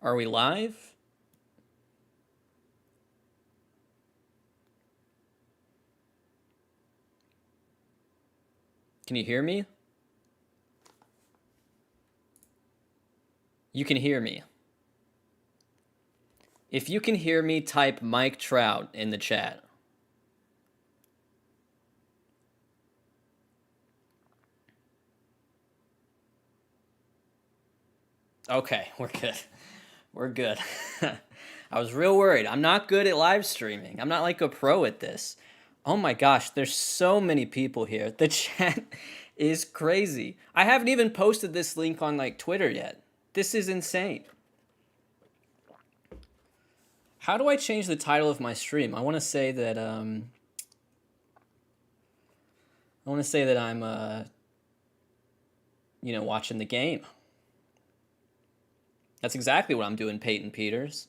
Are we live? Can you hear me? You can hear me. If you can hear me, type Mike Trout in the chat. Okay, we're good. We're good. I was real worried. I'm not good at live streaming. I'm not like a pro at this. Oh my gosh, there's so many people here. The chat is crazy. I haven't even posted this link on like Twitter yet. This is insane. How do I change the title of my stream? I want to say that I'm watching the game. That's exactly what I'm doing, Peyton Peters.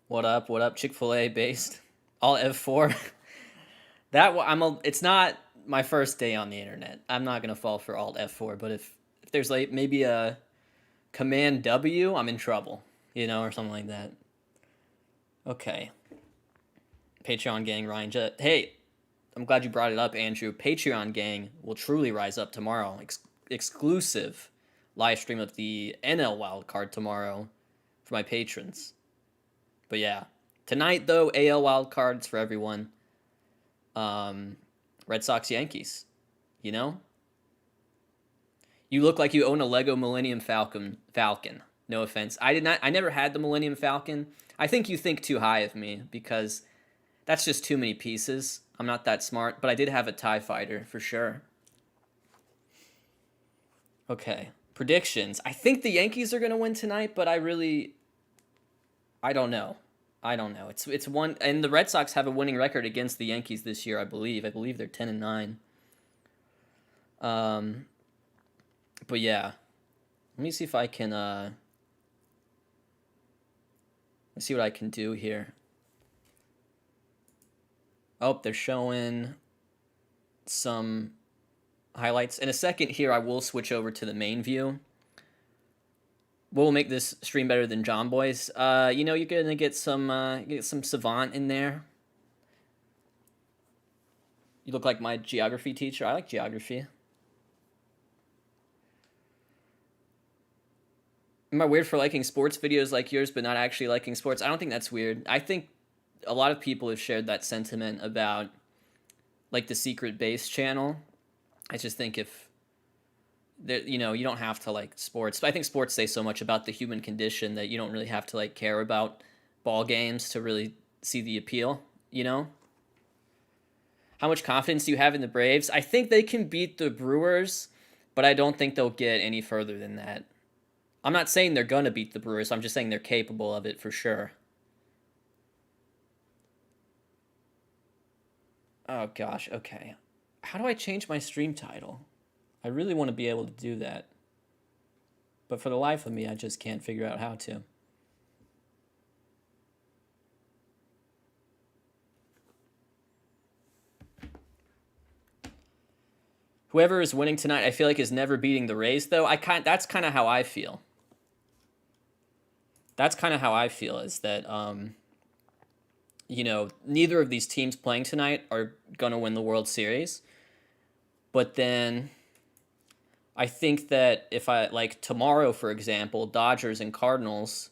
What up? What up? Chick-fil-A based. All F4. It's not my first day on the internet. I'm not gonna fall for Alt F4, but if there's like maybe a Command W, I'm in trouble, or something like that. Okay. Patreon gang, Ryan Jett. Hey, I'm glad you brought it up, Andrew. Patreon gang will truly rise up tomorrow. Exclusive live stream of the NL wildcard tomorrow for my patrons. But yeah, tonight though, AL wildcards for everyone. Red Sox, Yankees. You look like you own a Lego Millennium Falcon. No offense. I never had the Millennium Falcon. I think you think too high of me because that's just too many pieces. I'm not that smart, but I did have a TIE Fighter for sure. Okay. Predictions. I think the Yankees are going to win tonight, but I don't know. It's one, and the Red Sox have a winning record against the Yankees this year, I believe. I believe they're 10-9. But yeah. Let me see if I can let's see what I can do here. Oh, they're showing some highlights. In a second here, I will switch over to the main view. We'll make this stream better than John Boy's. You're gonna get some savant in there. You look like my geography teacher. I like geography. Am I weird for liking sports videos like yours, but not actually liking sports? I don't think that's weird. I think a lot of people have shared that sentiment about like the Secret Base channel. I just think if you don't have to like sports. But I think sports say so much about the human condition that you don't really have to like care about ball games to really see the appeal, How much confidence do you have in the Braves? I think they can beat the Brewers, but I don't think they'll get any further than that. I'm not saying they're going to beat the Brewers. I'm just saying they're capable of it for sure. Oh, gosh. Okay. How do I change my stream title? I really want to be able to do that. But for the life of me, I just can't figure out how to. Whoever is winning tonight, I feel like is never beating the Rays, though. That's kind of how I feel. That's kind of how I feel, is that, neither of these teams playing tonight are going to win the World Series. But then I think that if like tomorrow, for example, Dodgers and Cardinals,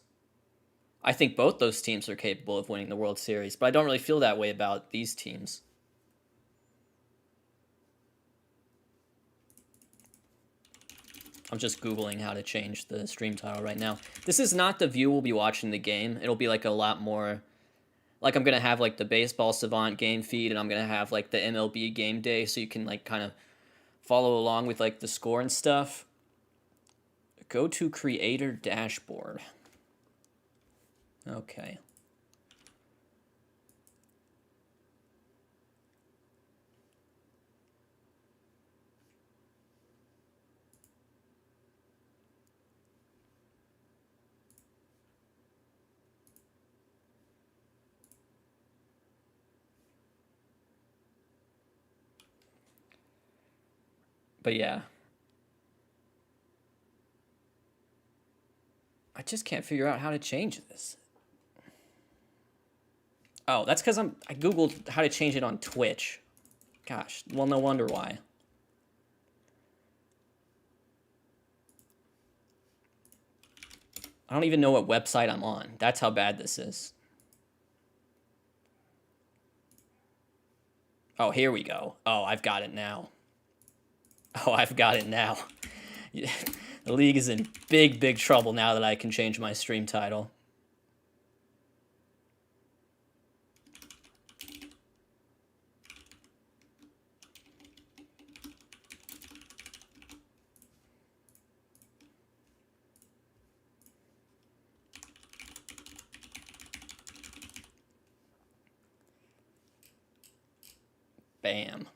I think both those teams are capable of winning the World Series. But I don't really feel that way about these teams. I'm just Googling how to change the stream title right now. This is not the view we'll be watching the game. It'll be like a lot more... Like I'm going to have like the Baseball Savant game feed, and I'm going to have like the MLB game day, so you can like kind of follow along with like the score and stuff. Go to creator dashboard. Okay. But yeah. I just can't figure out how to change this. Oh, that's because I Googled how to change it on Twitch. Gosh, well, no wonder why. I don't even know what website I'm on. That's how bad this is. Oh, here we go. Oh, I've got it now. Oh, I've got it now. The league is in big, big trouble now that I can change my stream title. Bam.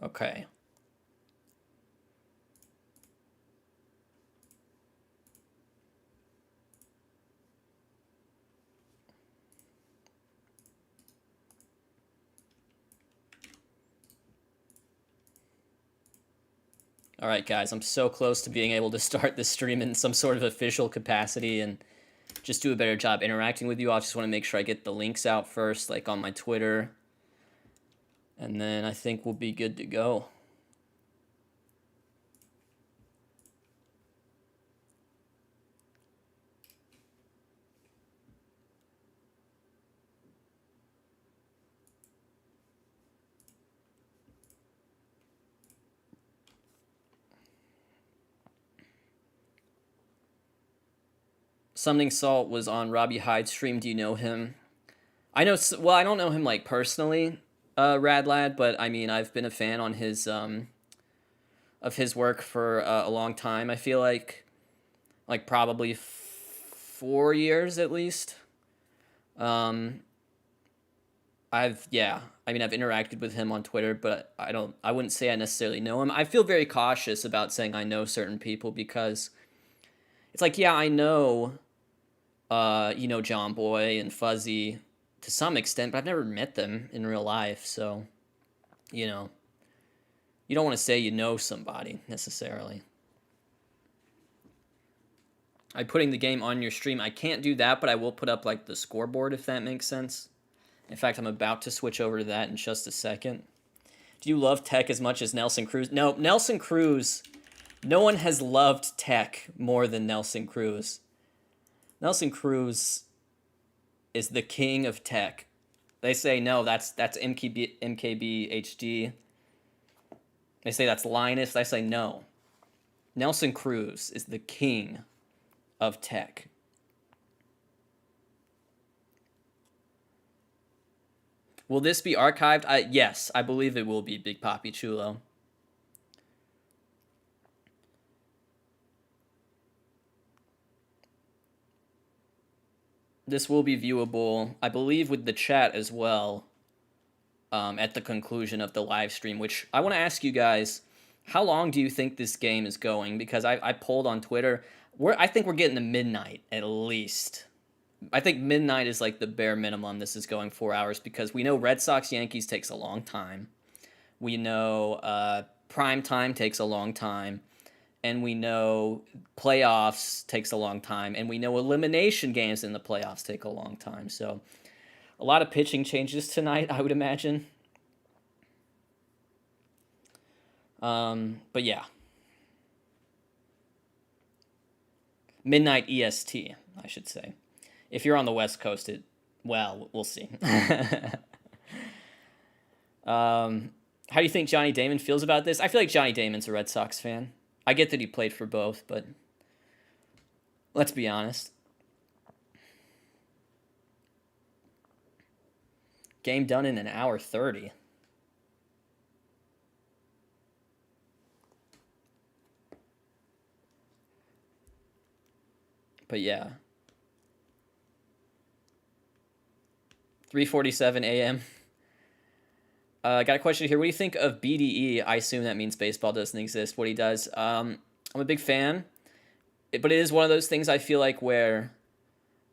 Okay. All right, guys, I'm so close to being able to start this stream in some sort of official capacity and just do a better job interacting with you. I just want to make sure I get the links out first, like on my Twitter. And then I think we'll be good to go. Summoning Salt was on Robbie Hyde's stream. Do you know him? I know. Well, I don't know him like personally, Rad Lad, but I mean, I've been a fan on his of his work for a long time. I feel like probably 4 years at least. I've interacted with him on Twitter, but I wouldn't say I necessarily know him. I feel very cautious about saying I know certain people because it's like, yeah, I know John Boy and Fuzzy to some extent, but I've never met them in real life, so you don't want to say you know somebody necessarily. I'm putting the game on your stream. I can't do that, but I will put up like the scoreboard if that makes sense. In fact, I'm about to switch over to that in just a second. Do you love Tech as much as Nelson Cruz? No, Nelson Cruz. No one has loved Tech more than Nelson Cruz. Nelson Cruz is the king of Tech. They say no, that's MKB HD. They say that's Linus. I say no. Nelson Cruz is the king of Tech. Will this be archived? Yes, I believe it will be, Big Papi Chulo. This will be viewable, I believe, with the chat as well, at the conclusion of the live stream, which I want to ask you guys, how long do you think this game is going? Because I polled on Twitter. I think we're getting to midnight, at least. I think midnight is like the bare minimum this is going 4 hours, because we know Red Sox Yankees takes a long time. We know prime time takes a long time. And we know playoffs takes a long time. And we know elimination games in the playoffs take a long time. So a lot of pitching changes tonight, I would imagine. But yeah. Midnight EST, I should say. If you're on the West Coast, we'll see. How do you think Johnny Damon feels about this? I feel like Johnny Damon's a Red Sox fan. I get that he played for both, but let's be honest. Game done in an hour 30. But yeah. 3:47 a.m. Got a question here. What do you think of BDE? I assume that means baseball doesn't exist. What he does. I'm a big fan. But it is one of those things I feel like where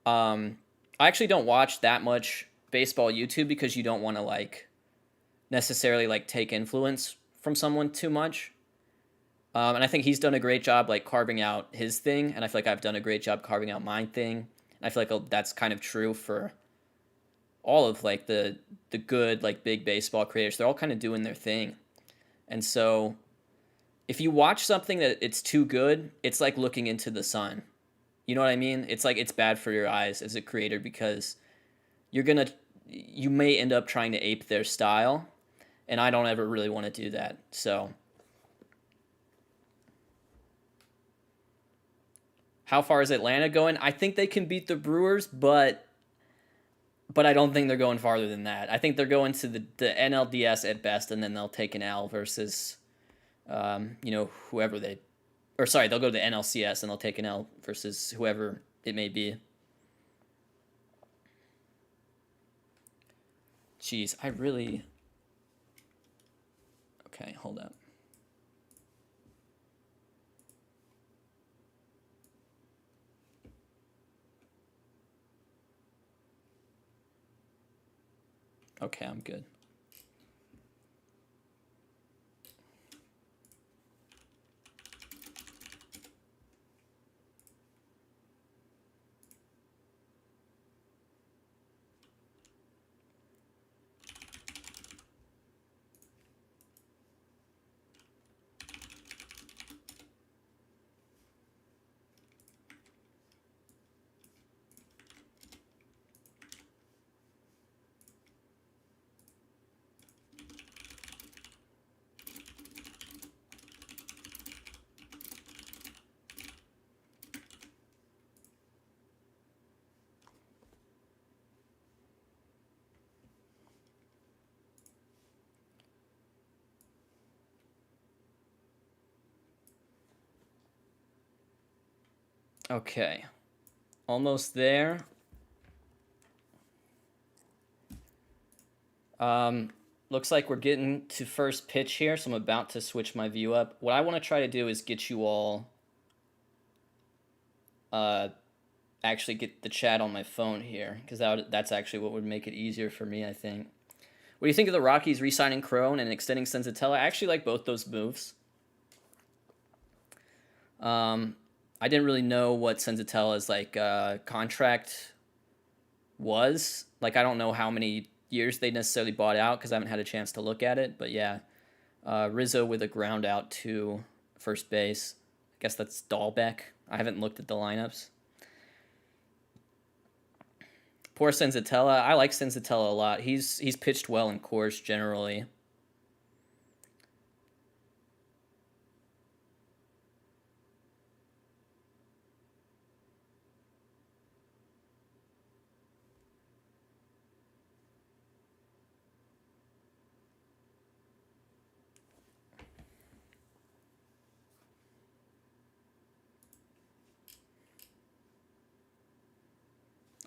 I actually don't watch that much baseball YouTube because you don't want to necessarily take influence from someone too much. And I think he's done a great job like carving out his thing, and I feel like I've done a great job carving out my thing. And I feel like that's kind of true for all of like the good like big baseball creators. They're all kind of doing their thing. And so if you watch something that it's too good, it's like looking into the sun. You know what I mean? It's like it's bad for your eyes as a creator because you may end up trying to ape their style, and I don't ever really want to do that. So how far is Atlanta going? I think they can beat the Brewers, but I don't think they're going farther than that. I think they're going to the NLDS at best, and then they'll take an L versus, whoever they, or sorry, they'll go to the NLCS and they'll take an L versus whoever it may be. Jeez, okay, hold up. Okay, I'm good. Okay, almost there. Looks like we're getting to first pitch here, so I'm about to switch my view up. What I want to try to do is get you all actually get the chat on my phone here, because that's actually what would make it easier for me, I think. What do you think of the Rockies re-signing Crone and extending Senzatella? I actually like both those moves. I didn't really know what Senzatella's contract was. Like, I don't know how many years they necessarily bought out because I haven't had a chance to look at it. But yeah, Rizzo with a ground out to first base. I guess that's Dahlbeck. I haven't looked at the lineups. Poor Senzatella. I like Senzatella a lot. He's pitched well in Coors generally.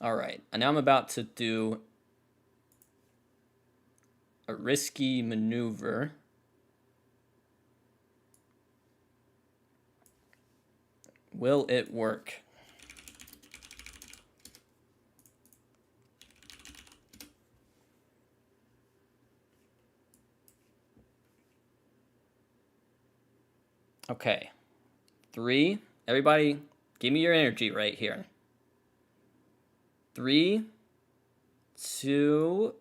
All right, and now I'm about to do a risky maneuver. Will it work? Okay. 3. Everybody, give me your energy right here. 3, 2.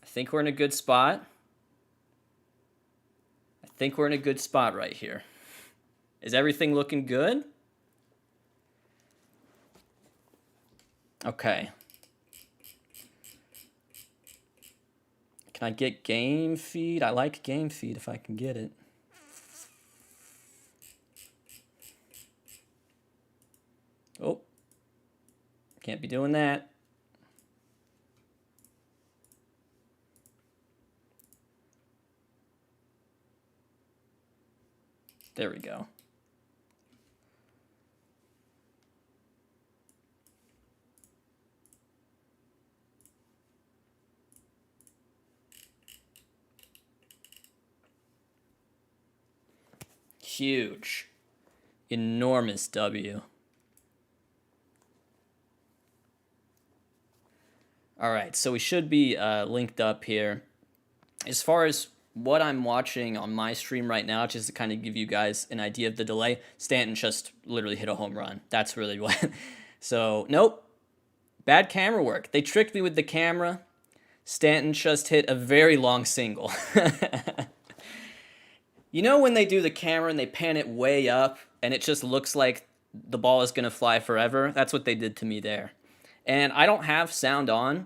I think we're in a good spot. I think we're in a good spot right here. Is everything looking good? Okay. Can I get game feed? I like game feed if I can get it. Oh. Can't be doing that. There we go. Huge. Enormous W. All right, so we should be linked up here. As far as what I'm watching on my stream right now, just to kind of give you guys an idea of the delay, Stanton just literally hit a home run. That's really what. So, nope. Bad camera work. They tricked me with the camera. Stanton just hit a very long single. You know when they do the camera and they pan it way up and it just looks like the ball is going to fly forever? That's what they did to me there. And I don't have sound on,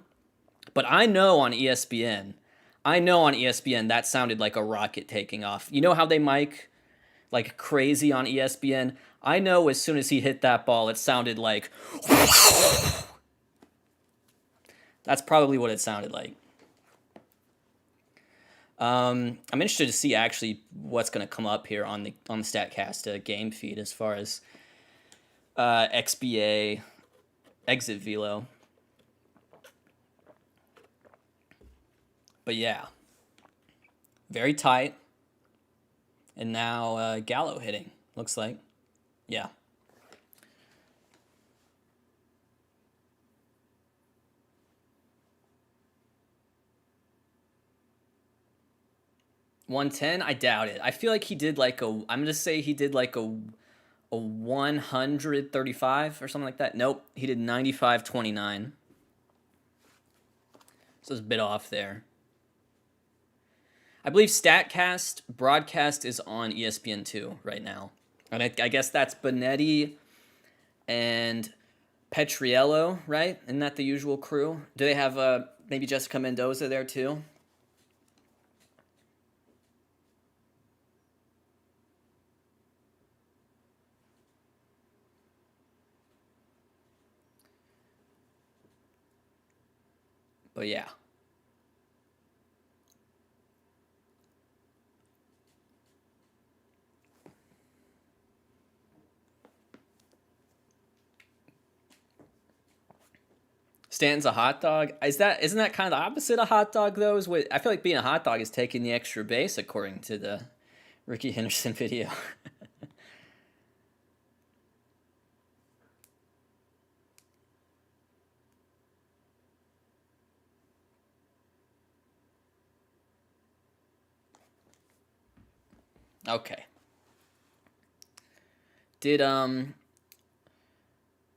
but I know on ESPN that sounded like a rocket taking off. You know how they mic like crazy on ESPN? I know as soon as he hit that ball, it sounded like... That's probably what it sounded like. I'm interested to see actually what's going to come up here on the StatCast game feed as far as XBA exit velo. But yeah, very tight. And now Gallo hitting, looks like. Yeah. $110? I doubt it. I feel like he did like I'm gonna say he did like a 135 or something like that. Nope, he did 95.29. So it's a bit off there. I believe StatCast broadcast is on ESPN2 right now. And I guess that's Benetti and Petriello, right? Isn't that the usual crew? Do they have maybe Jessica Mendoza there too? But yeah. Stanton's a hot dog. Isn't that kind of the opposite of hot dog though? I feel like being a hot dog is taking the extra base according to the Ricky Henderson video. Okay.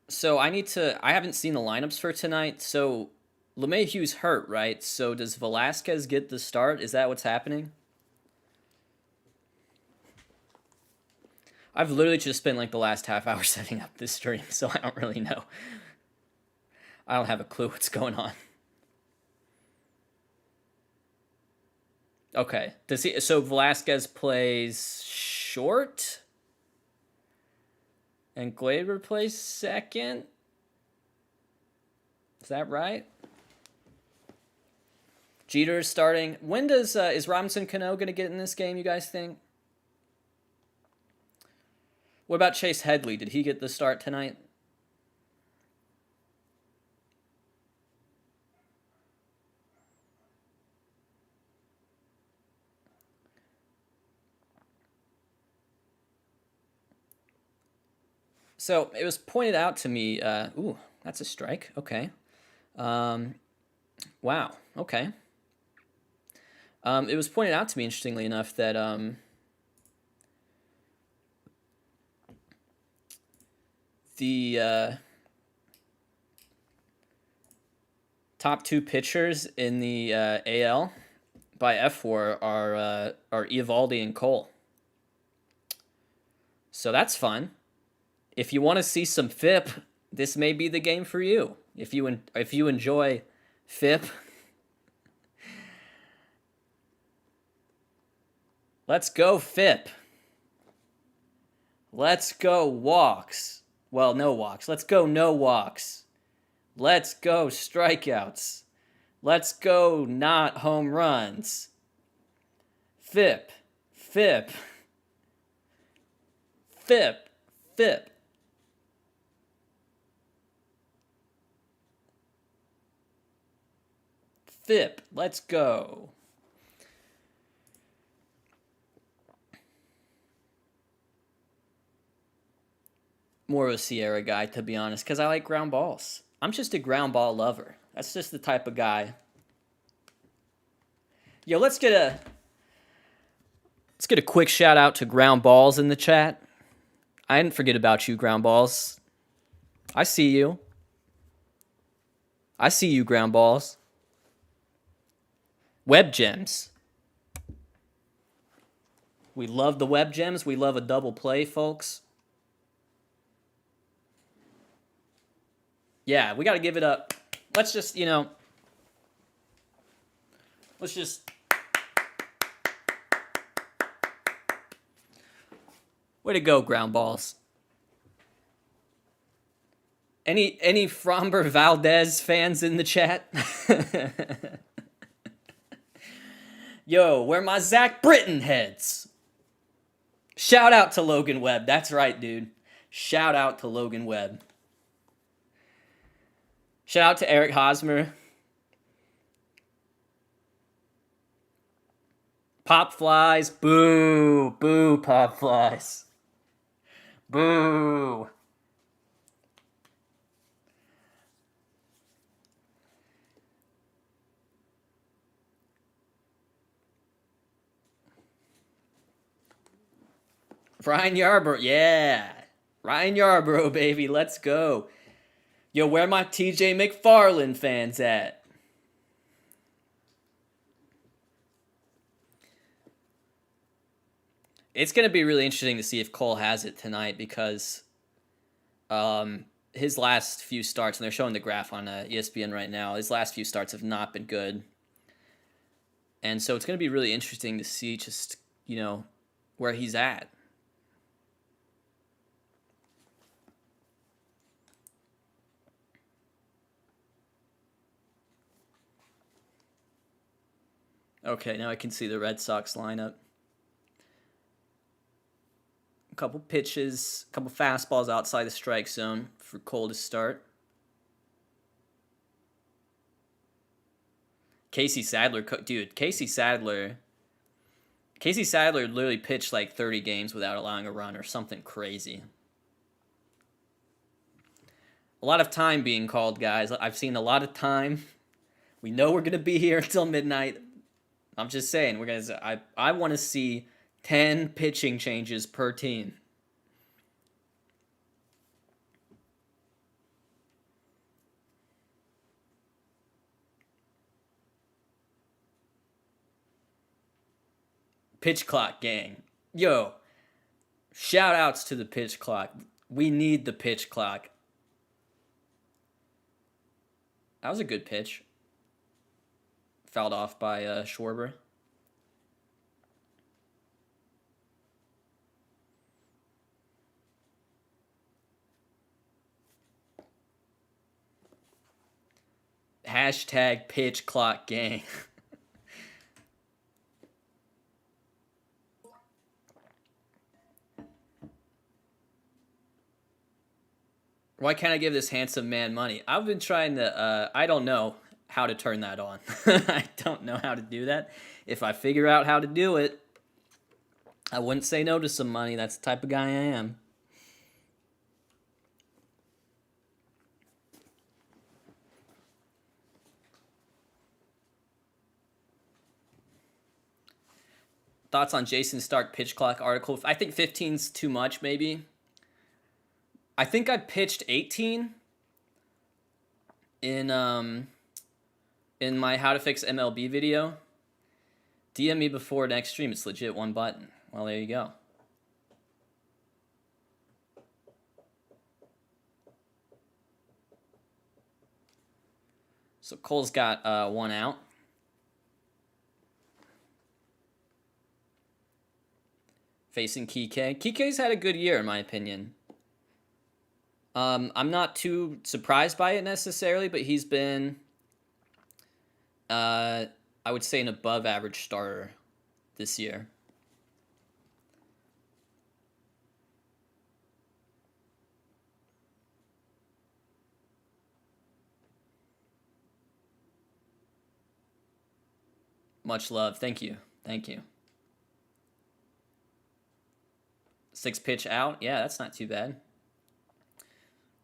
So I haven't seen the lineups for tonight. So LeMahieu's hurt, right? So does Velasquez get the start? Is that what's happening? I've literally just spent like the last half hour setting up this stream, so I don't really know. I don't have a clue what's going on. Okay. So Velasquez plays short? And Gleyber plays second? Is that right? Jeter's starting. When is Robinson Cano going to get in this game, you guys think? What about Chase Headley? Did he get the start tonight? So it was pointed out to me. Ooh, that's a strike. Okay. Wow. Okay. It was pointed out to me, interestingly enough, that the top two pitchers in the AL by F4 are Eovaldi and Cole. So that's fun. If you want to see some FIP, this may be the game for you. If you enjoy FIP, let's go FIP. Let's go walks. Well, no walks. Let's go no walks. Let's go strikeouts. Let's go not home runs. FIP. FIP. FIP. FIP. FIP. Let's go. more of a Sierra guy, to be honest, because I like ground balls. I'm just a ground ball lover. That's just the type of guy. Yo, let's get a quick shout out to ground balls in the chat. I didn't forget about you, ground balls. I see you. I see you, ground balls. Web gems. We love the web gems. We love a double play, folks. Yeah, we got to give it up. Let's just, let's just. Way to go, ground balls. Any Framber Valdez fans in the chat? Yo, where my Zach Britton heads? Shout out to Logan Webb. That's right, dude. Shout out to Logan Webb. Shout out to Eric Hosmer. Pop flies. Boo. Boo, pop flies. Boo. Ryan Yarbrough, yeah. Ryan Yarbrough, baby, let's go. Yo, where my TJ McFarland fans at? It's going to be really interesting to see if Cole has it tonight because his last few starts, and they're showing the graph on ESPN right now, his last few starts have not been good. And so it's going to be really interesting to see just, where he's at. Okay, now I can see the Red Sox lineup. A couple pitches, a couple fastballs outside the strike zone for Cole to start. Casey Sadler, dude, Casey Sadler literally pitched like 30 games without allowing a run or something crazy. A lot of time being called, guys. I've seen a lot of time. We know we're going to be here until midnight. I'm just saying, I want to see 10 pitching changes per team. Pitch clock gang. Yo, shout outs to the pitch clock. We need the pitch clock. That was a good pitch. Fouled off by Schwarber. Hashtag pitch clock gang. Why can't I give this handsome man money? I've been trying to, I don't know how to turn that on. I don't know how to do that. If I figure out how to do it, I wouldn't say no to some money. That's the type of guy I am. Thoughts on Jason Stark pitch clock article? I think 15's too much, maybe. I think I pitched 18 in my How to Fix MLB video. DM me before next stream. It's legit one button. Well, there you go. So Cole's got one out. Facing Kike. Kike's had a good year, in my opinion. I'm not too surprised by it necessarily, but he's been, I would say, an above-average starter this year. Much love. Thank you. Thank you. 6 pitch out. Yeah, that's not too bad.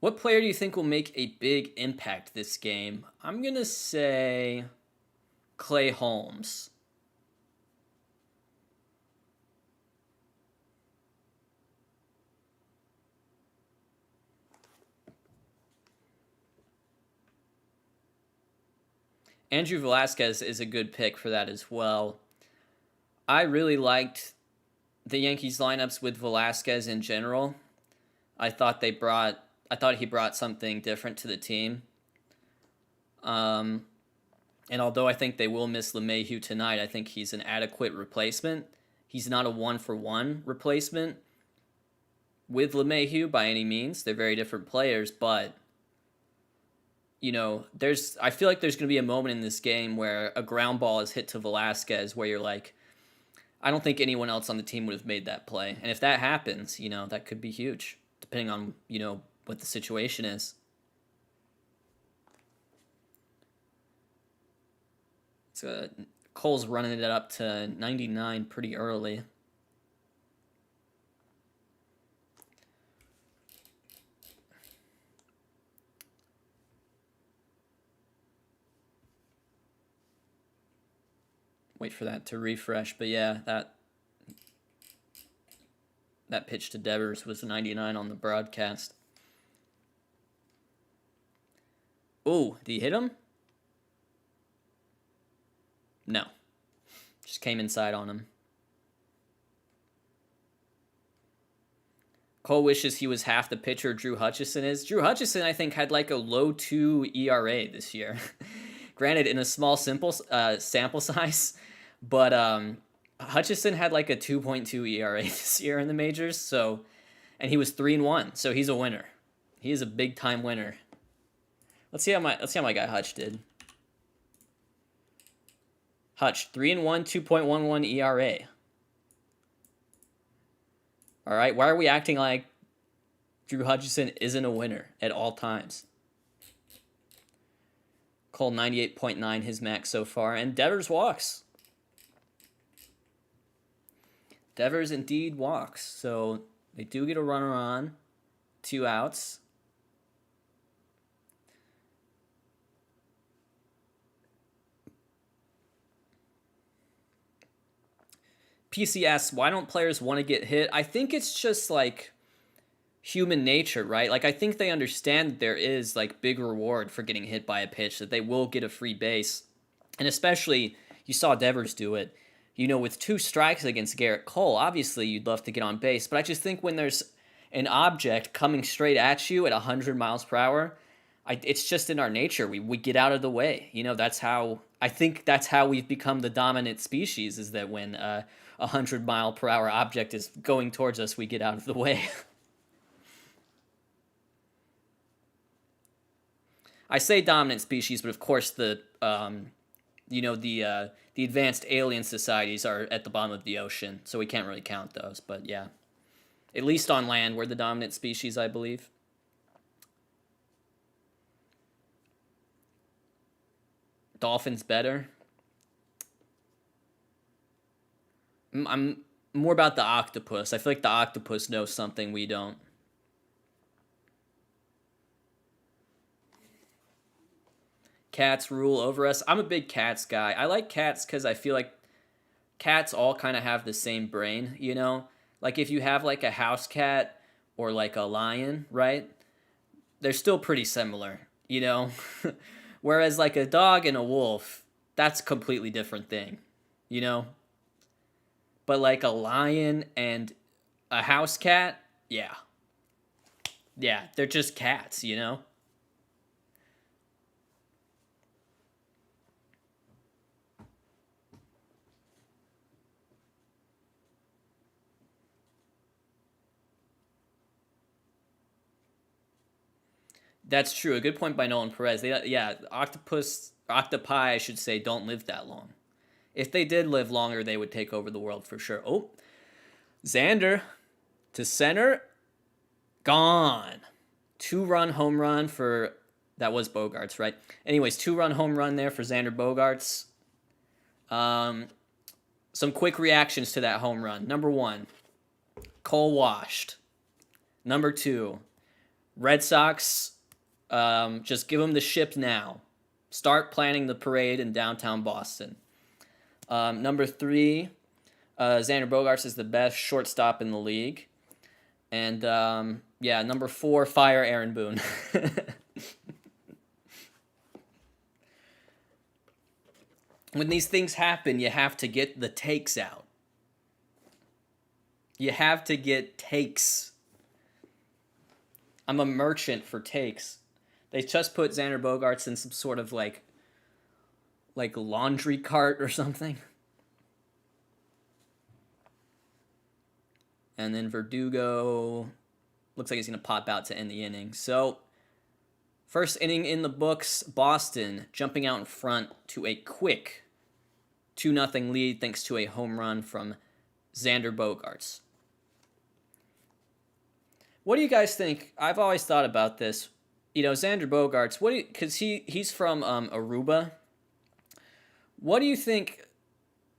What player do you think will make a big impact this game? I'm going to say Clay Holmes. Andrew Velasquez is a good pick for that as well. I really liked the Yankees lineups with Velasquez in general. I thought he brought something different to the team. And although I think they will miss LeMahieu tonight, I think he's an adequate replacement. He's not a 1-for-1 replacement with LeMahieu by any means. They're very different players, but I feel like there's going to be a moment in this game where a ground ball is hit to Velasquez where you're like, I don't think anyone else on the team would have made that play. And if that happens, that could be huge, depending on, what the situation is. So Cole's running it up to 99 pretty early. Wait for that to refresh, but yeah, that pitch to Devers was 99 on the broadcast. Oh, did he hit him? No. Just came inside on him. Cole wishes he was half the pitcher Drew Hutchison is. Drew Hutchison, I think, had like a low 2 ERA this year. Granted, in a small sample size, but Hutchison had like a 2.2 ERA this year in the majors. And he was 3-1, so he's a winner. He is a big time winner. Let's see how my guy Hutch did. Hutch 3-1, 2.11 ERA. All right, why are we acting like Drew Hutchison isn't a winner at all times? Cole 98.9 his max so far, and Devers walks. Devers indeed walks, so they do get a runner on, 2 outs. PC asks, why don't players want to get hit? I think it's just like human nature, right? Like I think they understand that there is like big reward for getting hit by a pitch, that they will get a free base. And especially, you saw Devers do it. With 2 strikes against Garrett Cole, obviously you'd love to get on base. But I just think when there's an object coming straight at you at 100 miles per hour, it's just in our nature. We get out of the way. That's how we've become the dominant species, is that when a 100-mile-per-hour object is going towards us, we get out of the way. I say dominant species, but of course the advanced alien societies are at the bottom of the ocean, so we can't really count those. But yeah, at least on land, we're the dominant species, I believe. Dolphins better. I'm more about the octopus. I feel like the octopus knows something we don't. Cats rule over us. I'm a big cats guy. I like cats because I feel like cats all kind of have the same brain, Like if you have like a house cat or like a lion, right? They're still pretty similar, Whereas like a dog and a wolf, that's a completely different thing, But like a lion and a house cat, yeah. Yeah, they're just cats, That's true. A good point by Nolan Perez. Octopi, I should say, don't live that long. If they did live longer, they would take over the world for sure. Oh, Xander to center, gone. 2-run home run for, that was Bogarts, right? Anyways, 2-run home run there for Xander Bogarts. Some quick reactions to that home run. Number 1, Cole washed. Number 2, Red Sox, just give them the ship now. Start planning the parade in downtown Boston. Number 3, Xander Bogaerts is the best shortstop in the league. And number 4, fire Aaron Boone. When these things happen, you have to get the takes out. You have to get takes. I'm a merchant for takes. They just put Xander Bogaerts in some sort of like laundry cart or something. And then Verdugo looks like he's going to pop out to end the inning. So, first inning in the books, Boston jumping out in front to a quick 2-0 lead thanks to a home run from Xander Bogaerts. What do you guys think? I've always thought about this. You know, Xander Bogaerts, because he's from Aruba. What do you think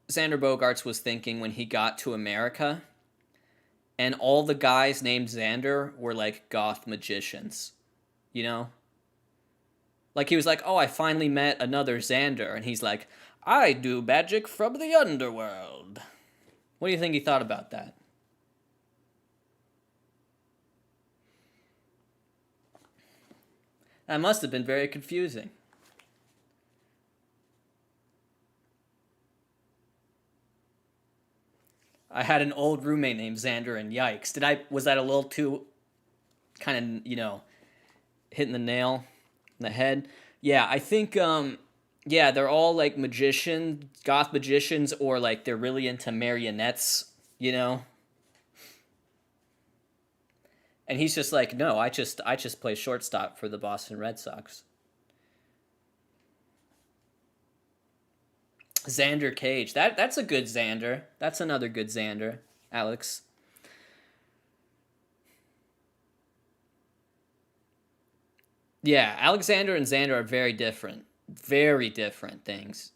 Xander Bogaerts was thinking when he got to America and all the guys named Xander were like goth magicians? You know? Like he was like, oh, I finally met another Xander. And he's like, I do magic from the underworld. What do you think he thought about that? That must have been very confusing. I had an old roommate named Xander, and yikes. Was that a little too kind of, hitting the nail in the head? Yeah, I think, they're all like goth magicians, or like they're really into marionettes, And he's just like, no, I just play shortstop for the Boston Red Sox. Xander Cage. That's a good Xander. That's another good Xander, Alex. Yeah, Alexander and Xander are very different. Very different things.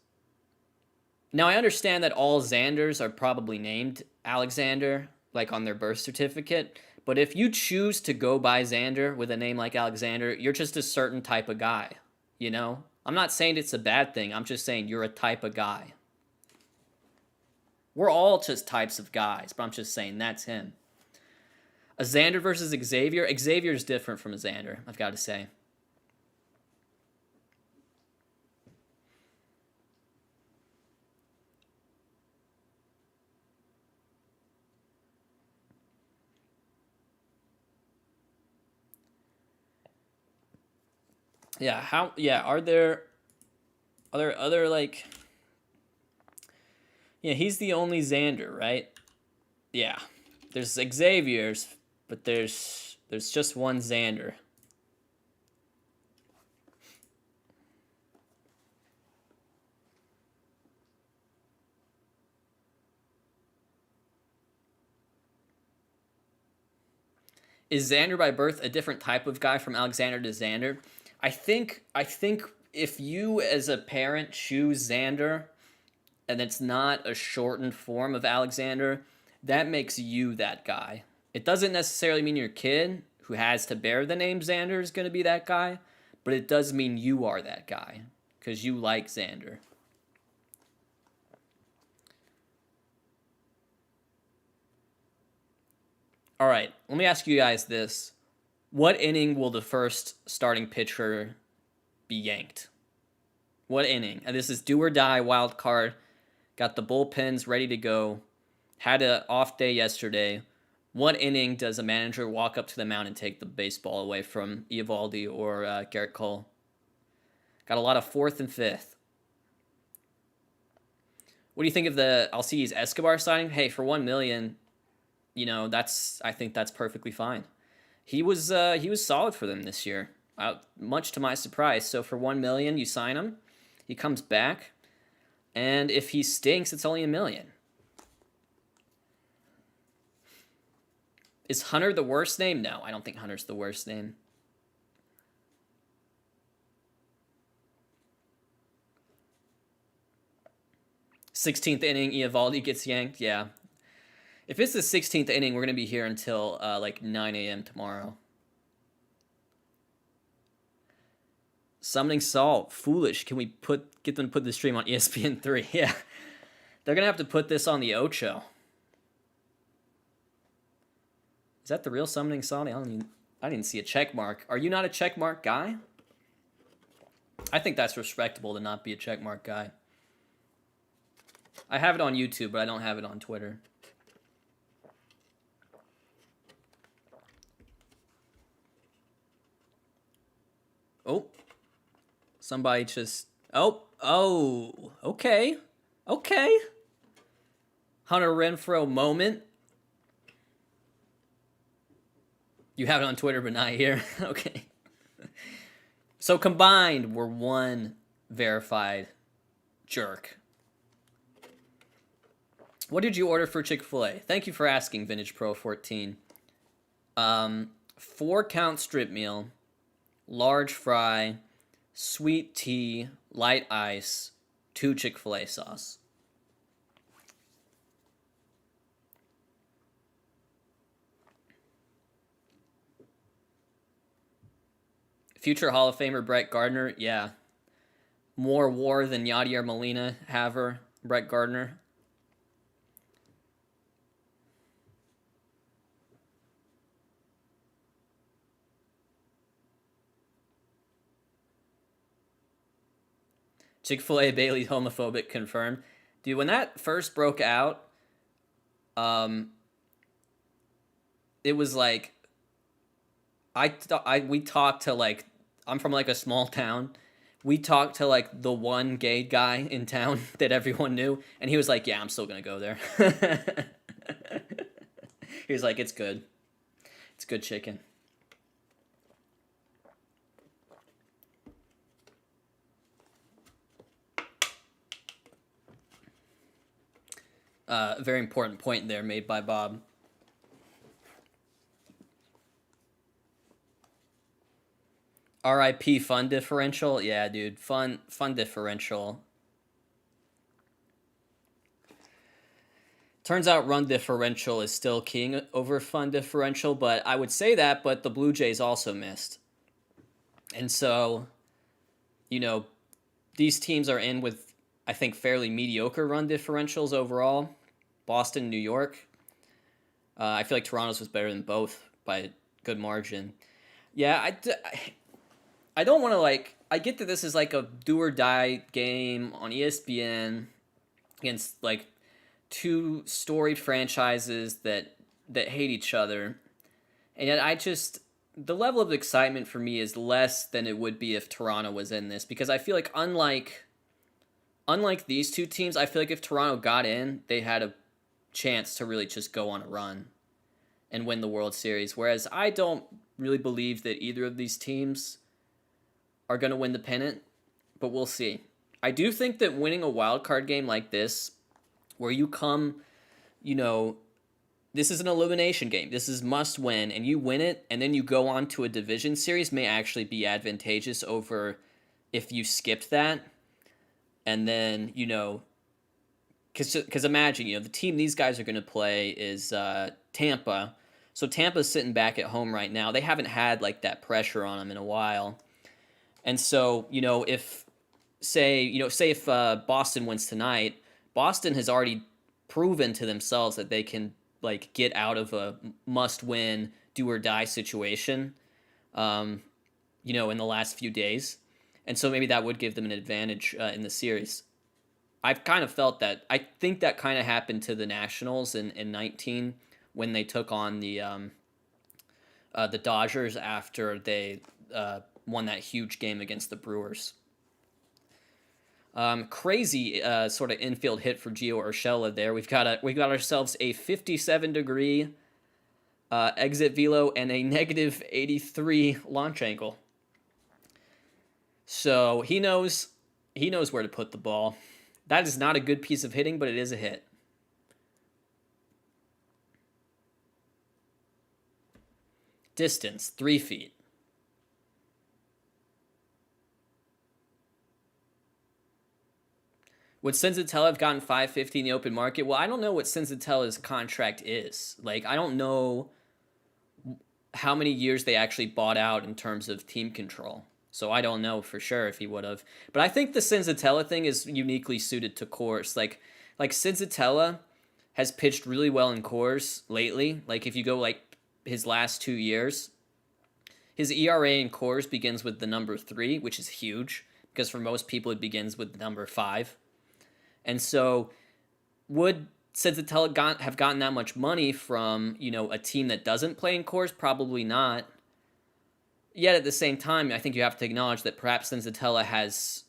Now, I understand that all Xanders are probably named Alexander, like on their birth certificate. But if you choose to go by Xander with a name like Alexander, you're just a certain type of guy, I'm not saying it's a bad thing. I'm just saying you're a type of guy. We're all just types of guys, but I'm just saying that's him. A Xander versus Xavier. Xavier's different from a Xander, I've got to say. Yeah, are there other like he's the only Xander, right? Yeah. There's Xavier's, but there's just one Xander. Is Xander by birth a different type of guy from Alexander to Xander? I think if you as a parent choose Xander and it's not a shortened form of Alexander, that makes you that guy. It doesn't necessarily mean your kid who has to bear the name Xander is going to be that guy, but it does mean you are that guy because you like Xander. All right, let me ask you guys this. What inning will the first starting pitcher be yanked? What inning? And this is do or die, wild card. Got the bullpens ready to go. Had an off day yesterday. What inning does a manager walk up to the mound and take the baseball away from Eovaldi or Garrett Cole? Got a lot of fourth and fifth. What do you think of the Alcides Escobar signing? Hey, for $1 million, I think that's perfectly fine. He was solid for them this year, much to my surprise. So for $1 million, you sign him. He comes back, and if he stinks, it's only $1 million. Is Hunter the worst name? No, I don't think Hunter's the worst name. '16th inning, Eovaldi gets yanked. Yeah. If it's the 16th inning, we're going to be here until like 9 a.m. tomorrow. Summoning Salt, foolish. Can we get them to put the stream on ESPN3? Yeah. They're going to have to put this on the Ocho. Is that the real Summoning Salt? I didn't see a check mark. Are you not a check mark guy? I think that's respectable to not be a check mark guy. I have it on YouTube, but I don't have it on Twitter. Oh. Somebody just... Oh. Okay. Hunter Renfrow moment. You have it on Twitter, but not here. Okay. So combined, we're one verified jerk. What did you order for Chick-fil-A? Thank you for asking, Vintage Pro 14. 4-count strip meal, large fry, sweet tea, light ice, 2 Chick-fil-A sauce. Future Hall of Famer Brett Gardner, yeah. More war than Yadier Molina, Haver, Brett Gardner. Chick-fil-A Bailey's homophobic confirmed. Dude, when that first broke out, it was like, we talked to like, I'm from like a small town. We talked to like the one gay guy in town that everyone knew, and he was like, yeah, I'm still gonna go there. He was like, it's good. It's good chicken. A very important point there made by Bob. RIP fun differential? Yeah, dude. Fun differential. Turns out run differential is still king over fun differential, but I would say that, but the Blue Jays also missed. And so, you know, these teams are in with, I think, fairly mediocre run differentials overall. Boston, New York. I feel like Toronto's was better than both by a good margin. Yeah, I don't want to, like... I get that this is like a do-or-die game on ESPN against, like, 2 storied franchises that hate each other. And yet I just... The level of excitement for me is less than it would be if Toronto was in this. Because I feel like unlike these 2 teams, I feel like if Toronto got in, they had a chance to really just go on a run and win the World Series. Whereas I don't really believe that either of these teams are going to win the pennant, but we'll see. I do think that winning a wild card game like this, where you come, you know, this is an elimination game. This is must win, and you win it, and then you go on to a division series may actually be advantageous over if you skipped that. And then, you know, because imagine, you know, the team these guys are going to play is Tampa. So Tampa's sitting back at home right now. They haven't had, like, that pressure on them in a while. And so, you know, if Boston wins tonight, Boston has already proven to themselves that they can, like, get out of a must-win, do-or-die situation, you know, in the last few days. And so maybe that would give them an advantage in the series. I've kind of felt that. I think that kind of happened to the Nationals in 19 when they took on the Dodgers after they won that huge game against the Brewers. Crazy sort of infield hit for Gio Urshela there. We got ourselves a 57-degree exit velo and a negative 83 launch angle. So he knows where to put the ball. That is not a good piece of hitting, but it is a hit. Distance, 3 feet. Would Senzatel have gotten $550 in the open market? Well, I don't know what Senzatel's contract is. Like, I don't know how many years they actually bought out in terms of team control. So I don't know for sure if he would have. But I think the Senzatella thing is uniquely suited to Coors. Like Senzatella has pitched really well in Coors lately. Like if you go like his last 2 years, his ERA in Coors begins with the number 3, which is huge because for most people it begins with the number 5. And so would Senzatella have gotten that much money from, a team that doesn't play in Coors? Probably not. Yet at the same time, I think you have to acknowledge that perhaps Senzatella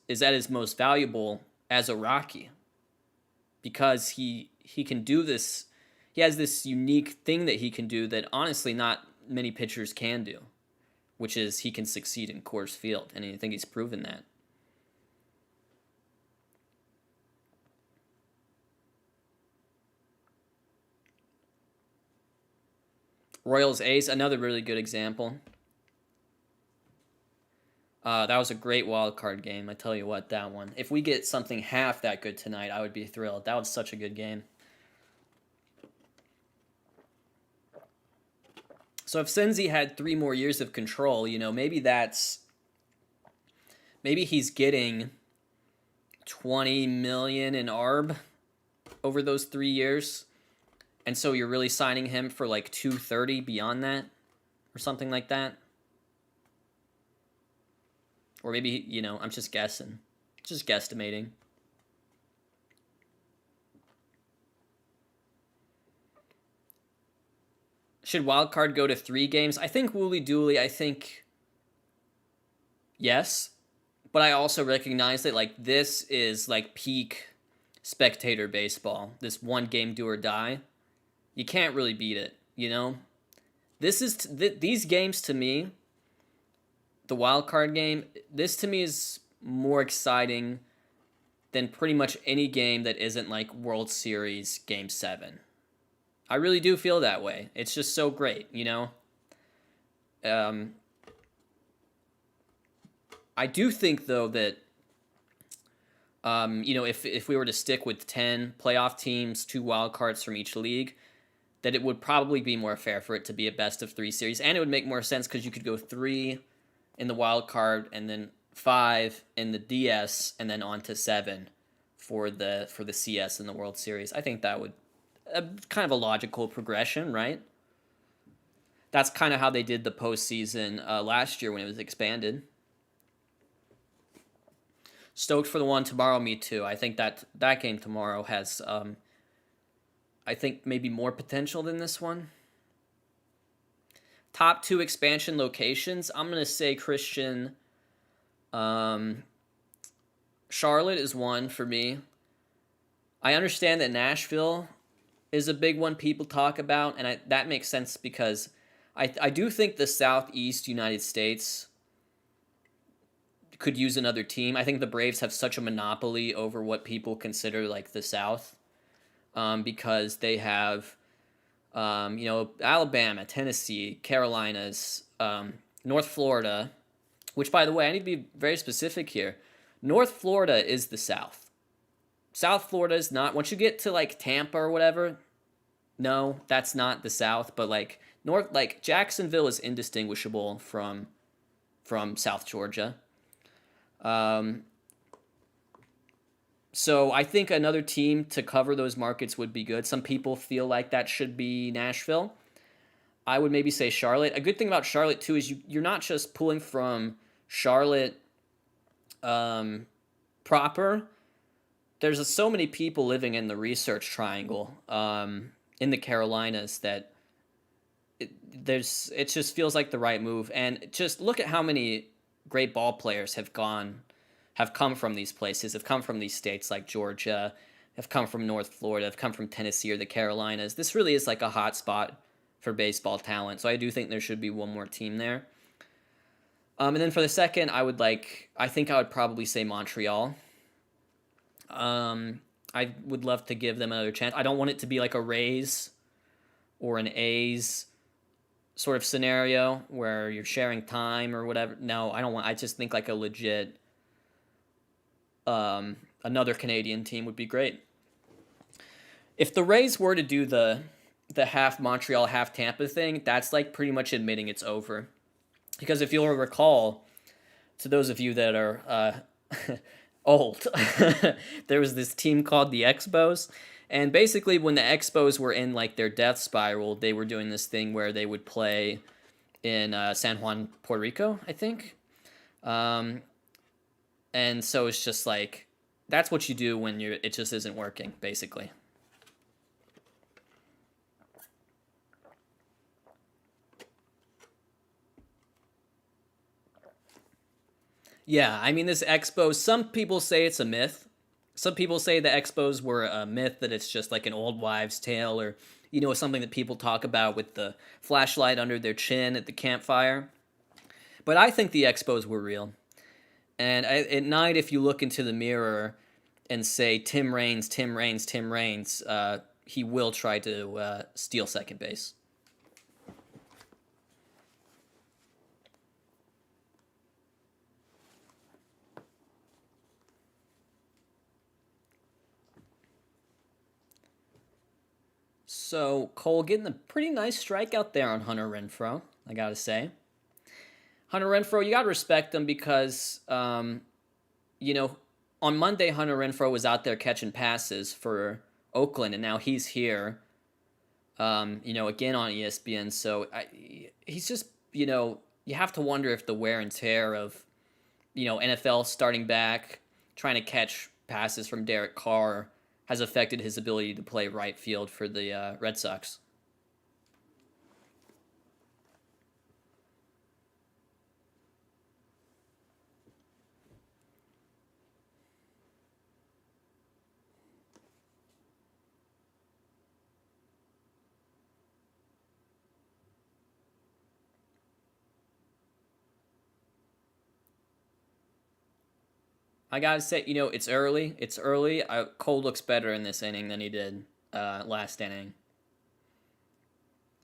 is at his most valuable as a Rocky because he can do this. He has this unique thing that he can do that honestly not many pitchers can do, which is he can succeed in Coors Field, and I think he's proven that. Royals A's, another really good example. That was a great wild card game. I tell you what, that one. If we get something half that good tonight, I would be thrilled. That was such a good game. So if Senzi had 3 more years of control, maybe he's getting 20 million in ARB over those 3 years. And so you're really signing him for like 230 beyond that or something like that. Or maybe, I'm just guessing. Just guesstimating. Should wildcard go to 3 games? I think Wooly Dooley, yes. But I also recognize that, this is, peak spectator baseball. This 1 game do or die. You can't really beat it, These games to me, the wild card game, this to me is more exciting than pretty much any game that isn't like World Series Game 7. I really do feel that way. It's just so great, I do think, though, that, if we were to stick with 10 playoff teams, 2 wild cards from each league, that it would probably be more fair for it to be a best-of-3 series. And it would make more sense because you could go 3 in the wild card, and then 5 in the DS, and then on to 7 for the CS in the World Series. I think that would kind of a logical progression, right? That's kind of how they did the postseason last year when it was expanded. Stoked for the one tomorrow, me too. I think that game tomorrow has, I think, maybe more potential than this one. Top 2 expansion locations, I'm going to say, Christian, Charlotte is one for me. I understand that Nashville is a big one people talk about, and that makes sense because I do think the Southeast United States could use another team. I think the Braves have such a monopoly over what people consider like the South because they have Alabama, Tennessee, Carolinas, North Florida, which, by the way, I need to be very specific here. North Florida is the South. South Florida is not. Once you get to, Tampa or whatever, no, that's not the South. But, Jacksonville is indistinguishable from South Georgia. So I think another team to cover those markets would be good. Some people feel like that should be Nashville. I would maybe say Charlotte. A good thing about Charlotte, too, is you're not just pulling from Charlotte proper. There's so many people living in the Research Triangle in the Carolinas that it just feels like the right move. And just look at how many great ball players have come from these places, have come from these states like Georgia, have come from North Florida, have come from Tennessee or the Carolinas. This really is like a hot spot for baseball talent. So I do think there should be one more team there. And then for the second, I think I would probably say Montreal. I would love to give them another chance. I don't want it to be like a Rays or an A's sort of scenario where you're sharing time or whatever. No, I don't want. I just think like a legit another Canadian team would be great. If the Rays were to do the half Montreal, half Tampa thing, that's like pretty much admitting it's over. Because if you'll recall, To those of you that are old, there was this team called the Expos. And basically, when the Expos were in like their death spiral, they were doing this thing where they would play in San Juan, Puerto Rico, I think. Um, and so it's just like that's what you do when it just isn't working, basically. Yeah, I mean, this Expos, some people say it's a myth. Some people say the Expos were a myth, that it's just like an old wives' tale, or, something that people talk about with the flashlight under their chin at the campfire. But I think the Expos were real. And at night, if you look into the mirror and say, Tim Raines, Tim Raines, Tim Raines, he will try to steal second base. So Cole getting a pretty nice strikeout there on Hunter Renfroe, I gotta say. Hunter Renfroe, you gotta respect him because, you know, on Monday Hunter Renfroe was out there catching passes for Oakland, and now he's here, again on ESPN. So he's just, you have to wonder if the wear and tear of, NFL starting back, trying to catch passes from Derek Carr has affected his ability to play right field for the Red Sox. I gotta say, it's early. It's early. Cole looks better in this inning than he did last inning.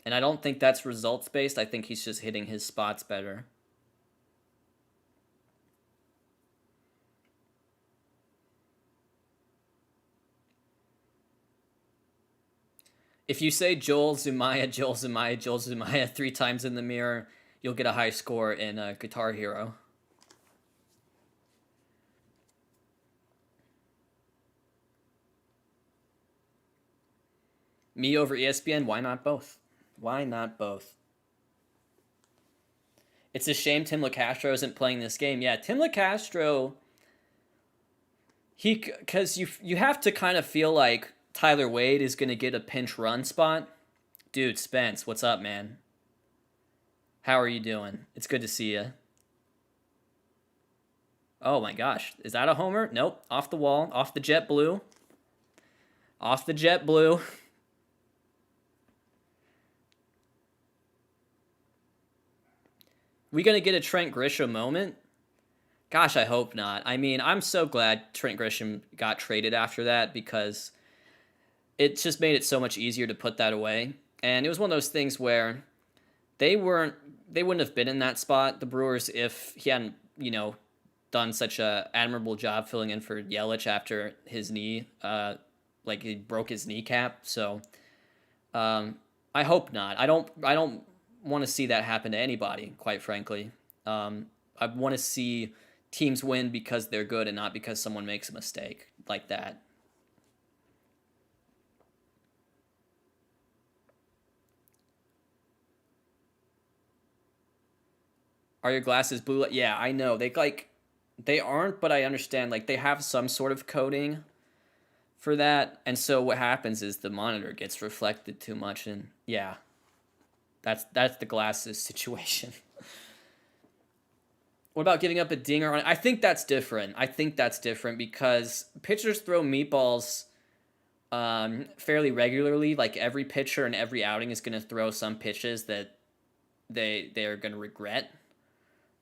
And I don't think that's results based. I think he's just hitting his spots better. If you say Joel Zumaya, Joel Zumaya, Joel Zumaya 3 times in the mirror, you'll get a high score in Guitar Hero. Me over ESPN? Why not both? Why not both? It's a shame Tim LaCastro isn't playing this game. Yeah, Tim LaCastro, because you have to kind of feel like Tyler Wade is going to get a pinch run spot. Dude, Spence, what's up, man? How are you doing? It's good to see you. Oh my gosh, is that a homer? Nope, off the wall, off the jet blue. Off the jet blue. We gonna get a Trent Grisham moment? Gosh, I hope not. I mean, I'm so glad Trent Grisham got traded after that because it just made it so much easier to put that away. And it was one of those things where they wouldn't have been in that spot, the Brewers, if he hadn't, done such a admirable job filling in for Yelich after his knee, like he broke his kneecap. So I hope not. I don't want to see that happen to anybody, quite frankly. I want to see teams win because they're good and not because someone makes a mistake like that. Are your glasses blue? Yeah, I know. They aren't, but I understand. Like they have some sort of coating for that, and so what happens is the monitor gets reflected too much, and yeah, that's the glasses situation. What about giving up a dinger on? I think that's different. I think that's different because pitchers throw meatballs fairly regularly. Like every pitcher and every outing is going to throw some pitches that they are going to regret.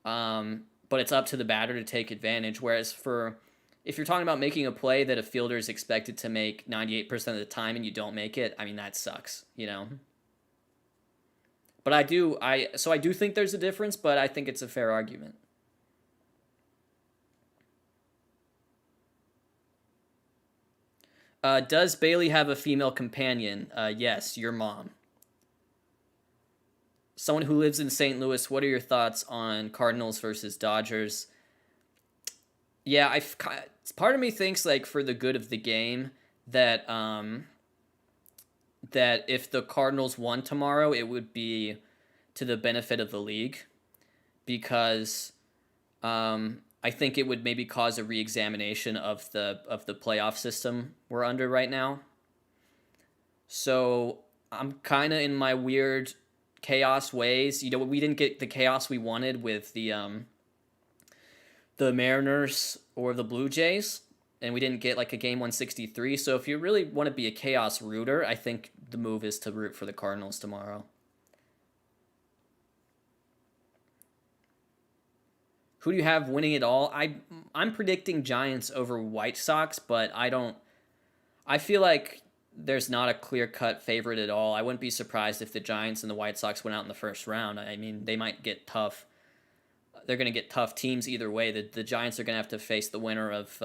But it's up to the batter to take advantage. Whereas if you're talking about making a play that a fielder is expected to make 98% of the time and you don't make it, I mean that sucks, But I do think there's a difference, but I think it's a fair argument. Does Bailey have a female companion? Yes, your mom. Someone who lives in St. Louis, what are your thoughts on Cardinals versus Dodgers? Yeah, part of me thinks like for the good of the game that that if the Cardinals won tomorrow, it would be to the benefit of the league because I think it would maybe cause a reexamination of the playoff system we're under right now. So I'm kind of in my weird chaos ways. You know, we didn't get the chaos we wanted with the Mariners or the Blue Jays, and we didn't get like a game 163. So if you really want to be a chaos rooter, I think the move is to root for the Cardinals tomorrow. Who do you have winning it all? I'm predicting Giants over White Sox, but I don't. I feel like there's not a clear cut favorite at all. I wouldn't be surprised if the Giants and the White Sox went out in the first round. I mean, they might get tough. They're going to get tough teams either way. The Giants are going to have to face the winner of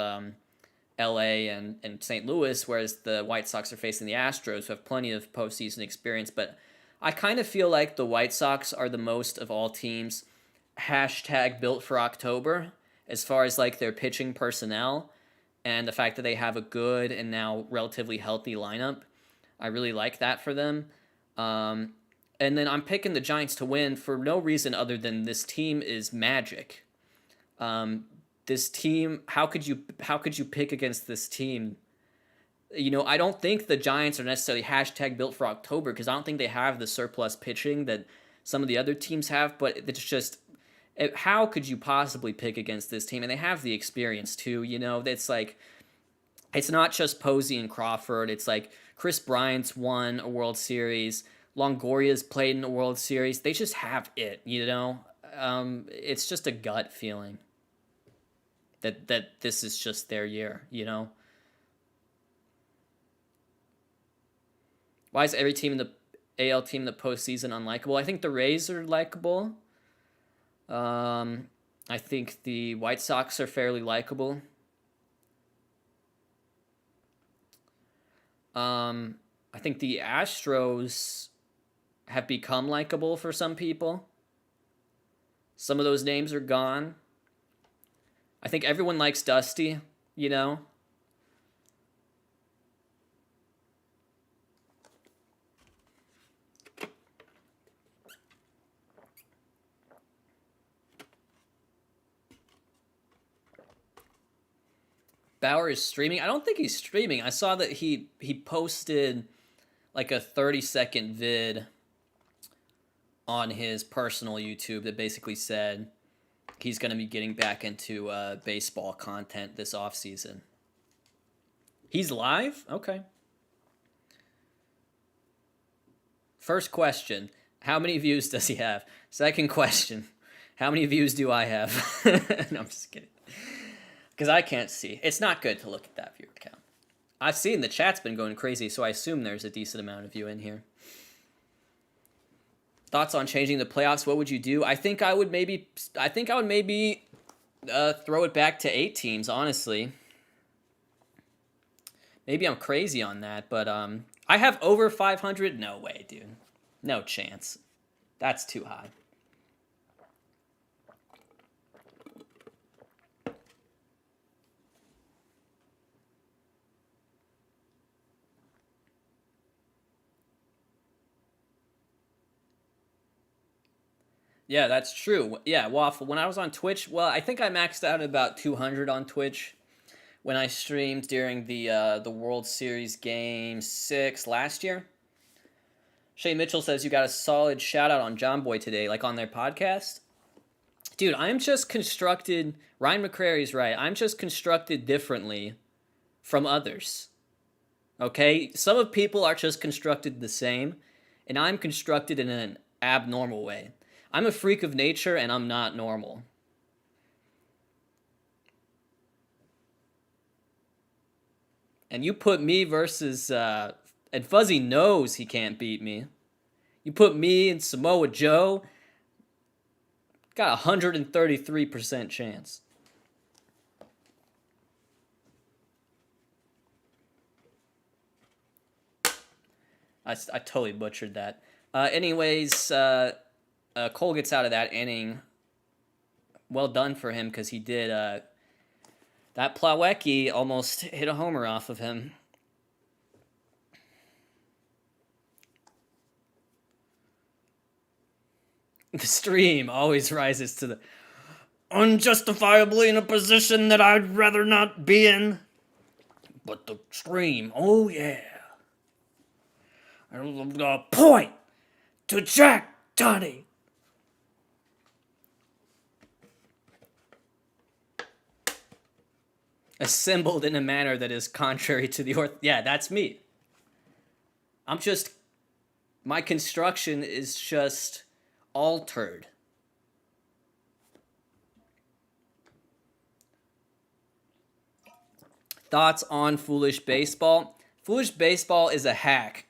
L.A. and St. Louis, whereas the White Sox are facing the Astros, who have plenty of postseason experience. But I kind of feel like the White Sox are the most of all teams hashtag built for October as far as like their pitching personnel and the fact that they have a good and now relatively healthy lineup. I really like that for them. And then I'm picking the Giants to win for no reason other than this team is magic. This team, how could you pick against this team? You know, I don't think the Giants are necessarily hashtag built for October because I don't think they have the surplus pitching that some of the other teams have, but it's just how could you possibly pick against this team? And they have the experience too. You know, it's like it's not just Posey and Crawford. It's like Chris Bryant's won a World Series. Longoria's played in a World Series. They just have it. You know, it's just a gut feeling that this is just their year. You know, why is every team in the AL team in the postseason unlikable? I think the Rays are likable. I think the White Sox are fairly likable. I think the Astros have become likable for some people. Some of those names are gone. I think everyone likes Dusty, you know? Bauer is streaming. I don't think he's streaming. I saw that he posted like a 30-second vid on his personal YouTube that basically said he's going to be getting back into baseball content this offseason. He's live? Okay. First question, how many views does he have? Second question, how many views do I have? No, I'm just kidding. Because I can't see. It's not good to look at that viewer count. I've seen the chat's been going crazy, so I assume there's a decent amount of you in here. Thoughts on changing the playoffs? What would you do? I think I would maybe throw it back to 8 teams, honestly. Maybe I'm crazy on that, but I have over 500. No way, dude. No chance. That's too high. Yeah, that's true. Yeah, Waffle. When I was on Twitch, well, I think I maxed out at about 200 on Twitch when I streamed during the World Series Game 6 last year. Shay Mitchell says you got a solid shout out on John Boy today, like on their podcast. Dude, I'm just constructed. Ryan McCrary's right. I'm just constructed differently from others. Okay? Some of people are just constructed the same, and I'm constructed in an abnormal way. I'm a freak of nature, and I'm not normal. And you put me versus, and Fuzzy knows he can't beat me. You put me and Samoa Joe, got a 133% chance. I totally butchered that. Anyways, Cole gets out of that inning. Well done for him because he did That Plawecki almost hit a homer off of him. The stream always rises to the unjustifiably in a position that I'd rather not be in. But the stream, oh yeah. Point to Jack Donnie. Assembled in a manner that is contrary to the yeah, that's me. My construction is just altered. Thoughts on Foolish Baseball? Foolish Baseball is a hack.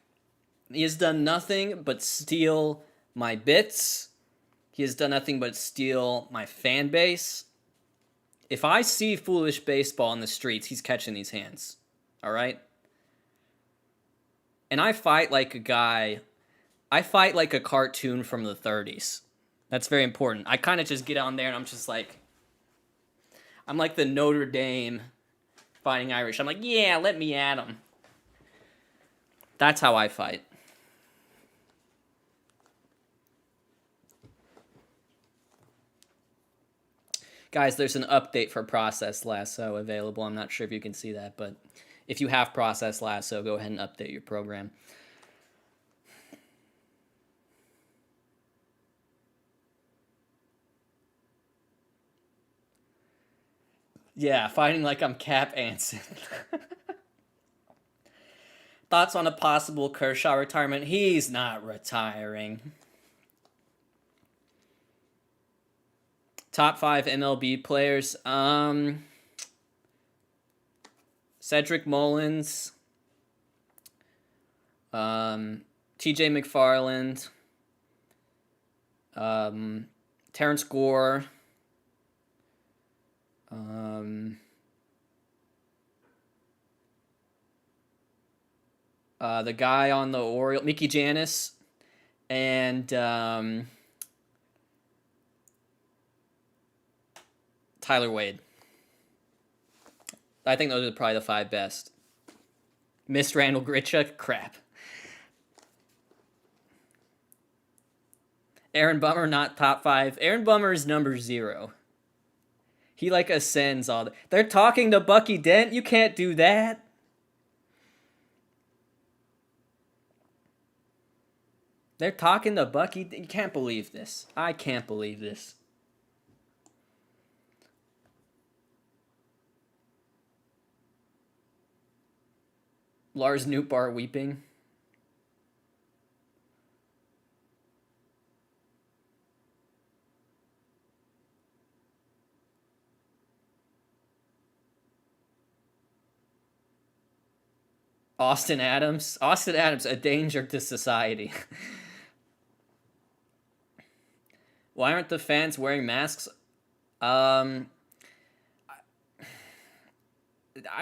He has done nothing but steal my bits. He has done nothing but steal my fan base. If I see Foolish Baseball in the streets, he's catching these hands. All right? And I fight like a guy. I fight like a cartoon from the 30s. That's very important. I kind of just get on there and I'm just like, I'm like the Notre Dame Fighting Irish. I'm like, yeah, let me at him. That's how I fight. Guys, there's an update for Process Lasso available. I'm not sure if you can see that, but if you have Process Lasso, go ahead and update your program. Yeah, fighting like I'm Cap Anson. Thoughts on a possible Kershaw retirement? He's not retiring. Top 5 MLB players. Cedric Mullins. TJ McFarland. Terrence Gore. The guy on the Orioles, Mickey Janis, and Tyler Wade. I think those are probably the 5 best. Missed Randall Grichuk? Crap. Aaron Bummer, not top 5. Aaron Bummer is number 0. He like ascends all the... They're talking to Bucky Dent? You can't do that. They're talking to Bucky. You can't believe this. I can't believe this. Lars Nootbaar weeping. Austin Adams. Austin Adams, a danger to society. Why aren't the fans wearing masks? I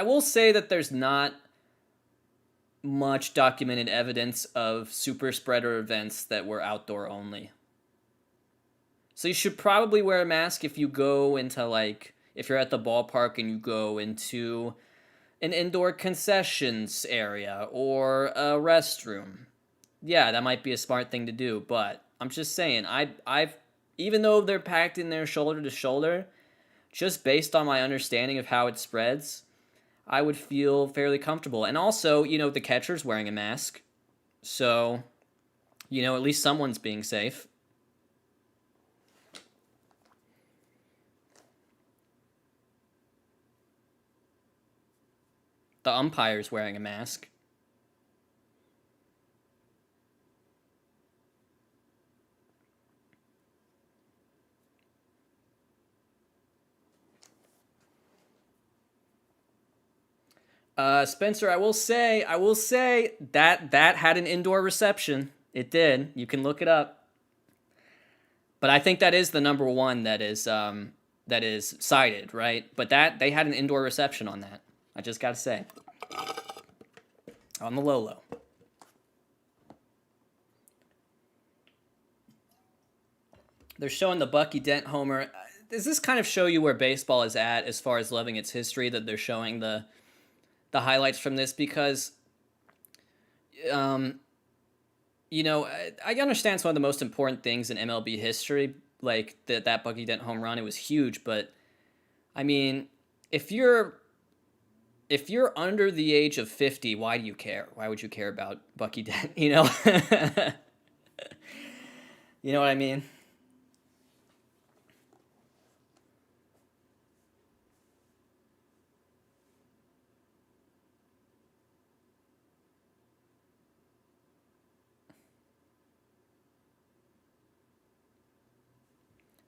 will say that there's not much documented evidence of super spreader events that were outdoor only. So you should probably wear a mask if you go into, like, if you're at the ballpark and you go into an indoor concessions area or a restroom. Yeah, that might be a smart thing to do, but I'm just saying, I've even though they're packed in there shoulder to shoulder, just based on my understanding of how it spreads, I would feel fairly comfortable. And also, the catcher's wearing a mask. So, at least someone's being safe. The umpire's wearing a mask. Spencer, I will say that had an indoor reception. It did. You can look it up. But I think that is the number one that is cited, right? But they had an indoor reception on that. I just gotta say. On the low. They're showing the Bucky Dent homer. does this kind of show you where baseball is at as far as loving its history, that they're showing the highlights from this? Because um, I understand it's one of the most important things in MLB history, like that Bucky Dent home run. It was huge, but I mean, if you're under the age of 50, why do you care? Why would you care about Bucky Dent? You know what I mean?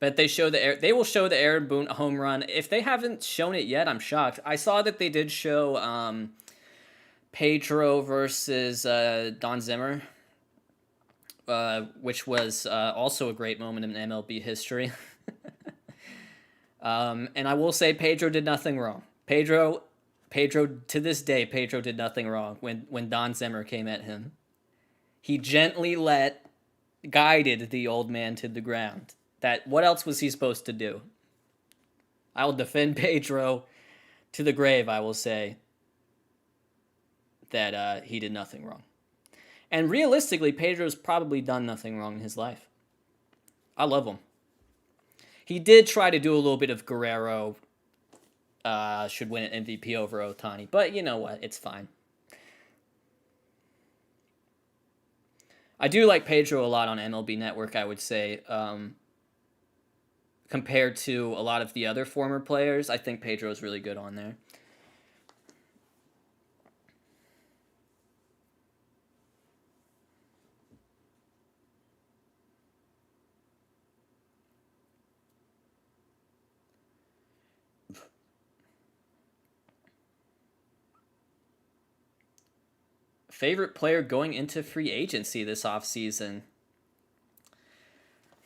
But they will show the Aaron Boone home run. If they haven't shown it yet, I'm shocked. I saw that they did show Pedro versus Don Zimmer, which was also a great moment in MLB history. And I will say Pedro did nothing wrong. Pedro, to this day, Pedro did nothing wrong when Don Zimmer came at him. He gently guided the old man to the ground. What else was he supposed to do? I will defend Pedro to the grave. I will say that he did nothing wrong. And realistically, Pedro's probably done nothing wrong in his life. I love him. He did try to do a little bit of Guerrero should win an MVP over Ohtani. But you know what? It's fine. I do like Pedro a lot on MLB Network, I would say. Compared to a lot of the other former players, I think Pedro is really good on there. Favorite player going into free agency this offseason?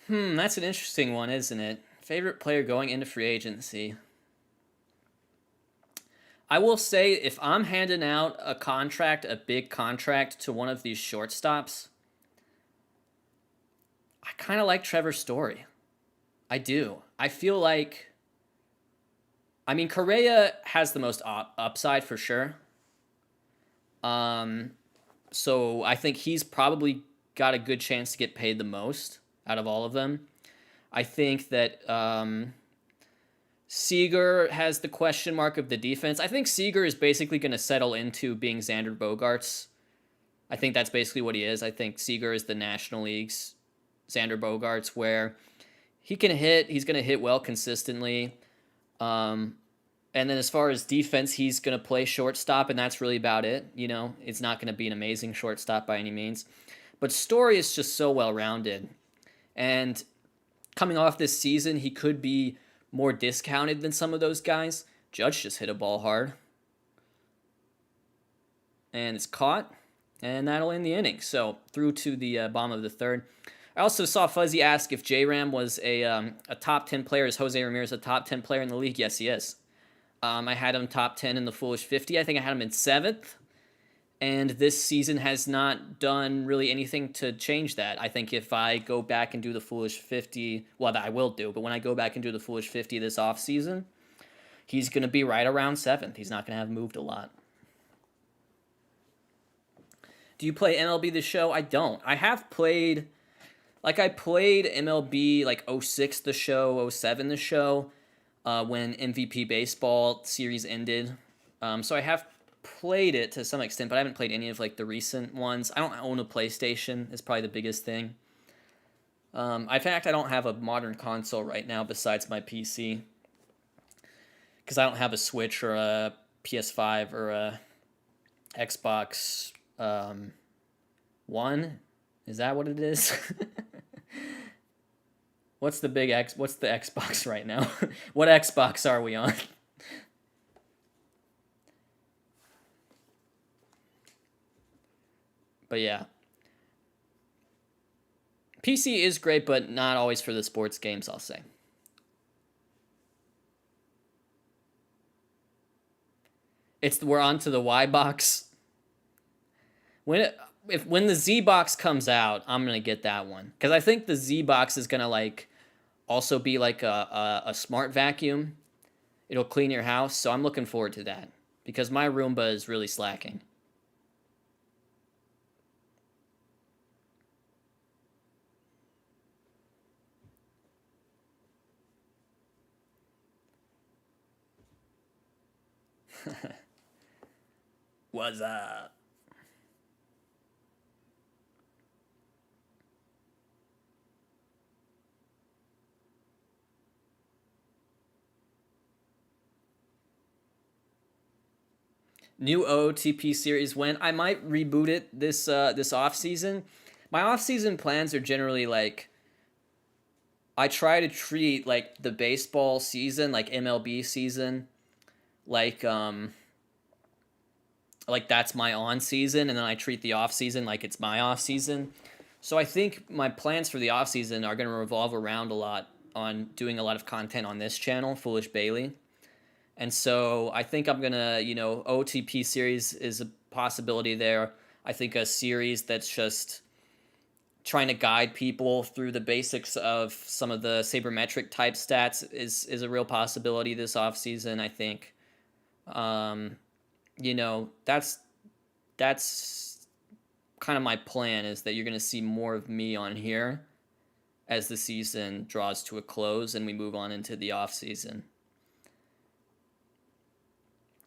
That's an interesting one, isn't it? Favorite player going into free agency. I will say, if I'm handing out a big contract to one of these shortstops, I kind of like Trevor Story. I do. I feel like, I mean, Correa has the most upside for sure. So I think he's probably got a good chance to get paid the most out of all of them. I think that Seager has the question mark of the defense. I think Seager is basically going to settle into being Xander Bogaerts. I think that's basically what he is. I think Seager is the National League's Xander Bogaerts, where he can hit. He's going to hit well consistently. And then as far as defense, he's going to play shortstop, and that's really about it. It's not going to be an amazing shortstop by any means. But Story is just so well-rounded. And coming off this season, he could be more discounted than some of those guys. Judge just hit a ball hard. And it's caught, and that'll end the inning. So through to the bottom of the third. I also saw Fuzzy ask if J-Ram was a top 10 player. Is Jose Ramirez a top 10 player in the league? Yes, he is. I had him top 10 in the Foolish 50. I think I had him in 7th. And this season has not done really anything to change that. I think if I go back and do the Foolish 50, well, that I will do, but when I go back and do the Foolish 50 this offseason, he's going to be right around 7th. He's not going to have moved a lot. Do you play MLB The Show? I don't. I have played, I played MLB, 06 The Show, 07 The Show, when MVP Baseball series ended. So I have played it to some extent, but I haven't played any of the recent ones. I don't own a PlayStation. Is probably the biggest thing. In fact, I don't have a modern console right now besides my PC, because I don't have a Switch or a PS5 or a Xbox One. Is that what it is? What's the Xbox right now? What Xbox are we on? But yeah. PC is great, but not always for the sports games, I'll say. We're on to the Y box. When the Z box comes out, I'm gonna get that one, because I think the Z box is gonna also be like a smart vacuum. It'll clean your house. So I'm looking forward to that because my Roomba is really slacking. What's up? New OTP series when I might reboot it this off season. My off season plans are generally like I try to treat like the baseball season, like MLB season, like like that's my on season, and then I treat the off season like it's my off season. So I think my plans for the off season are going to revolve around a lot on doing a lot of content on this channel, Foolish Bailey. And so I think I'm gonna, OTP series is a possibility there. I think a series that's just trying to guide people through the basics of some of the sabermetric type stats is a real possibility this offseason, I think. Um, that's kind of my plan is that you're gonna see more of me on here as the season draws to a close and we move on into the off season.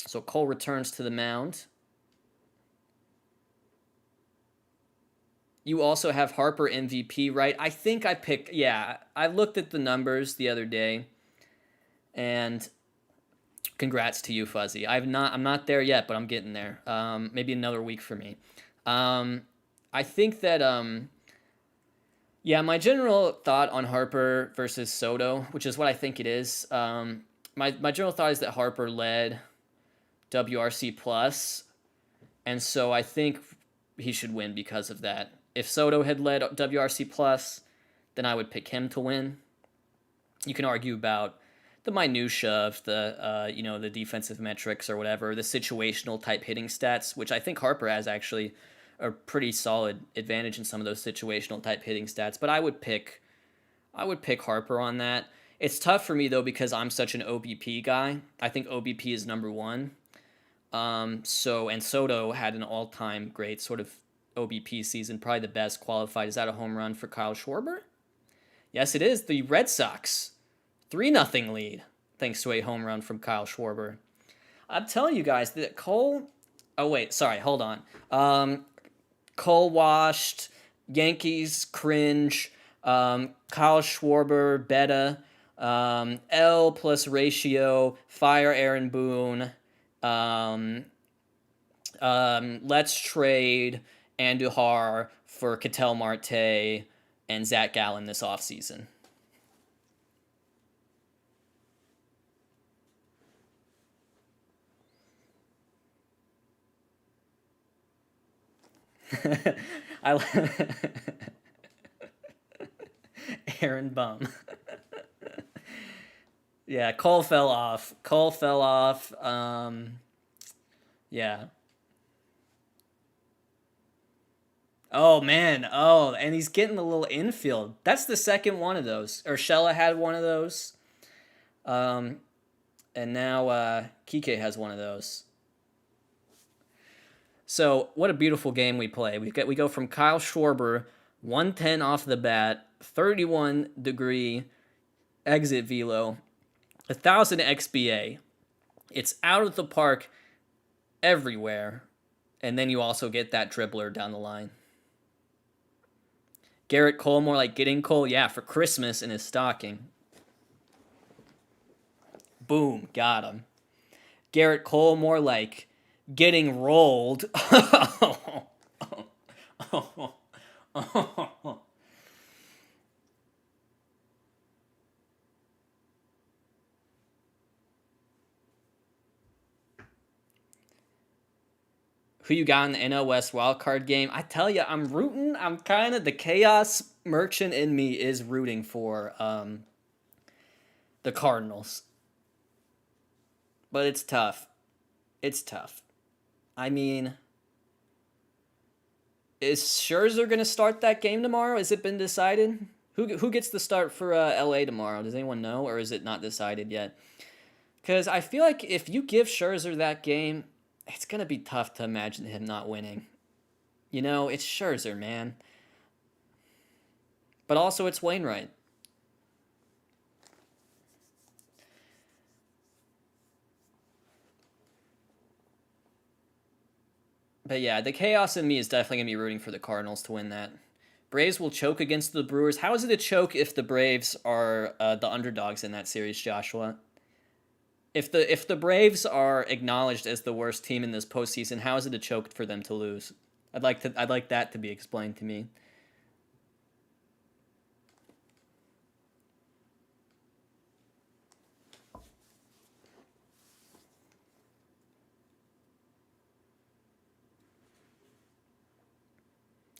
So Cole returns to the mound. You also have Harper MVP, right? I think I picked. Yeah, I looked at the numbers the other day, and congrats to you, Fuzzy. I'm not there yet, but I'm getting there. Maybe another week for me. I think that yeah, my general thought on Harper versus Soto, which is what I think it is. My general thought is that Harper led WRC plus, and so I think he should win because of that. If Soto had led WRC plus, then I would pick him to win. You can argue about the minutia of the the defensive metrics or whatever, the situational type hitting stats, which I think Harper has actually a pretty solid advantage in some of those situational type hitting stats. But I would pick Harper on that. It's tough for me though because I'm such an OBP guy. I think OBP is number one. And Soto had an all-time great sort of OBP season, probably the best qualified. Is that a home run for Kyle Schwarber? Yes, it is. The Red Sox 3-0 lead thanks to a home run from Kyle Schwarber. I'm telling you guys that Cole. Oh wait, sorry, hold on. Cole washed. Yankees cringe. Kyle Schwarber beta. L plus ratio. Fire Aaron Boone. Let's trade Andujar for Ketel Marte and Zach Gallen this offseason. I Aaron Bum. Yeah, Cole fell off. Yeah. Oh man. Oh, and he's getting a little infield. That's the second one of those. Urshela had one of those. Um, and now Kike has one of those. So what a beautiful game we play. We go from Kyle Schwarber, 110 off the bat, 31-degree exit velo, 1,000 XBA. It's out of the park everywhere, and then you also get that dribbler down the line. Garrett Cole, more like getting Cole, yeah, for Christmas in his stocking. Boom, got him. Garrett Cole, more like getting rolled. Who you got in the NL West wildcard game? I tell you, I'm rooting. I'm kind of the chaos merchant in me is rooting for the Cardinals. But it's tough. It's tough. I mean, is Scherzer going to start that game tomorrow? Has it been decided? Who gets the start for LA tomorrow? Does anyone know, or is it not decided yet? Because I feel like if you give Scherzer that game, it's gonna be tough to imagine him not winning. You know, it's Scherzer, man. But also, it's Wainwright. But yeah, the chaos in me is definitely gonna be rooting for the Cardinals to win that. Braves will choke against the Brewers. How is it a choke if the Braves are the underdogs in that series, Joshua? If the Braves are acknowledged as the worst team in this postseason, how is it a choke for them to lose? I'd like that to be explained to me.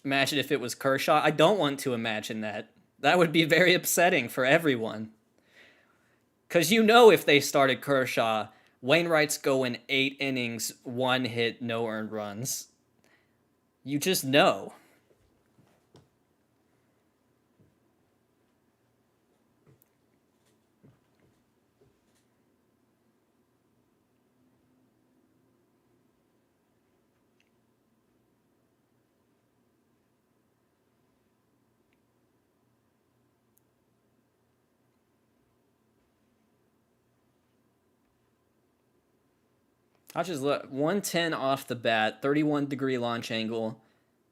Imagine if it was Kershaw. I don't want to imagine that. That would be very upsetting for everyone. Because you know if they started Kershaw, Wainwright's going 8 innings, 1 hit, no earned runs. You just know. I'll just look. 110 off the bat, 31-degree launch angle,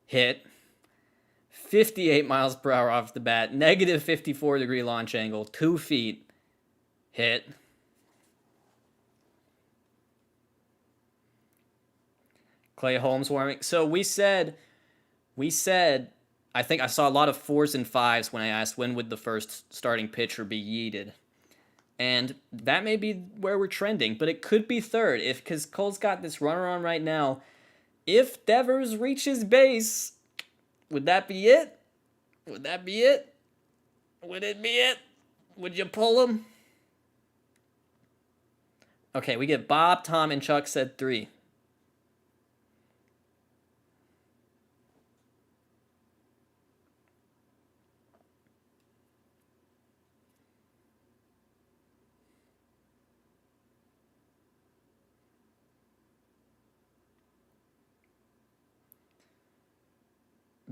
hit. 58 miles per hour off the bat, negative 54-degree launch angle, 2 feet, hit. Clay Holmes warming. So we said, I think I saw a lot of 4s and 5s when I asked when would the first starting pitcher be yeeted. And that may be where we're trending, but it could be third because Cole's got this runner on right now. If Devers reaches base, would that be it? Would that be it? Would it be it? Would you pull him? Okay, we get Bob, Tom, and Chuck said 3.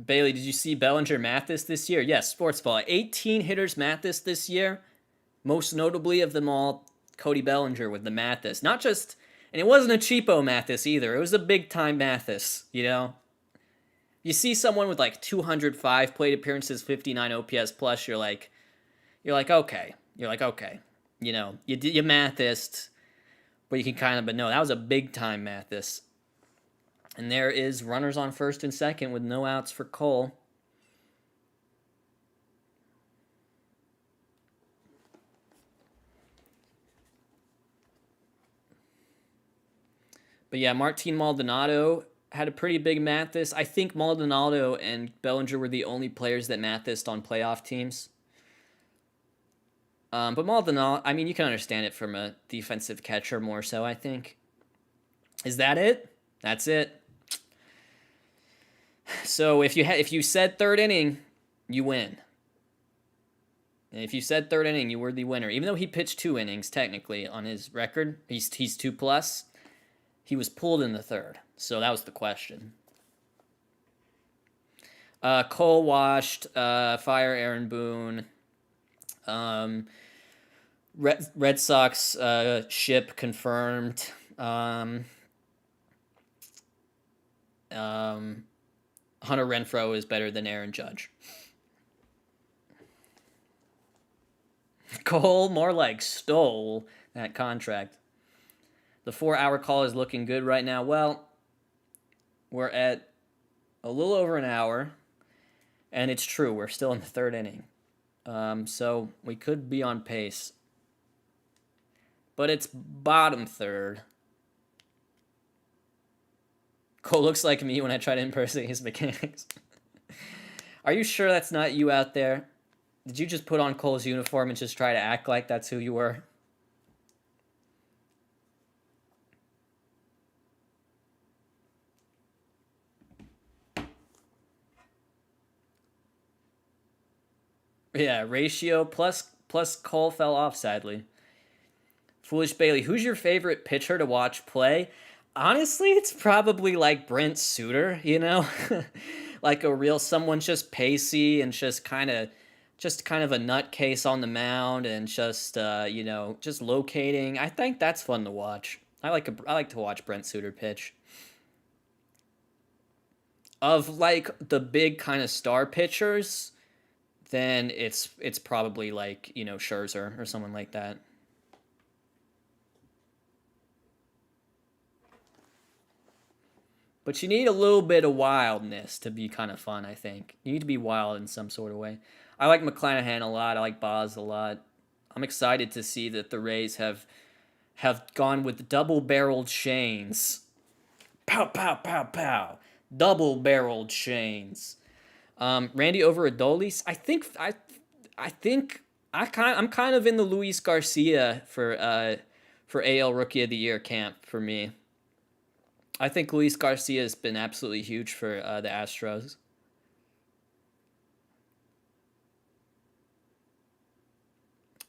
Bailey, did you see Bellinger Mathis this year? Yes, sports ball. 18 hitters Mathis this year. Most notably of them all, Cody Bellinger with the Mathis. Not just, and it wasn't a cheapo Mathis either. It was a big time Mathis, you know? You see someone with like 205 plate appearances, 59 OPS plus, okay. You're like, okay. You know, you Mathis, but you can kind of, but no, that was a big time Mathis. And there is runners on first and second with no outs for Cole. But yeah, Martin Maldonado had a pretty big Mathis. I think Maldonado and Bellinger were the only players that Mathised on playoff teams. But Maldonado, I mean, you can understand it from a defensive catcher more so, I think. Is that it? That's it. So if you said third inning, you win. And if you said third inning, you were the winner. Even though he pitched 2 innings technically on his record, he's 2 plus. He was pulled in the third, so that was the question. Cole washed. Fire Aaron Boone. Red Sox ship confirmed. Hunter Renfroe is better than Aaron Judge. Cole more like stole that contract. The 4-hour call is looking good right now. Well, we're at a little over an hour, and it's true. We're still in the third inning. So we could be on pace. But it's bottom third. Cole looks like me when I try to impersonate his mechanics. Are you sure that's not you out there? Did you just put on Cole's uniform and just try to act like that's who you were? Yeah, ratio plus Cole fell off sadly. Foolish Bailey, who's your favorite pitcher to watch play? Honestly, it's probably like Brent Suter, you know? Like a real someone just pacey and just kind of a nutcase on the mound and just just locating. I think that's fun to watch. I like to watch Brent Suter pitch. Of like the big kind of star pitchers, then it's probably like, Scherzer or someone like that. But you need a little bit of wildness to be kind of fun, I think. You need to be wild in some sort of way. I like McClanahan a lot. I like Boz a lot. I'm excited to see that the Rays have gone with double-barreled Shanes. Pow pow pow pow. Double-barreled Shanes. Randy over Adolis. I'm kind of in the Luis Garcia for AL Rookie of the Year camp for me. I think Luis Garcia has been absolutely huge for the Astros.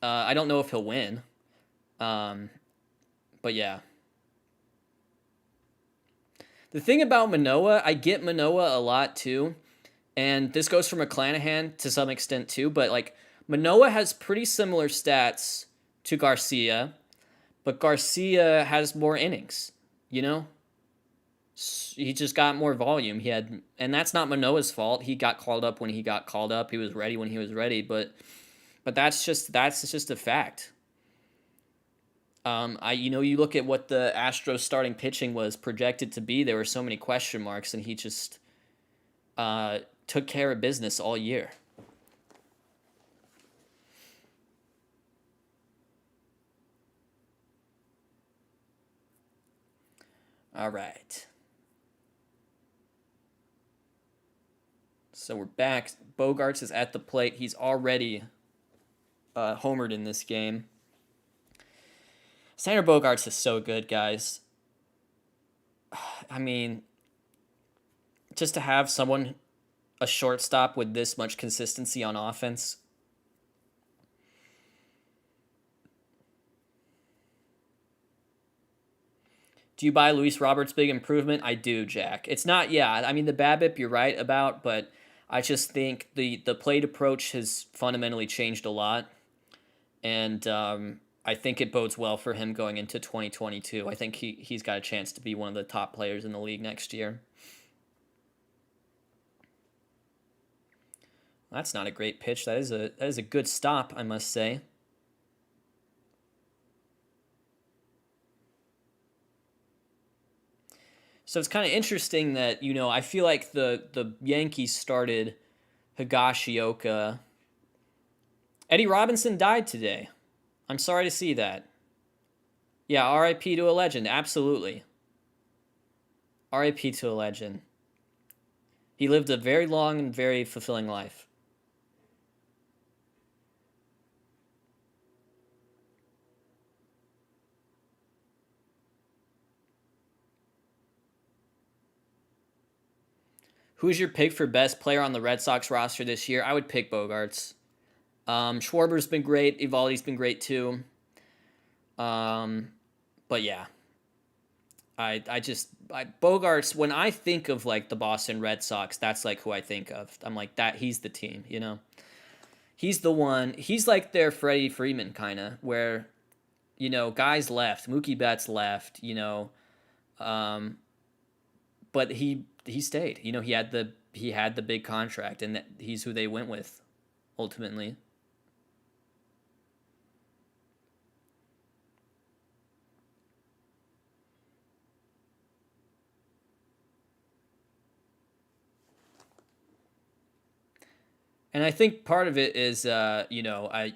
I don't know if he'll win, um, but yeah. The thing about Manoa, I get Manoa a lot too, and this goes for McClanahan to some extent too. But like Manoa has pretty similar stats to Garcia, but Garcia has more innings. You know, he just got more volume. And that's not Manoa's fault. He got called up when he got called up. He was ready when he was ready. But that's just a fact. You look at what the Astros starting pitching was projected to be. There were so many question marks, and he just took care of business all year. All right. So we're back. Bogarts is at the plate. He's already homered in this game. Sander Bogarts is so good, guys. I mean, just to have someone, a shortstop with this much consistency on offense. Do you buy Luis Roberts' big improvement? I do, Jack. It's not, yeah, I mean, the BABIP you're right about, but I just think the plate approach has fundamentally changed a lot. And I think it bodes well for him going into 2022. I think he's got a chance to be one of the top players in the league next year. That's not a great pitch. That is a good stop, I must say. So it's kind of interesting that, I feel like the Yankees started Higashioka. Eddie Robinson died today. I'm sorry to see that. Yeah, RIP to a legend, absolutely. RIP to a legend. He lived a very long and very fulfilling life. Who's your pick for best player on the Red Sox roster this year? I would pick Bogarts. Schwarber's been great. Evaldi's been great too. Um, but yeah, Bogarts. When I think of like the Boston Red Sox, that's like who I think of. I'm like that. He's the team. He's the one. He's like their Freddie Freeman kind of, where guys left. Mookie Betts left. Um, but he stayed. He had the big contract, and he's who they went with ultimately. And I think part of it is, I.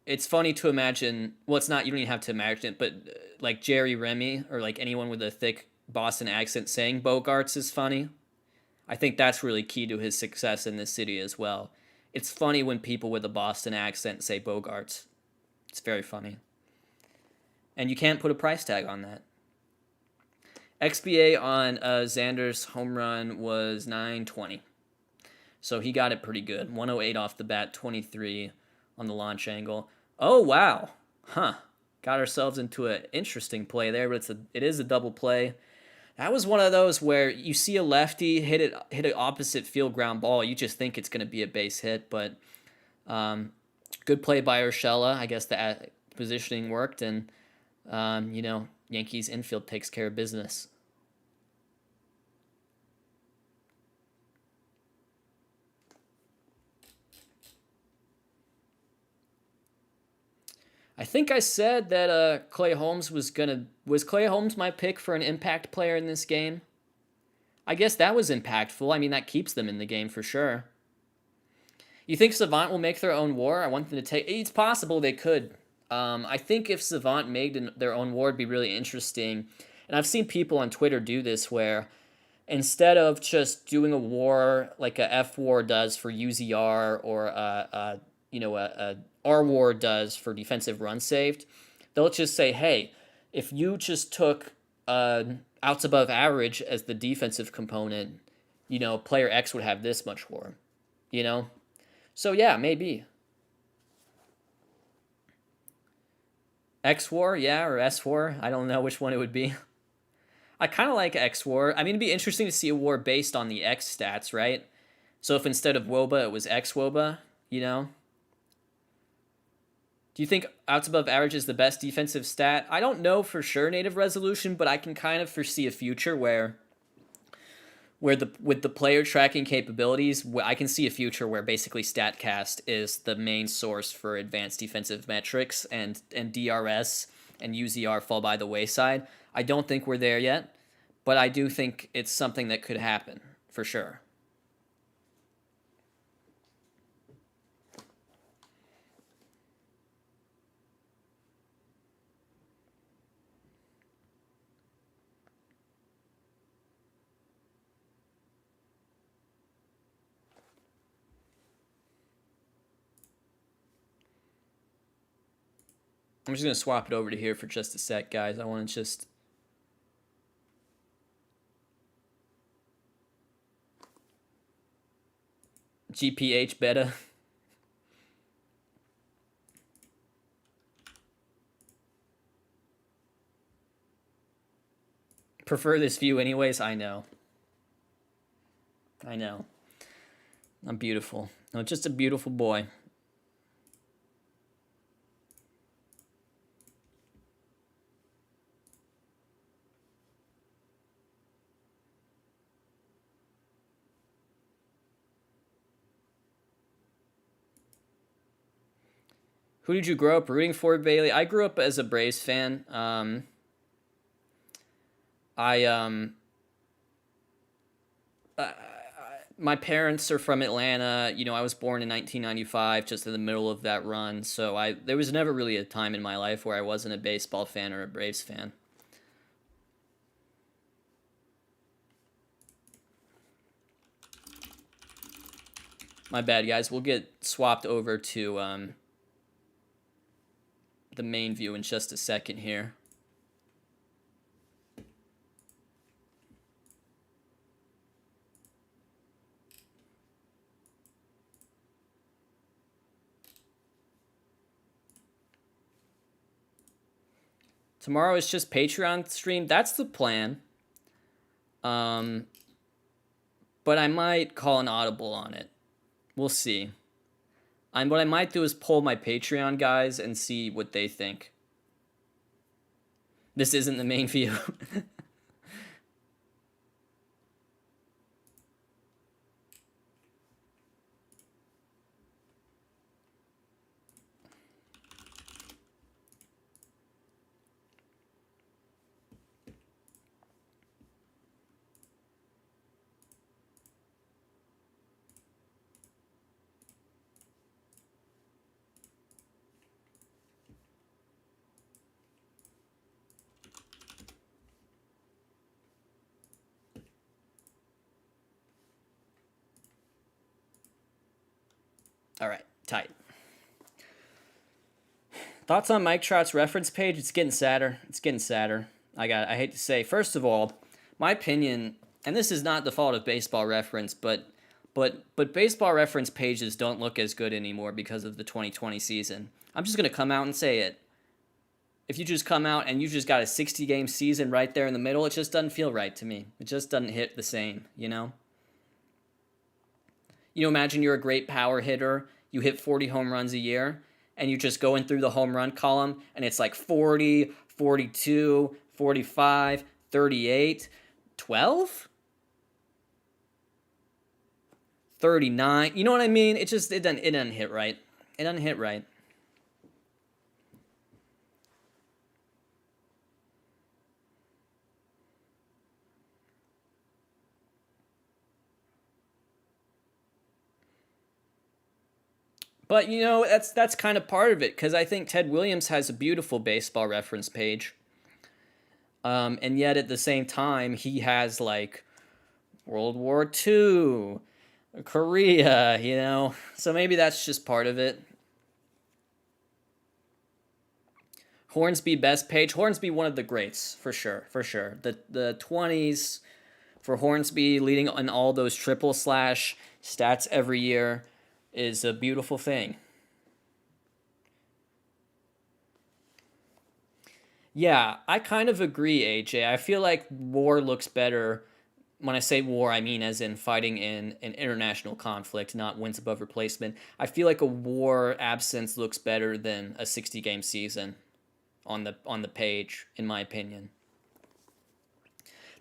It's funny to imagine. Well, it's not. You don't even have to imagine it, but like Jerry Remy or like anyone with a thick Boston accent saying Bogarts is funny. I think that's really key to his success in this city as well. It's funny when people with a Boston accent say Bogarts. It's very funny, and you can't put a price tag on that. XBA on Xander's home run was 920. So he got it pretty good. 108 off the bat, 23 on the launch angle. Oh, wow. Huh. Got ourselves into an interesting play there, but it is a double play. That was one of those where you see a lefty hit an opposite field ground ball. You just think it's going to be a base hit, but good play by Urshela. I guess the positioning worked, and Yankees infield takes care of business. I think I said that Clay Holmes was Clay Holmes my pick for an impact player in this game? I guess that was impactful. I mean, that keeps them in the game for sure. You think Savant will make their own war? I want them to take. It's possible they could. I think if Savant made their own war, it'd be really interesting. And I've seen people on Twitter do this where instead of just doing a war like a F war does for UZR or a R war does for defensive run saved, they'll just say, hey, if you just took outs above average as the defensive component, player X would have this much war, So yeah, maybe. X war, yeah, or S war. I don't know which one it would be. I kind of like X war. I mean, it'd be interesting to see a war based on the X stats, right? So if instead of WOBA, it was X WOBA, Do you think outs above average is the best defensive stat? I don't know for sure native resolution, but I can kind of foresee a future where with the player tracking capabilities, I can see a future where basically StatCast is the main source for advanced defensive metrics, and DRS and UZR fall by the wayside. I don't think we're there yet, but I do think it's something that could happen for sure. I'm just going to swap it over to here for just a sec, guys. I want to just... GPH beta. Prefer this view anyways, I know. I'm beautiful. No, just a beautiful boy. Who did you grow up rooting for, Bailey? I grew up as a Braves fan. My parents are from Atlanta. I was born in 1995, just in the middle of that run. So there was never really a time in my life where I wasn't a baseball fan or a Braves fan. My bad, guys. We'll get swapped over to the main view in just a second here. Tomorrow is just Patreon stream. That's the plan. But I might call an audible on it. We'll see. What I might do is poll my Patreon guys and see what they think. This isn't the main view. All right, tight. Thoughts on Mike Trout's reference page? It's getting sadder. I hate to say. First of all, my opinion, and this is not the fault of Baseball Reference, but But baseball reference pages don't look as good anymore because of the 2020 season. I'm just going to come out and say it. If you just come out and you just got a 60-game season right there in the middle, it just doesn't feel right to me. It just doesn't hit the same, you know? Imagine you're a great power hitter, you hit 40 home runs a year, and you're just going through the home run column, and it's like 40, 42, 45, 38, 12? 39. You know what I mean? It doesn't hit right. It doesn't hit right. But that's kind of part of it, because I think Ted Williams has a beautiful baseball reference page. And yet at the same time, he has like World War II, Korea, so maybe that's just part of it. Hornsby best page. Hornsby, one of the greats, for sure. The 20s for Hornsby, leading on all those triple slash stats every year, is a beautiful thing. Yeah, I kind of agree, AJ. I feel like war looks better. When I say war, I mean as in fighting in an international conflict, not wins above replacement. I feel like a war absence looks better than a 60-game season on the page, in my opinion.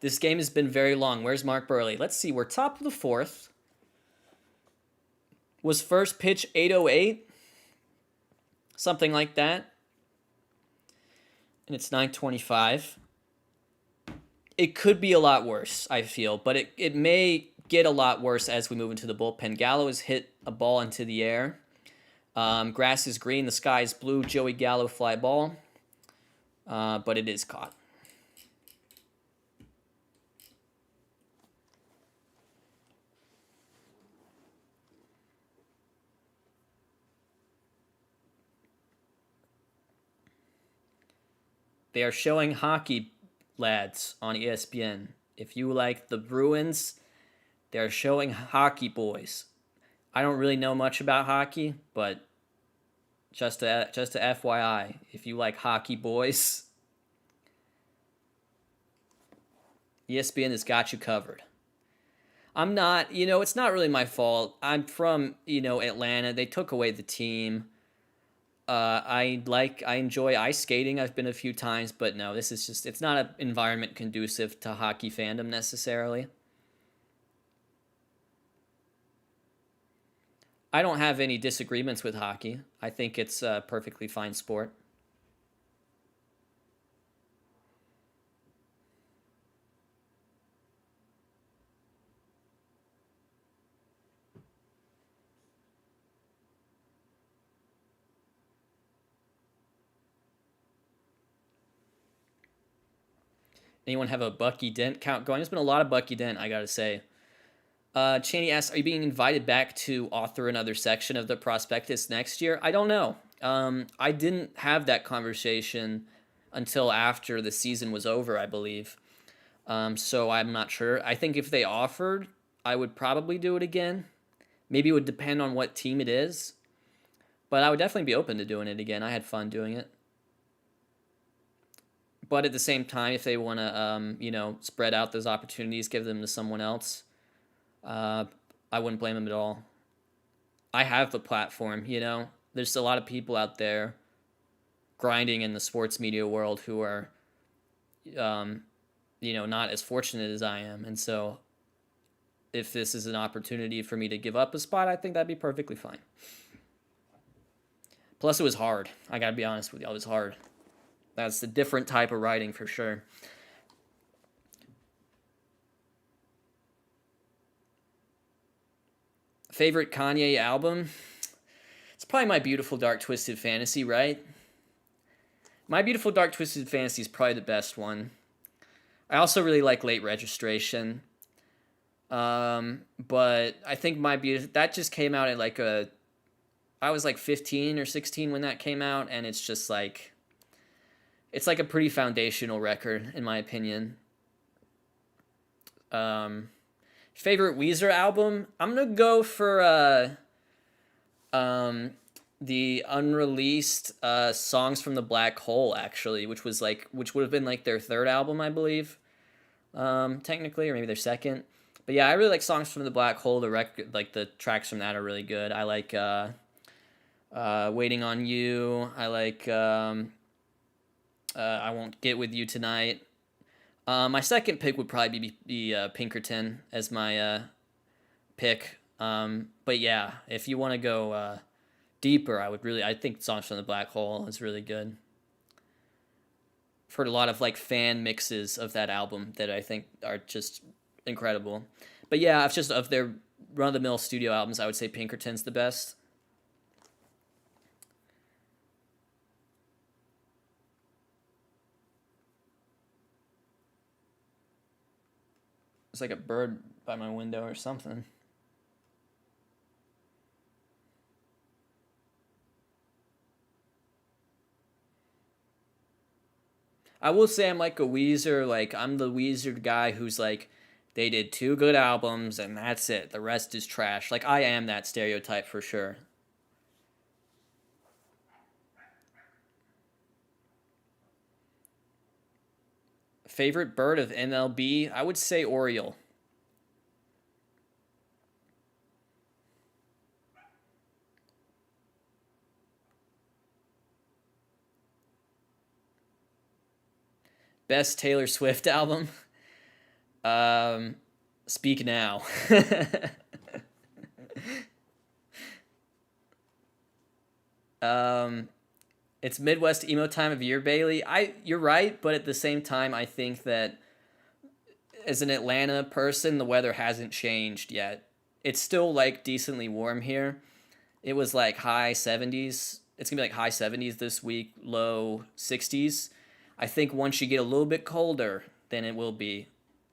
This game has been very long. Where's Mark Burley? Let's see. We're top of the fourth. Was first pitch 8:08? Something like that. And it's 9:25. It could be a lot worse, I feel, but it may get a lot worse as we move into the bullpen. Gallo has hit a ball into the air. Grass is green, the sky is blue. Joey Gallo fly ball, but it is caught. They are showing hockey, lads, on ESPN. If you like the Bruins, they're showing hockey, boys. I don't really know much about hockey, but just to FYI, if you like hockey, boys, ESPN has got you covered. I'm not, it's not really my fault. I'm from, Atlanta. They took away the team. I enjoy ice skating. I've been a few times, but no, it's not an environment conducive to hockey fandom necessarily. I don't have any disagreements with hockey. I think it's a perfectly fine sport. Anyone have a Bucky Dent count going? There's been a lot of Bucky Dent, I gotta say. Cheney asks, are you being invited back to author another section of the prospectus next year? I don't know. I didn't have that conversation until after the season was over, I believe. So I'm not sure. I think if they offered, I would probably do it again. Maybe it would depend on what team it is. But I would definitely be open to doing it again. I had fun doing it. But at the same time, if they want to, spread out those opportunities, give them to someone else, I wouldn't blame them at all. I have the platform, There's a lot of people out there grinding in the sports media world who are, not as fortunate as I am. And so if this is an opportunity for me to give up a spot, I think that'd be perfectly fine. Plus, it was hard. I got to be honest with you. It was hard. That's a different type of writing for sure. Favorite Kanye album? It's probably My Beautiful Dark Twisted Fantasy, right? My Beautiful Dark Twisted Fantasy is probably the best one. I also really like Late Registration. But I think that just came out at I was like 15 or 16 when that came out, and it's just like, it's like a pretty foundational record, in my opinion. Favorite Weezer album? I'm gonna go for um the unreleased Songs from the Black Hole, actually, which would have been like their third album, I believe, technically, or maybe their second. But yeah, I really like Songs from the Black Hole. The record, like the tracks from that, are really good. I like Waiting on You. I like I Won't Get With You Tonight. My second pick would probably be Pinkerton as my pick. But yeah, if you want to go deeper, I think Songs from the Black Hole is really good. I've heard a lot of like fan mixes of that album that I think are just incredible. But yeah, it's just of their run of the mill studio albums, I would say Pinkerton's the best. It's like a bird by my window or something. I will say I'm like a Weezer, like I'm the Weezer guy who's like, they did two good albums and that's it. The rest is trash. Like I am that stereotype for sure. Favorite bird of MLB? I would say Oriole. Best Taylor Swift album? Um, Speak Now. um, it's Midwest emo time of year, Bailey. You're right, but at the same time, I think that as an Atlanta person, the weather hasn't changed yet. It's still like decently warm here. It was like high 70s. It's gonna be like high 70s this week, low 60s. I think once you get a little bit colder, then it will be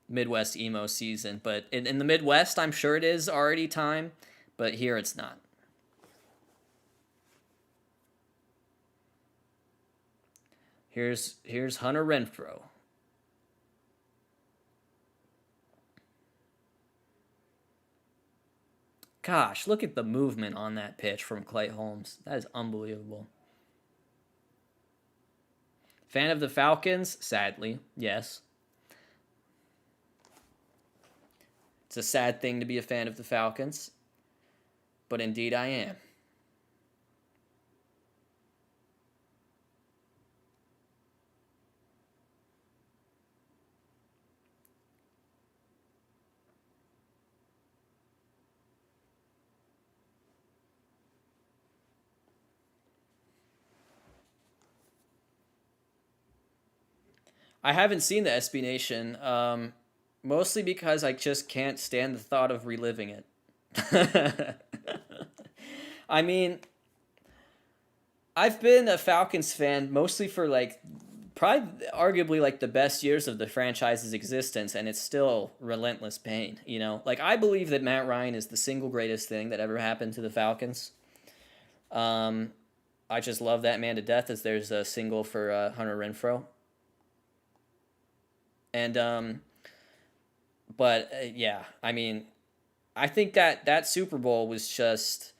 Midwest emo season. But in the Midwest, I'm sure it is already time, but here it's not. Here's Hunter Renfro. Gosh, look at the movement on that pitch from Clay Holmes. That is unbelievable. Fan of the Falcons? Sadly, yes. It's a sad thing to be a fan of the Falcons, but indeed I am. I haven't seen the SB Nation, mostly because I just can't stand the thought of reliving it. I mean, I've been a Falcons fan mostly for like probably arguably like the best years of the franchise's existence, and it's still relentless pain. Like I believe that Matt Ryan is the single greatest thing that ever happened to the Falcons. Um, I just love that man to death. As there's a single for Hunter Renfro, and but yeah, I mean, I think that Super Bowl was just,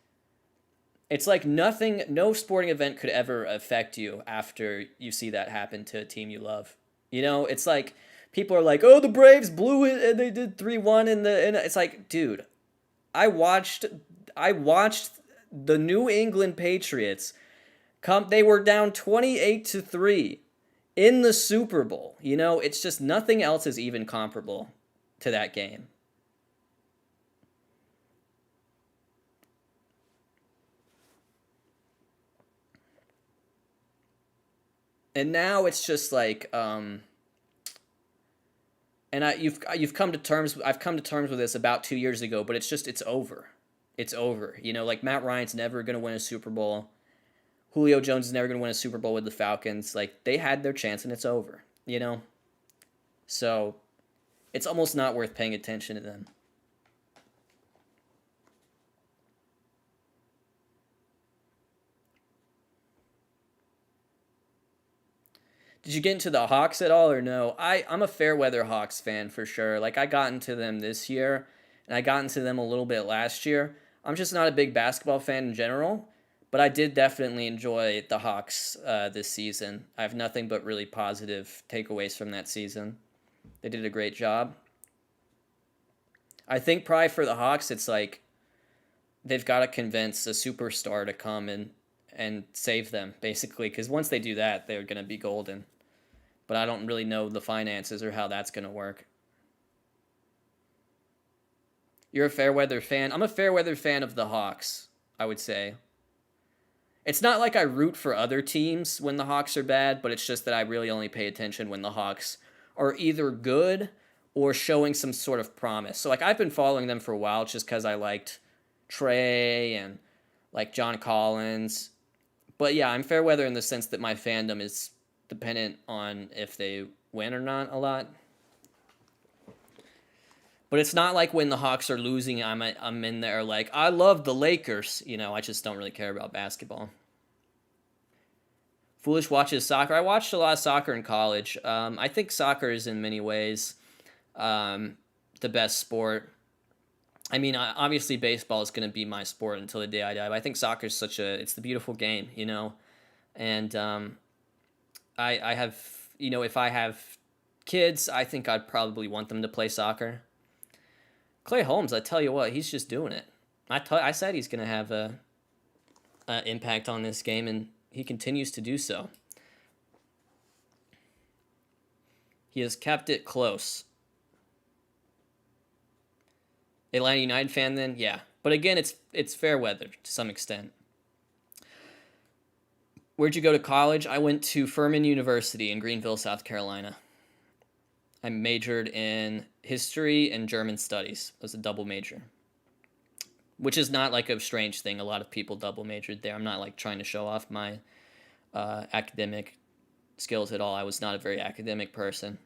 it's like nothing, no sporting event could ever affect you after you see that happen to a team you love. It's like people are like, "Oh, the Braves blew it and they did 3-1 and it's like, dude, I watched I watched the New England Patriots come, they were down 28-3 in the Super Bowl. It's just nothing else is even comparable to that game. And now it's just like and you've come to terms, I've come to terms with this about 2 years ago, but it's over. It's over. Like Matt Ryan's never going to win a Super Bowl. Julio Jones is never going to win a Super Bowl with the Falcons. Like they had their chance and it's over. So it's almost not worth paying attention to them. Did you get into the Hawks at all or no? I'm a fair weather Hawks fan for sure. Like I got into them this year, and I got into them a little bit last year. I'm just not a big basketball fan in general, but I did definitely enjoy the Hawks this season. I have nothing but really positive takeaways from that season. They did a great job. I think probably for the Hawks, it's like they've got to convince a superstar to come and save them, basically, because once they do that, they're going to be golden. But I don't really know the finances or how that's going to work. You're a Fairweather fan? I'm a Fairweather fan of the Hawks, I would say. It's not like I root for other teams when the Hawks are bad, but it's just that I really only pay attention when the Hawks are either good or showing some sort of promise. So, like, I've been following them for a while just because I liked Trey and, like, John Collins. But, yeah, I'm Fairweather in the sense that my fandom is dependent on if they win or not a lot. But it's not like when the Hawks are losing, I'm in there like, I love the Lakers. You know, I just don't really care about basketball. Foolish watches soccer. I watched a lot of soccer in college. I think soccer is in many ways the best sport. I mean, obviously baseball is going to be my sport until the day I die. But I think soccer is it's the beautiful game, you know. And I have, you know, if I have kids, I think I'd probably want them to play soccer. Clay Holmes, I tell you what, he's just doing it. I said he's going to have a impact on this game, and he continues to do so. He has kept it close. Atlanta United fan then? Yeah. But again, it's fair weather to some extent. Where'd you go to college? I went to Furman University in Greenville, South Carolina. I majored in history and German studies. It was a double major. Which is not like a strange thing. A lot of people double majored there. I'm not like trying to show off my academic skills at all. I was not a very academic person.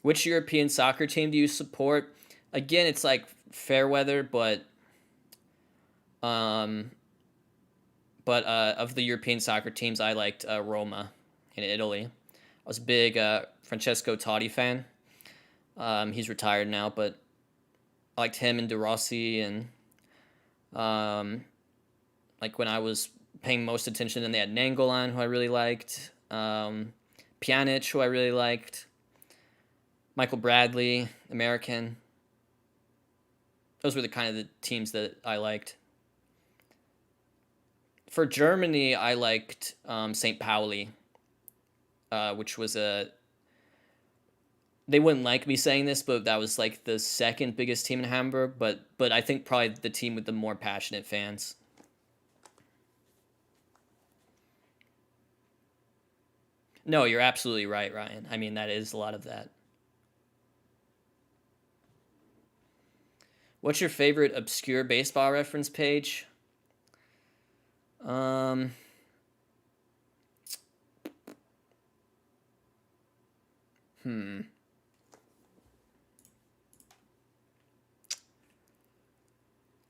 Which European soccer team do you support? Again, it's like fair weather, but of the European soccer teams, I liked Roma in Italy. I was a big Francesco Totti fan. He's retired now, but I liked him and De Rossi, and like when I was paying most attention, and they had Nangolan, who I really liked, Pjanic, who I really liked, Michael Bradley, American. Those were the kind of the teams that I liked. For Germany, I liked St. Pauli, which was they wouldn't like me saying this, but that was like the second biggest team in Hamburg, but I think probably the team with the more passionate fans. No, you're absolutely right, Ryan. I mean, that is a lot of that. What's your favorite obscure baseball reference page? Um, hmm.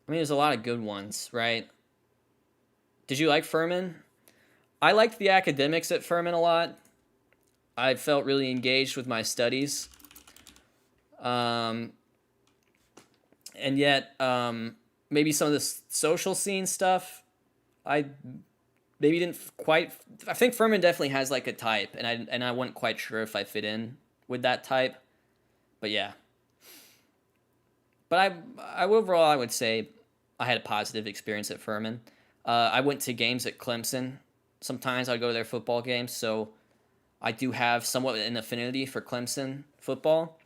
I mean, there's a lot of good ones, right? Did you like Furman? I liked the academics at Furman a lot. I felt really engaged with my studies. Um, and yet, maybe some of the social scene stuff, I maybe didn't quite. I think Furman definitely has like a type, and I wasn't quite sure if I fit in with that type. But yeah. But I overall I would say I had a positive experience at Furman. I went to games at Clemson. Sometimes I'd go to their football games, so I do have somewhat an affinity for Clemson football.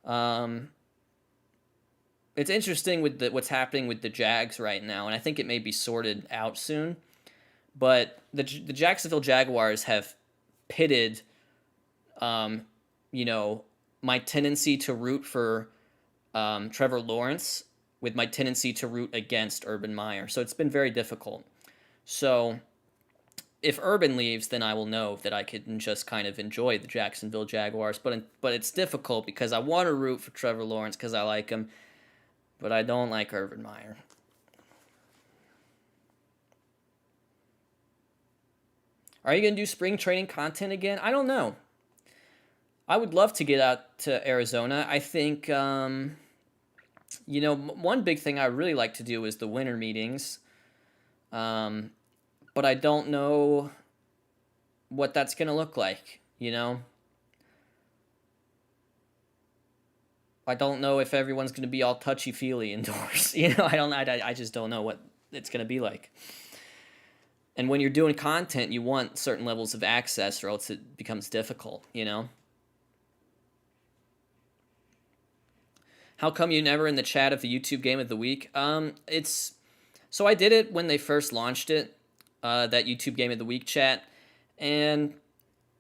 Um, it's interesting with what's happening with the Jags right now, and I think it may be sorted out soon. But the Jacksonville Jaguars have pitted, um, you know, my tendency to root for Trevor Lawrence with my tendency to root against Urban Meyer. So it's been very difficult. So if Urban leaves, then I will know that I can just kind of enjoy the Jacksonville Jaguars. But it's difficult because I want to root for Trevor Lawrence because I like him, but I don't like Urban Meyer. Are you going to do spring training content again? I don't know. I would love to get out to Arizona. I think, one big thing I really like to do is the winter meetings. But I don't know what that's going to look like, I don't know if everyone's going to be all touchy-feely indoors. I just don't know what it's going to be like. And when you're doing content, you want certain levels of access or else it becomes difficult, How come you never in the chat of the YouTube game of the week? So I did it when they first launched it, that YouTube game of the week chat. And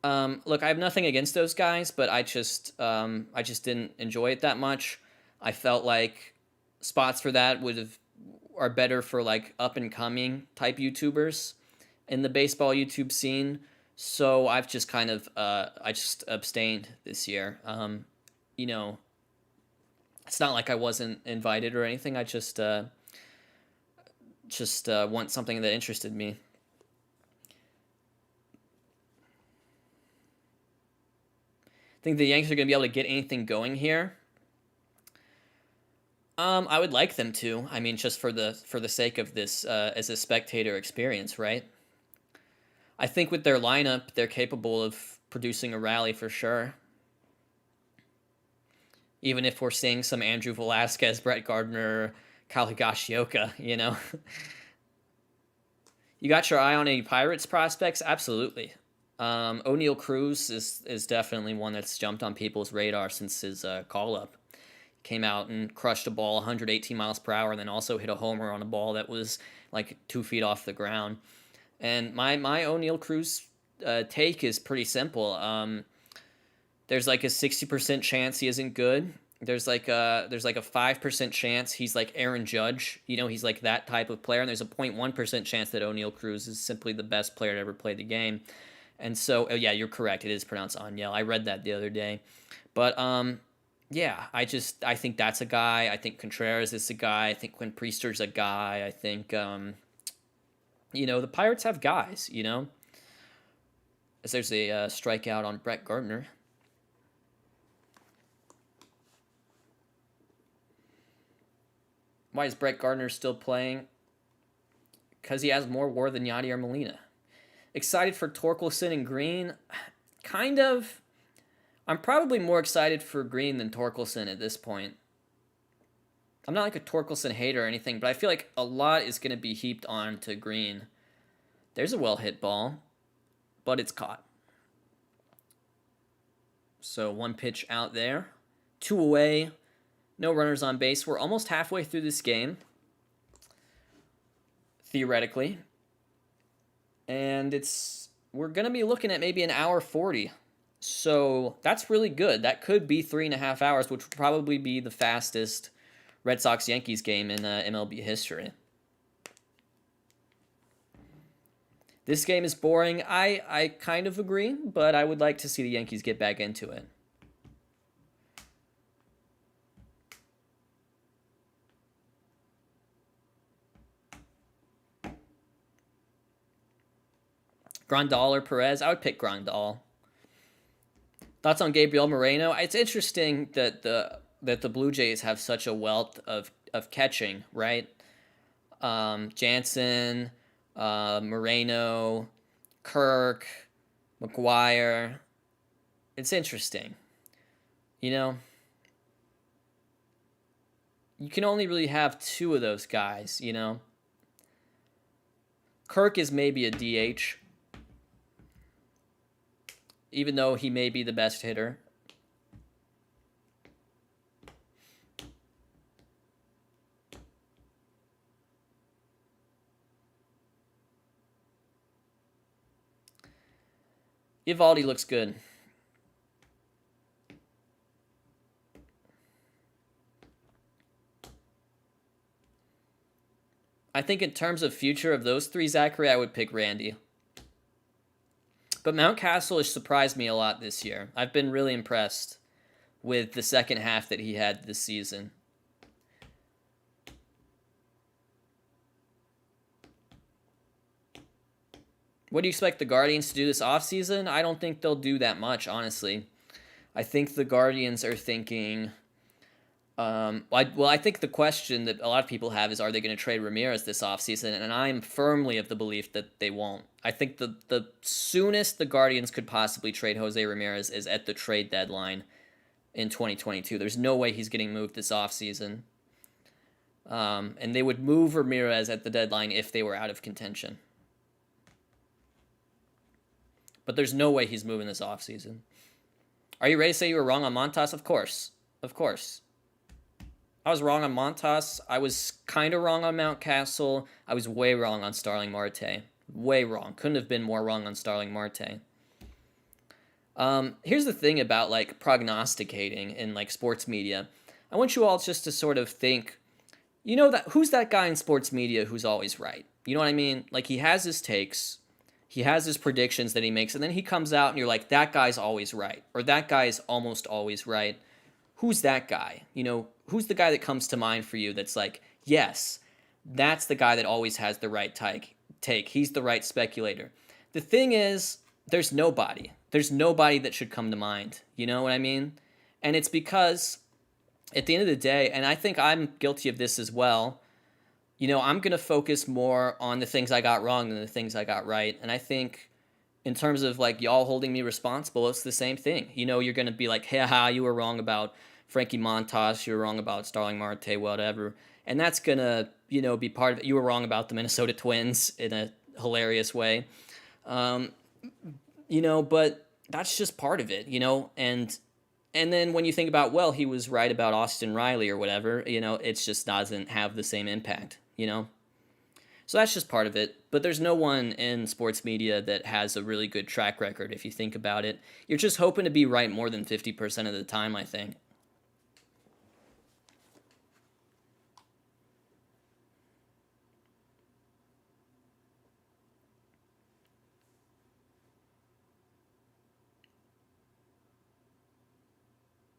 look, I have nothing against those guys, but I just didn't enjoy it that much. I felt like spots for that are better for like up and coming type YouTubers in the baseball YouTube scene. So I've just kind of I just abstained this year. It's not like I wasn't invited or anything. I just want something that interested me. Think the Yankees are going to be able to get anything going here? I would like them to. I mean, just for the sake of this as a spectator experience, right? I think with their lineup, they're capable of producing a rally for sure. Even if we're seeing some Andrew Velasquez, Brett Gardner, Kyle Higashioka, You got your eye on any Pirates prospects? Absolutely. O'Neal Cruz is definitely one that's jumped on people's radar since his call-up. Came out and crushed a ball 118 miles per hour and then also hit a homer on a ball that was like 2 feet off the ground. And my O'Neal Cruz take is pretty simple. There's like a 60% chance he isn't good. There's like a 5% chance he's like Aaron Judge. He's like that type of player. And there's a 0.1% chance that O'Neal Cruz is simply the best player to ever play the game. And so, yeah, you're correct. It is pronounced Onyel. I read that the other day. But, yeah, I think that's a guy. I think Contreras is a guy. I think Quinn Priester's a guy. I think, the Pirates have guys, As there's a strikeout on Brett Gardner. Why is Brett Gardner still playing? Because he has more WAR than Yadier Molina. Excited for Torkelson and Green? Kind of. I'm probably more excited for Green than Torkelson at this point. I'm not like a Torkelson hater or anything, but I feel like a lot is going to be heaped on to Green. There's a well-hit ball, but it's caught. So 1 pitch out there. 2 away. No runners on base. We're almost halfway through this game, theoretically. And we're going to be looking at maybe an hour 40. So that's really good. That could be 3.5 hours, which would probably be the fastest Red Sox-Yankees game in MLB history. This game is boring. I kind of agree, but I would like to see the Yankees get back into it. Grandal or Perez? I would pick Grandal. Thoughts on Gabriel Moreno? It's interesting that the Blue Jays have such a wealth of catching, right? Jansen, Moreno, Kirk, McGuire. It's interesting. You can only really have 2 of those guys, Kirk is maybe a DH, even though he may be the best hitter. Eovaldi looks good. I think in terms of future of those 3, Zachary, I would pick Randy. But Mountcastle has surprised me a lot this year. I've been really impressed with the second half that he had this season. What do you expect the Guardians to do this offseason? I don't think they'll do that much, honestly. I think the Guardians are thinking. I think the question that a lot of people have is, are they going to trade Ramirez this offseason? And I'm firmly of the belief that they won't. I think the soonest the Guardians could possibly trade Jose Ramirez is at the trade deadline in 2022. There's no way he's getting moved this offseason. And they would move Ramirez at the deadline if they were out of contention. But there's no way he's moving this offseason. Are you ready to say you were wrong on Montas? Of course. Of course. I was wrong on Montas. I was kind of wrong on Mountcastle. I was way wrong on Starling Marte. Way wrong. Couldn't have been more wrong on Starling Marte. Here's the thing about like prognosticating in like sports media. I want you all just to sort of think, you know, that who's that guy in sports media who's always right? You know what I mean? Like he has his takes, he has his predictions that he makes, and then he comes out and you're like, that guy's always right, or that guy is almost always right. Who's that guy? You know, who's the guy that comes to mind for you that's like, yes, that's the guy that always has the right take. He's the right speculator. The thing is, there's nobody. There's nobody that should come to mind. You know what I mean? And it's because at the end of the day, and I think I'm guilty of this as well, you know, I'm going to focus more on the things I got wrong than the things I got right. And I think in terms of like y'all holding me responsible, it's the same thing. You know, you're going to be like, hey, you were wrong about Frankie Montas, you were wrong about Starling Marte, whatever. And that's going to, you know, be part of it. You were wrong about the Minnesota Twins in a hilarious way. You know, but that's just part of it, you know. And then when you think about, well, he was right about Austin Riley or whatever, you know, it just doesn't have the same impact, you know. So that's just part of it. But there's no one in sports media that has a really good track record if you think about it. You're just hoping to be right more than 50% of the time, I think.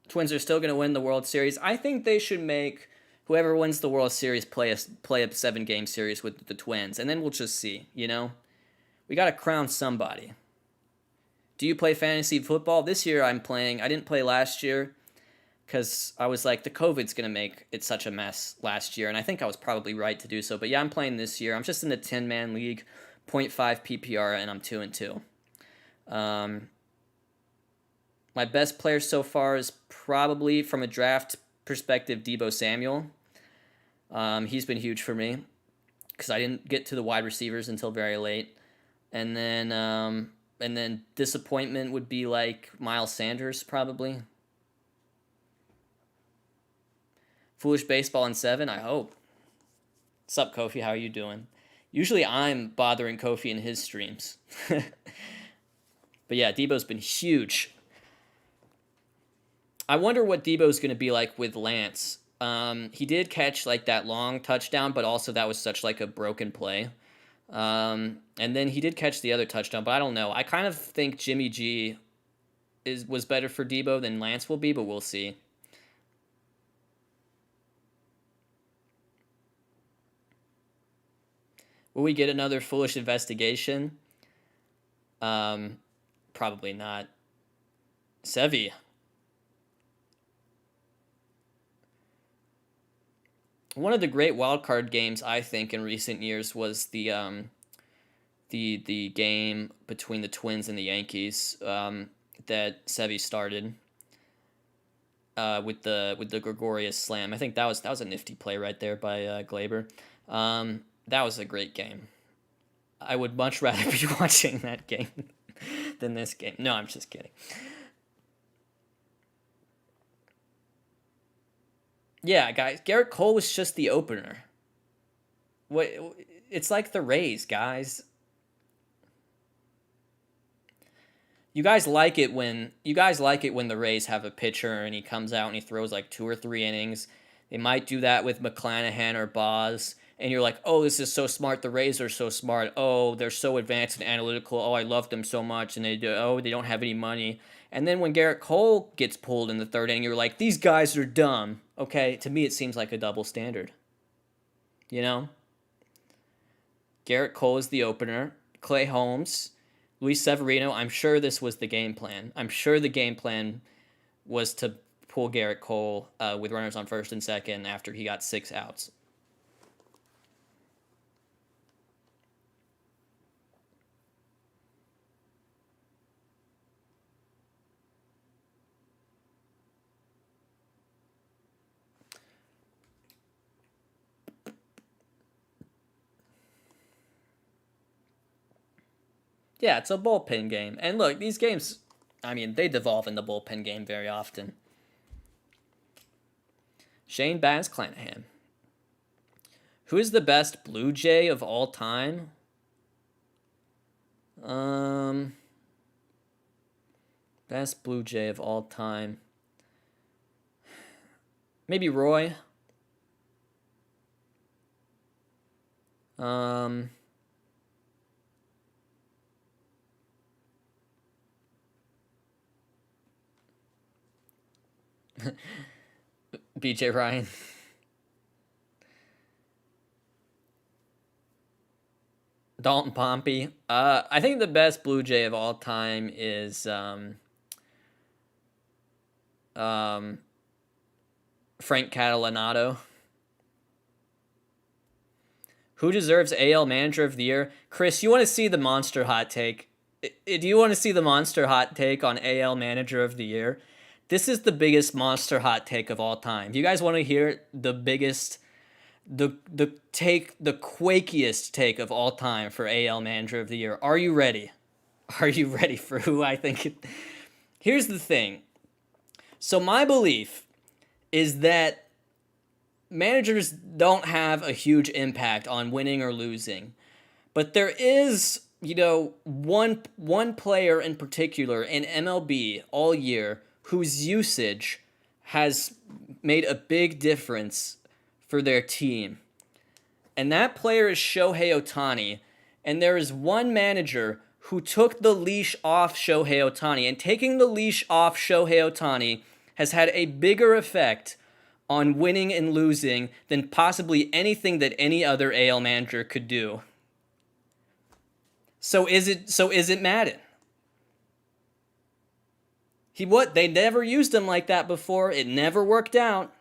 Twins are still going to win the World Series. I think they should make whoever wins the World Series play a 7-game series with the Twins, and then we'll just see, you know? We got to crown somebody. Do you play fantasy football? This year I'm playing. I didn't play last year because I was like, the COVID's going to make it such a mess last year, and I think I was probably right to do so. But yeah, I'm playing this year. I'm just in a 10-man league, 0.5 PPR, and I'm 2-2. My best player so far is probably, from a draft perspective, Deebo Samuel. He's been huge for me because I didn't get to the wide receivers until very late. And then disappointment would be like Miles Sanders, probably. Foolish Baseball in 7, I hope. What's up, Kofi? How are you doing? Usually I'm bothering Kofi in his streams. But yeah, Deebo's been huge. I wonder what Deebo's going to be like with Lance. He did catch like that long touchdown, but also that was such like a broken play. And then he did catch the other touchdown, but I don't know. I kind of think Jimmy G was better for Deebo than Lance will be, but we'll see. Will we get another foolish investigation? Probably not. Sevi. One of the great wildcard games, I think, in recent years was the game between the Twins and the Yankees that Sevi started with the Gregorius slam. I think that was a nifty play right there by Glaber. That was a great game. I would much rather be watching that game than this game. No, I'm just kidding. Yeah, guys, Garrett Cole was just the opener. What? It's like the Rays, guys. You guys like it when the Rays have a pitcher and he comes out and he throws like 2 or 3 innings. They might do that with McClanahan or Boz, and you're like, oh, this is so smart. The Rays are so smart. Oh, they're so advanced and analytical. Oh, I love them so much, and they don't have any money. And then when Garrett Cole gets pulled in the 3rd inning, you're like, these guys are dumb. Okay, to me it seems like a double standard. You know? Garrett Cole is the opener. Clay Holmes, Luis Severino. I'm sure this was the game plan. I'm sure the game plan was to pull Garrett Cole with runners on first and second after he got 6 outs. Yeah, it's a bullpen game. And look, these games, I mean, they devolve in the bullpen game very often. Shane Baz Clanahan. Who is the best Blue Jay of all time? Best Blue Jay of all time. Maybe Roy. BJ Ryan. Dalton Pompey. I think the best Blue Jay of all time is Frank Catalanato. Who deserves AL Manager of the Year? Chris, you want to see the monster hot take? Do you want to see the monster hot take on AL Manager of the Year? This is the biggest monster hot take of all time. Do you guys want to hear the biggest, the quakiest take of all time for AL Manager of the Year? Are you ready? Are you ready for who I think it... Here's the thing. So my belief is that managers don't have a huge impact on winning or losing. But there is, one player in particular in MLB all year whose usage has made a big difference for their team. And that player is Shohei Ohtani. And there is one manager who took the leash off Shohei Ohtani. And taking the leash off Shohei Ohtani has had a bigger effect on winning and losing than possibly anything that any other AL manager could do. So is it Madden? They never used him like that before. It never worked out.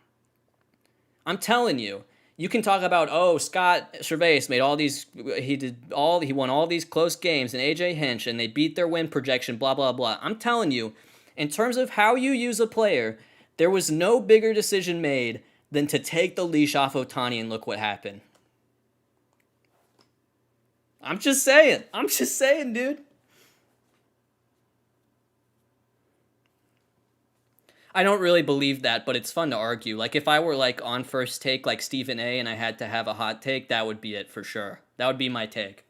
I'm telling you. You can talk about, Scott Cervais made he won all these close games, and AJ Hinch, and they beat their win projection, blah, blah, blah. I'm telling you, in terms of how you use a player, there was no bigger decision made than to take the leash off Ohtani, and look what happened. I'm just saying, dude. I don't really believe that, but it's fun to argue. Like, if I were, on First Take, like Stephen A., and I had to have a hot take, that would be it for sure. That would be my take.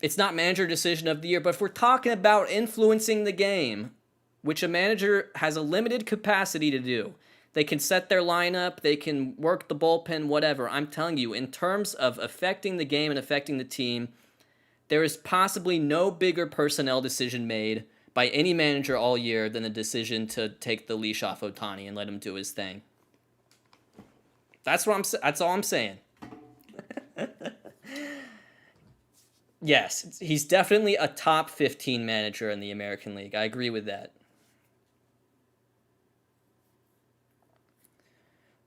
It's not manager decision of the year, but if we're talking about influencing the game, which a manager has a limited capacity to do, they can set their lineup, they can work the bullpen, whatever. I'm telling you, in terms of affecting the game and affecting the team, there is possibly no bigger personnel decision made by any manager all year than the decision to take the leash off Ohtani and let him do his thing. That's all I'm saying. Yes, he's definitely a top 15 manager in the American League. I agree with that.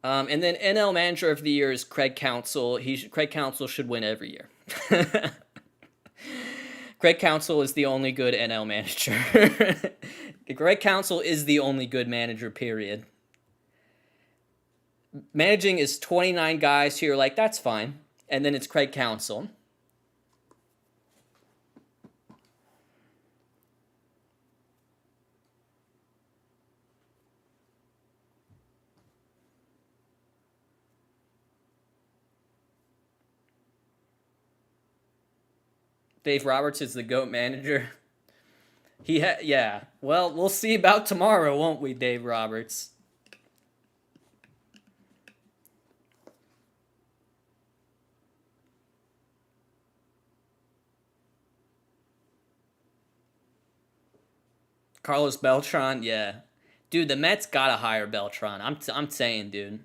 And then NL Manager of the Year is Craig Counsell. Craig Counsell should win every year. Craig Counsell is the only good NL manager. Craig Counsell is the only good manager, period. Managing is 29 guys who are like, that's fine. And then it's Craig Counsell. Dave Roberts is the GOAT manager. Yeah. Well, we'll see about tomorrow, won't we, Dave Roberts? Carlos Beltran, yeah. Dude, the Mets gotta hire Beltran. I'm saying, dude.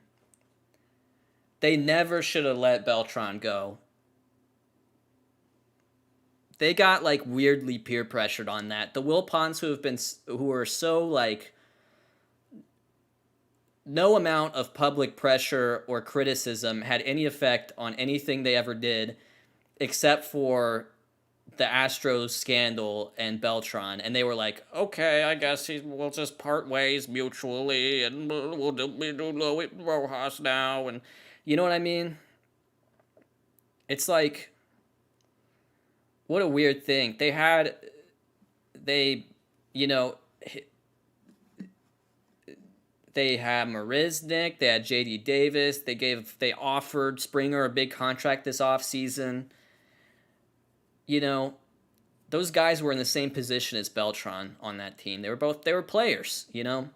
They never should have let Beltran go. They got like weirdly peer pressured on that. The Wilpons who are so like no amount of public pressure or criticism had any effect on anything they ever did except for the Astros scandal and Beltran, and they were like, okay, I guess we'll just part ways mutually, and we'll do Rojas now, and you know what I mean? It's like, what a weird thing. They, you know, they had Marisnik, they had J.D. Davis, they offered Springer a big contract this offseason. You know, those guys were in the same position as Beltran on that team. They were players, you know?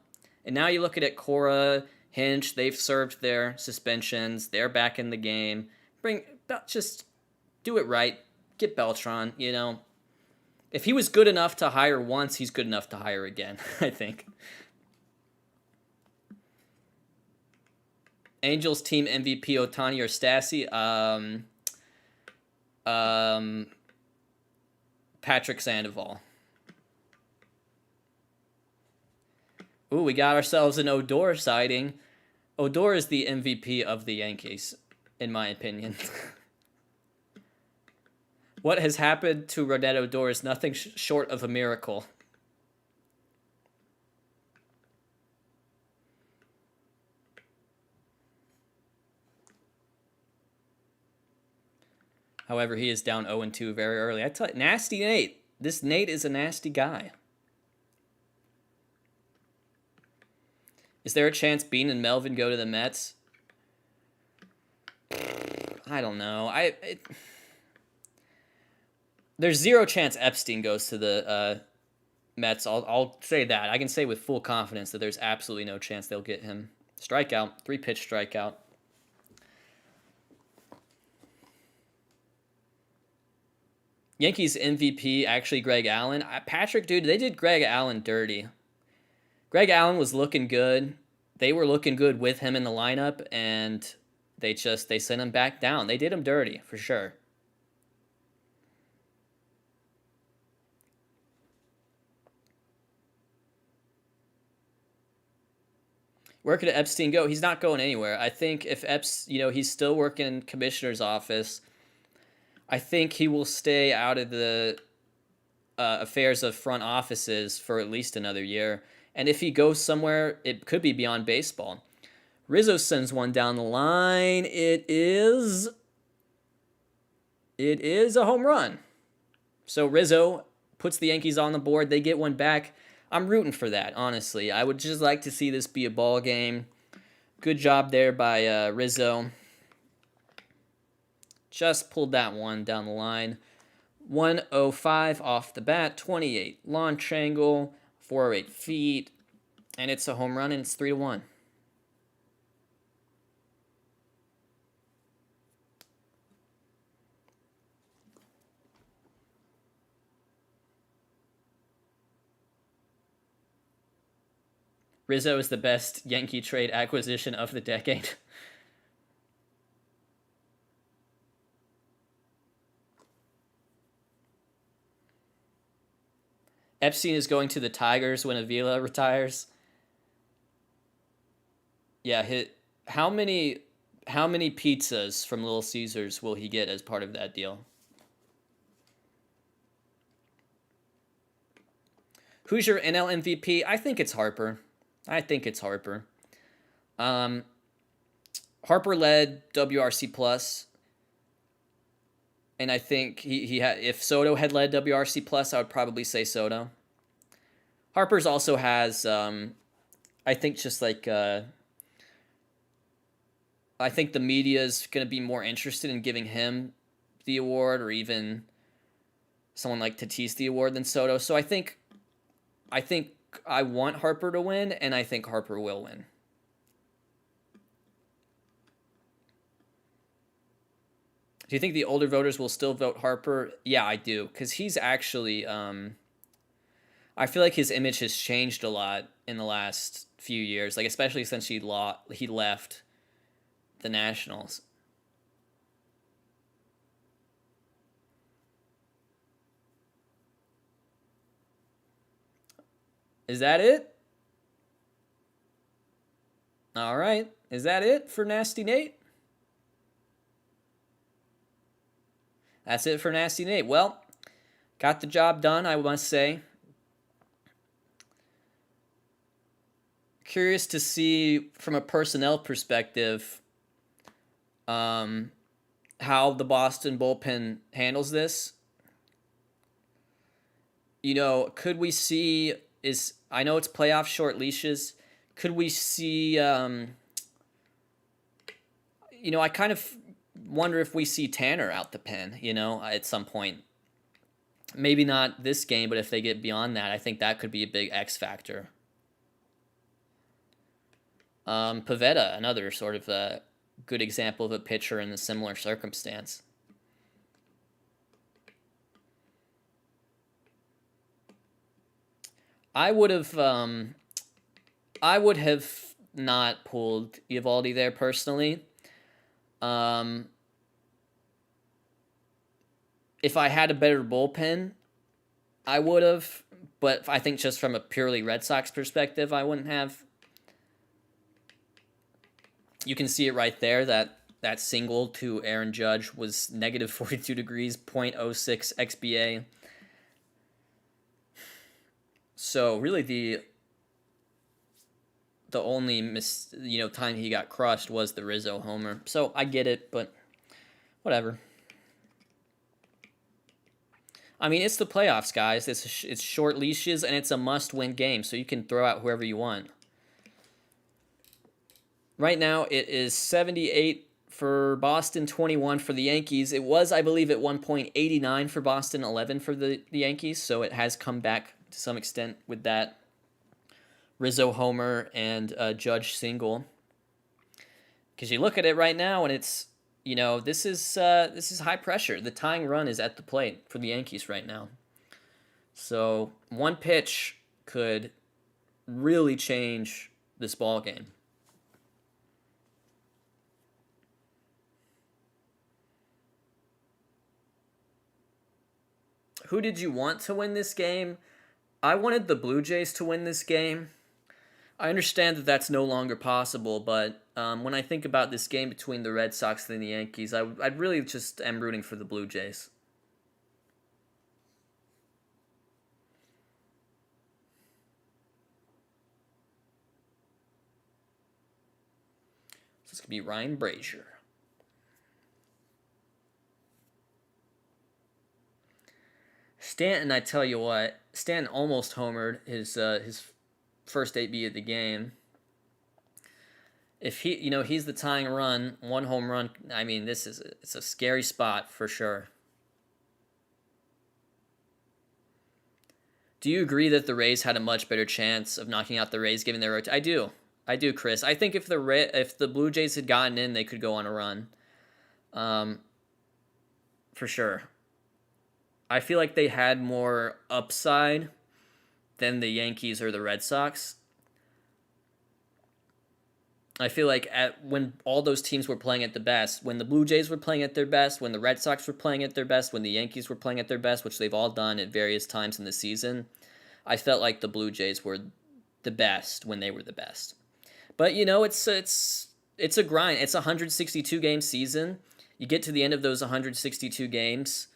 And now you look at it, Cora, Hinch, they've served their suspensions. They're back in the game. Just do it right. Get Beltran, you know? If he was good enough to hire once, he's good enough to hire again, I think. Angels team MVP Ohtani or Stassi? Patrick Sandoval. Ooh, we got ourselves an Odor sighting. Odor is the MVP of the Yankees, in my opinion. What has happened to Rougned Odor is nothing short of a miracle. However, he is down 0-2 very early. I tell you, nasty Nate. This Nate is a nasty guy. Is there a chance Bean and Melvin go to the Mets? I don't know. There's zero chance Epstein goes to the Mets. I'll say that. I can say with full confidence that there's absolutely no chance they'll get him. Strikeout. 3-pitch strikeout. Yankees MVP, actually Greg Allen. Patrick, dude, they did Greg Allen dirty. Greg Allen was looking good. They were looking good with him in the lineup, and they sent him back down. They did him dirty, for sure. Where could Epstein go? He's not going anywhere. I think if he's still working in commissioner's office, I think he will stay out of the affairs of front offices for at least another year. And if he goes somewhere, it could be beyond baseball. Rizzo sends one down the line. It is a home run. So Rizzo puts the Yankees on the board. They get one back. I'm rooting for that, honestly. I would just like to see this be a ball game. Good job there by Rizzo. Just pulled that one down the line. 105 off the bat, 28 launch angle, 408 feet, and it's a home run, and it's 3-1. Rizzo is the best Yankee trade acquisition of the decade. Epstein is going to the Tigers when Avila retires. Yeah, how many pizzas from Little Caesars will he get as part of that deal? Who's your NL MVP? I think it's Harper. Harper led WRC plus, and I think he had. If Soto had led WRC plus, I would probably say Soto. Harper's also has, I think, just like I think the media is going to be more interested in giving him the award, or even someone like Tatis the award, than Soto. So I think I want Harper to win, and I think Harper will win. Do you think the older voters will still vote Harper? Yeah, I do, because he's actually, I feel like his image has changed a lot in the last few years, like especially since he left the Nationals. Is that it? All right. Is that it for Nasty Nate? That's it for Nasty Nate. Well, got the job done, I must say. Curious to see from a personnel perspective how the Boston bullpen handles this. You know, could we see I know it's playoff short leashes. Could we see you know, I kind of wonder if we see Tanner out the pen, you know, at some point. Maybe not this game, but if they get beyond that, I think that could be a big X factor. Pavetta, another sort of a good example of a pitcher in a similar circumstance. I would have not pulled Eovaldi there personally. If I had a better bullpen, I would have, but I think just from a purely Red Sox perspective, I wouldn't have. You can see it right there that single to Aaron Judge was negative 42 degrees, 0.06 xBA. So really the only time he got crushed was the Rizzo homer. So I get it, but whatever. I mean, it's the playoffs, guys. It's short leashes, and it's a must-win game, so you can throw out whoever you want. Right now, it is 78 for Boston, 21 for the Yankees. It was, I believe, at one point 89 for Boston, 11 for the Yankees, so it has come back to some extent with that Rizzo homer and Judge single. Because you look at it right now, and it's, you know, this is high pressure. The tying run is at the plate for the Yankees right now. So one pitch could really change this ball game. Who did you want to win this game? I wanted the Blue Jays to win this game. I understand that that's no longer possible, but when I think about this game between the Red Sox and the Yankees, I'd really just am rooting for the Blue Jays. So it's going to be Ryan Brazier. Stanton, I tell you what, Stanton almost homered his first AB of the game. If he's the tying run, one home run. I mean, it's a scary spot for sure. Do you agree that the Rays had a much better chance of knocking out the Rays given their rotation? I do, Chris. I think if the Blue Jays had gotten in, they could go on a run. For sure. I feel like they had more upside than the Yankees or the Red Sox. I feel like when all those teams were playing at the best, when the Blue Jays were playing at their best, when the Red Sox were playing at their best, when the Yankees were playing at their best, which they've all done at various times in the season, I felt like the Blue Jays were the best when they were the best. But it's a grind. It's a 162 game season. You get to the end of those 162 games,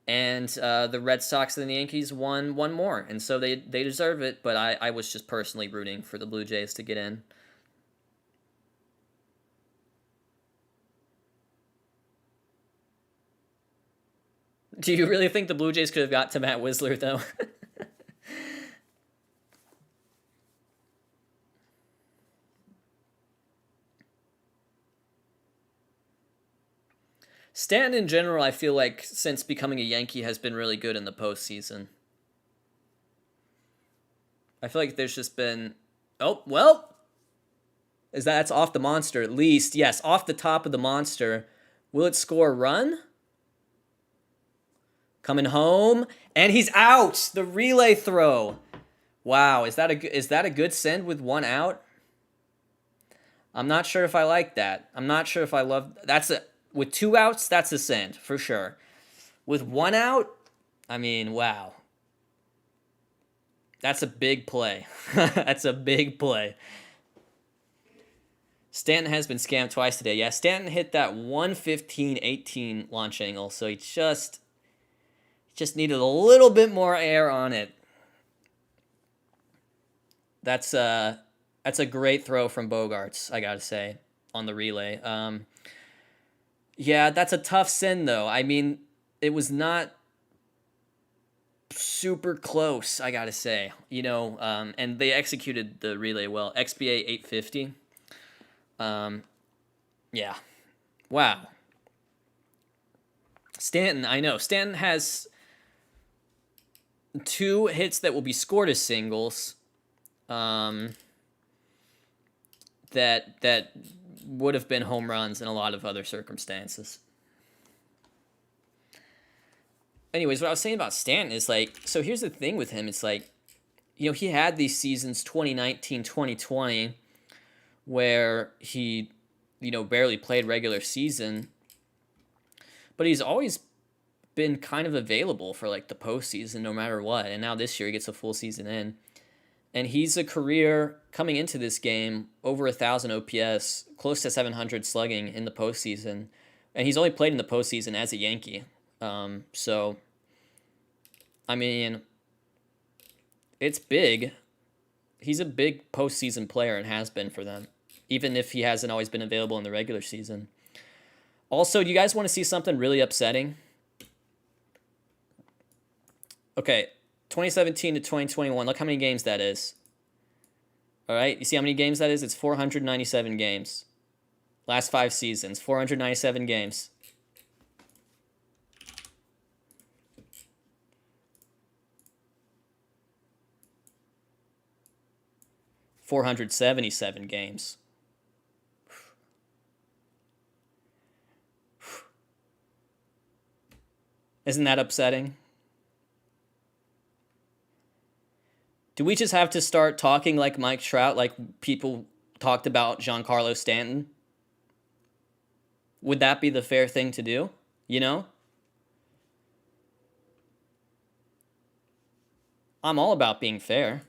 and the Red Sox and the Yankees won one more, and so they deserve it. But I was just personally rooting for the Blue Jays to get in. Do you really think the Blue Jays could have got to Matt Wisler, though? Stanton, in general, I feel like, since becoming a Yankee, has been really good in the postseason. I feel like there's just been... Oh, well... That's off the monster, at least. Yes, off the top of the monster. Will it score a run? Coming home, and he's out. The relay throw. Wow, is that a good send with one out? I'm not sure if I like that. I'm not sure if I love with 2 outs, that's a send for sure. With 1 out, I mean, wow. That's a big play. That's a big play. Stanton has been scammed twice today. Yeah, Stanton hit that 115-18 launch angle, so he just needed a little bit more air on it. That's a great throw from Bogarts, I gotta say, on the relay. Yeah, that's a tough send though. I mean, it was not super close, I gotta say. And they executed the relay well. XBA 850. Yeah. Wow. Stanton, I know. Stanton has 2 hits that will be scored as singles. That would have been home runs in a lot of other circumstances. Anyways, what I was saying about Stanton is so here's the thing with him. It's he had these seasons 2019, 2020 where he, barely played regular season, but he's always been kind of available for the postseason no matter what. And now this year he gets a full season in. And he's a career coming into this game over 1,000 OPS, close to 700 slugging in the postseason, and he's only played in the postseason as a Yankee. So, I mean, it's big. He's a big postseason player and has been for them, even if he hasn't always been available in the regular season. Also, do you guys want to see something really upsetting? Okay. 2017 to 2021, look how many games that is. All right, you see how many games that is? It's 497 games. Last 5 seasons, 497 games. $477 games. Isn't that upsetting? Do we just have to start talking like Mike Trout, like people talked about Giancarlo Stanton? Would that be the fair thing to do? I'm all about being fair.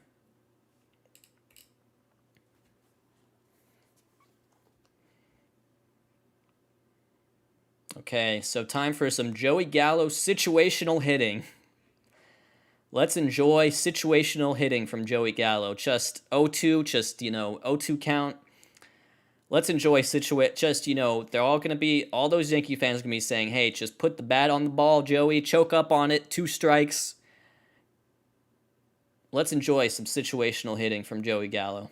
Okay, so time for some Joey Gallo situational hitting. Let's enjoy situational hitting from Joey Gallo. Just 0-2, 0-2 count. Let's enjoy they're all going to be, all those Yankee fans are going to be saying, hey, just put the bat on the ball, Joey, choke up on it, 2 strikes. Let's enjoy some situational hitting from Joey Gallo.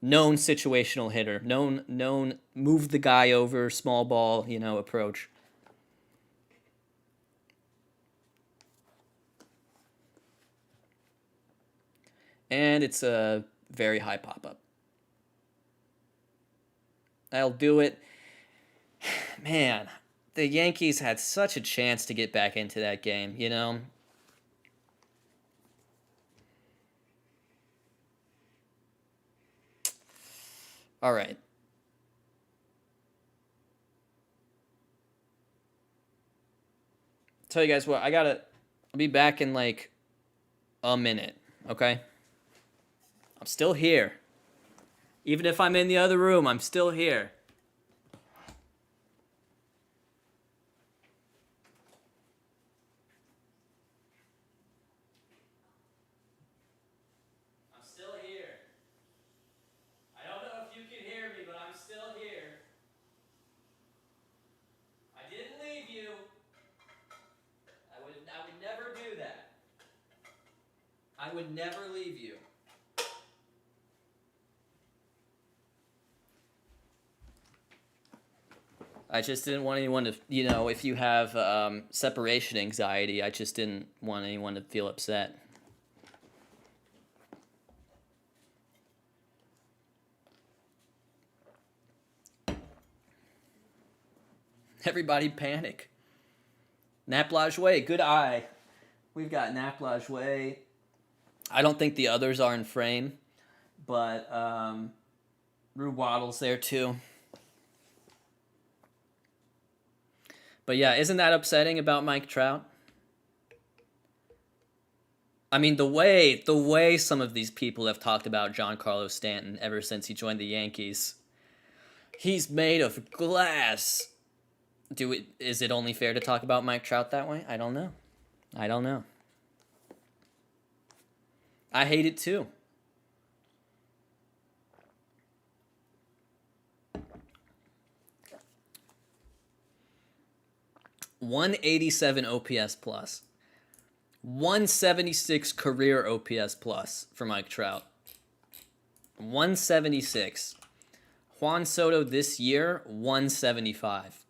Known situational hitter. Known move the guy over, small ball, approach. And it's a very high pop-up. That'll do it. Man, the Yankees had such a chance to get back into that game, All right. Tell you guys what, I'll be back in a minute, okay? I'm still here. Even if I'm in the other room, I'm still here. I'm still here. I don't know if you can hear me, but I'm still here. I didn't leave you. I would never do that. I would never leave you. I just didn't want anyone to, if you have separation anxiety, I just didn't want anyone to feel upset. Everybody panic. Naplajoué, good eye. We've got Naplajoué. I don't think the others are in frame, but Rue Waddle's there too. But yeah, isn't that upsetting about Mike Trout? I mean, the way some of these people have talked about Giancarlo Stanton ever since he joined the Yankees. He's made of glass. Is it only fair to talk about Mike Trout that way? I don't know. I don't know. I hate it too. .187 OPS plus. 176 career OPS plus for Mike Trout. 176. Juan Soto this year, 175.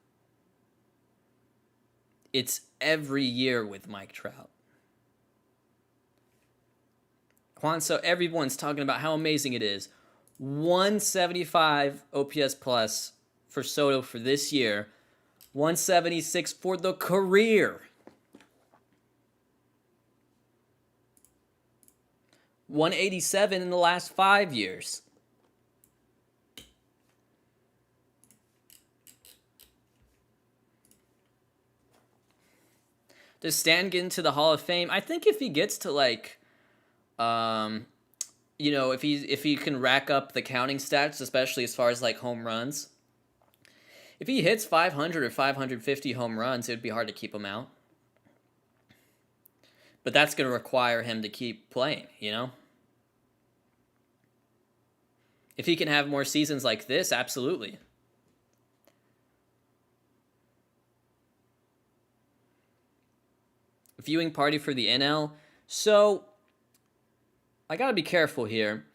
It's every year with Mike Trout. So everyone's talking about how amazing it is. 175 OPS plus for Soto for this year. 176 for the career. 187 in the last 5 years. Does Stan get into the Hall of Fame? I think if he gets to like, if he can rack up the counting stats, especially as far as like home runs. If he hits 500 or 550 home runs, it would be hard to keep him out. But that's going to require him to keep playing, you know? If he can have more seasons like this, absolutely. Viewing party for the NL. So, I got to be careful here.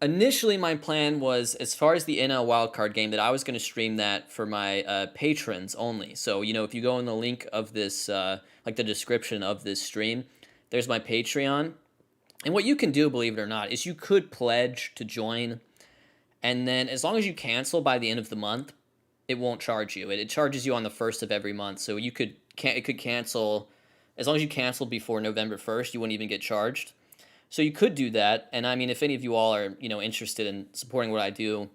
Initially, my plan was, as far as the NL wildcard game, that I was going to stream that for my patrons only. So, if you go in the link of this, like the description of this stream, there's my Patreon. And what you can do, believe it or not, is you could pledge to join. And then as long as you cancel by the end of the month, it won't charge you. It charges you on the 1st of every month. So it could cancel, as long as you cancel before November 1st, you wouldn't even get charged. So you could do that. And I mean, if any of you all are, interested in supporting what I do,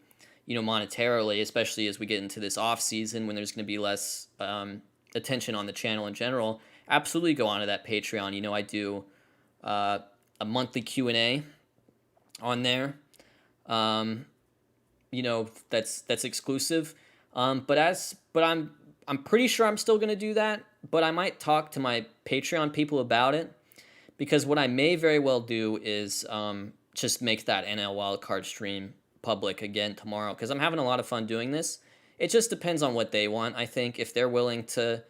monetarily, especially as we get into this off season when there's going to be less attention on the channel in general, absolutely go onto that Patreon. I do a monthly Q&A on there. That's exclusive. But I'm pretty sure I'm still going to do that, but I might talk to my Patreon people about it, because what I may very well do is just make that NL wildcard stream public again tomorrow, because I'm having a lot of fun doing this. It just depends on what they want. I think if they're willing to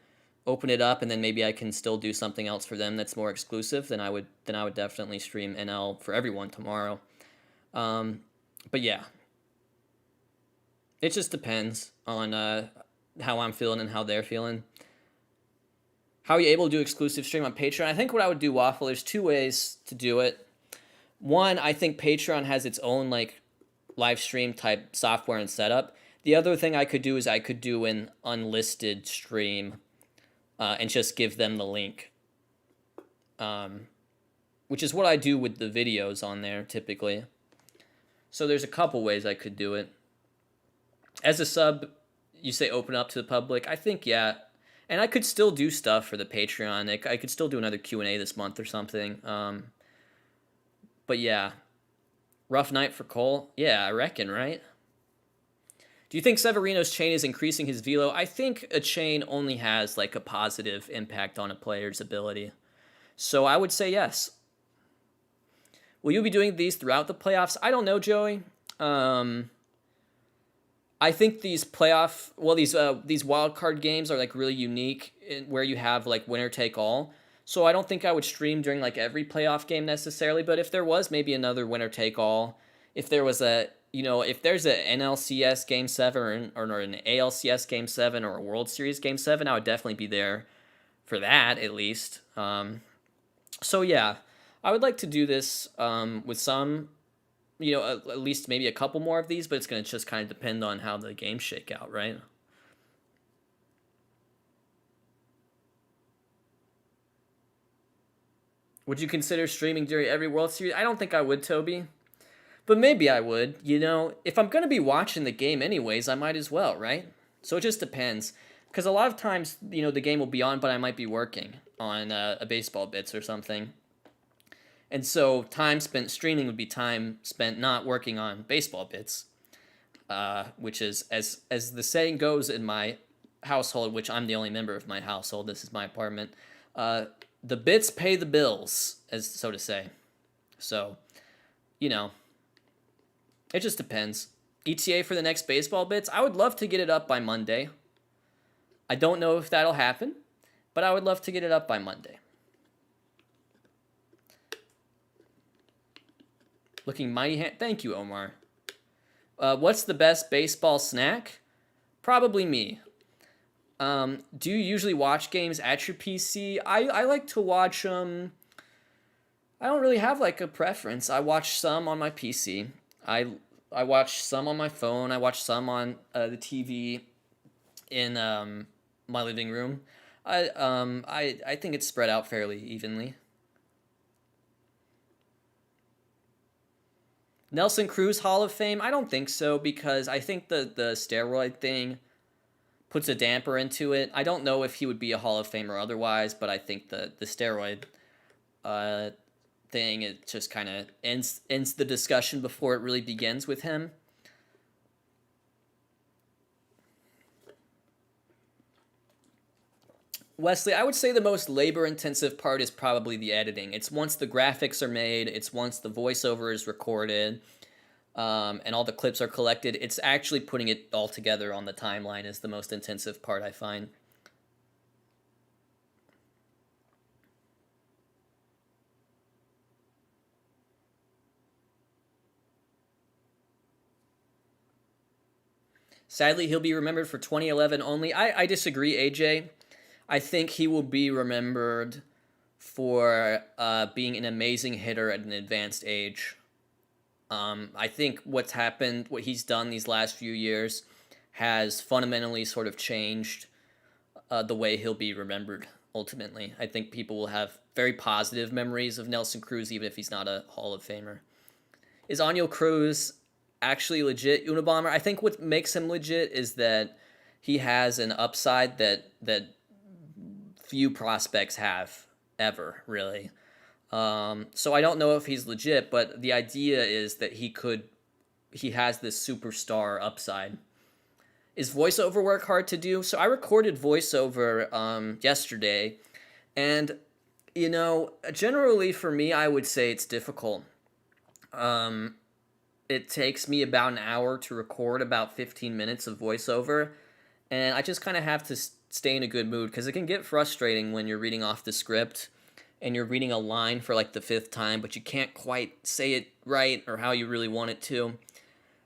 open it up and then maybe I can still do something else for them that's more exclusive, then I would definitely stream NL for everyone tomorrow. But yeah, it just depends on how I'm feeling and how they're feeling. How are you able to do exclusive stream on Patreon? I think what I would do, Waffle, there's 2 ways to do it. One, I think Patreon has its own like live stream type software and setup. The other thing I could do is I could do an unlisted stream and just give them the link, which is what I do with the videos on there typically. So there's a couple ways I could do it. As a sub, you say open up to the public. I think, yeah. And I could still do stuff for the Patreon. I could still do another Q&A this month or something. But yeah. Rough night for Cole? Yeah, I reckon, right? Do you think Severino's chain is increasing his velo? I think a chain only has like a positive impact on a player's ability. So I would say yes. Will you be doing these throughout the playoffs? I don't know, Joey. I think these these wild card games are like really unique where you have like winner take all. So I don't think I would stream during like every playoff game necessarily, but if there was maybe another winner take all, if there was if there's an NLCS game 7 or an ALCS game 7 or a World Series game 7, I would definitely be there for that at least. So yeah, I would like to do this with some, at least maybe a couple more of these, but it's going to just kind of depend on how the games shake out, right? Would you consider streaming during every World Series? I don't think I would, Toby. But maybe I would. If I'm gonna be watching the game anyways, I might as well, right? So it just depends. Because a lot of times, the game will be on, but I might be working on a baseball bits or something. And so time spent streaming would be time spent not working on baseball bits, which is, as the saying goes in my household, which I'm the only member of my household. This is my apartment. The bits pay the bills, as so to say. So, you know, it just depends. ETA for the next baseball bits, I would love to get it up by Monday. I don't know if that'll happen, but I would love to get it up by Monday. Looking mighty thank you, Omar. What's the best baseball snack? Probably me. Do you usually watch games at your PC? I like to watch them. I don't really have like a preference. I watch some on my PC. I watch some on my phone. I watch some on the TV in my living room. I think it's spread out fairly evenly. Nelson Cruz Hall of Fame? I don't think so, because I think the steroid thing puts a damper into it. I don't know if he would be a Hall of Famer otherwise, but I think the steroid thing, it just kind of ends the discussion before it really begins with him. Wesley, I would say the most labor-intensive part is probably the editing. It's once the graphics are made, it's once the voiceover is recorded, and all the clips are collected. It's actually putting it all together on the timeline is the most intensive part, I find. Sadly, he'll be remembered for 2011 only. I disagree, AJ. I think he will be remembered for being an amazing hitter at an advanced age. I think what's happened, what he's done these last few years, has fundamentally sort of changed the way he'll be remembered ultimately. I think people will have very positive memories of Nelson Cruz, even if he's not a Hall of Famer. Is Oniel Cruz actually legit Unabomber? I think what makes him legit is that he has an upside that few prospects have ever, really. So I don't know if he's legit, but the idea is that he has this superstar upside. Is voiceover work hard to do? So I recorded voiceover yesterday, and generally for me, I would say it's difficult. It takes me about an hour to record about 15 minutes of voiceover, and I just kind of have to stay in a good mood, because it can get frustrating when you're reading off the script and you're reading a line for like the 5th time, but you can't quite say it right or how you really want it to.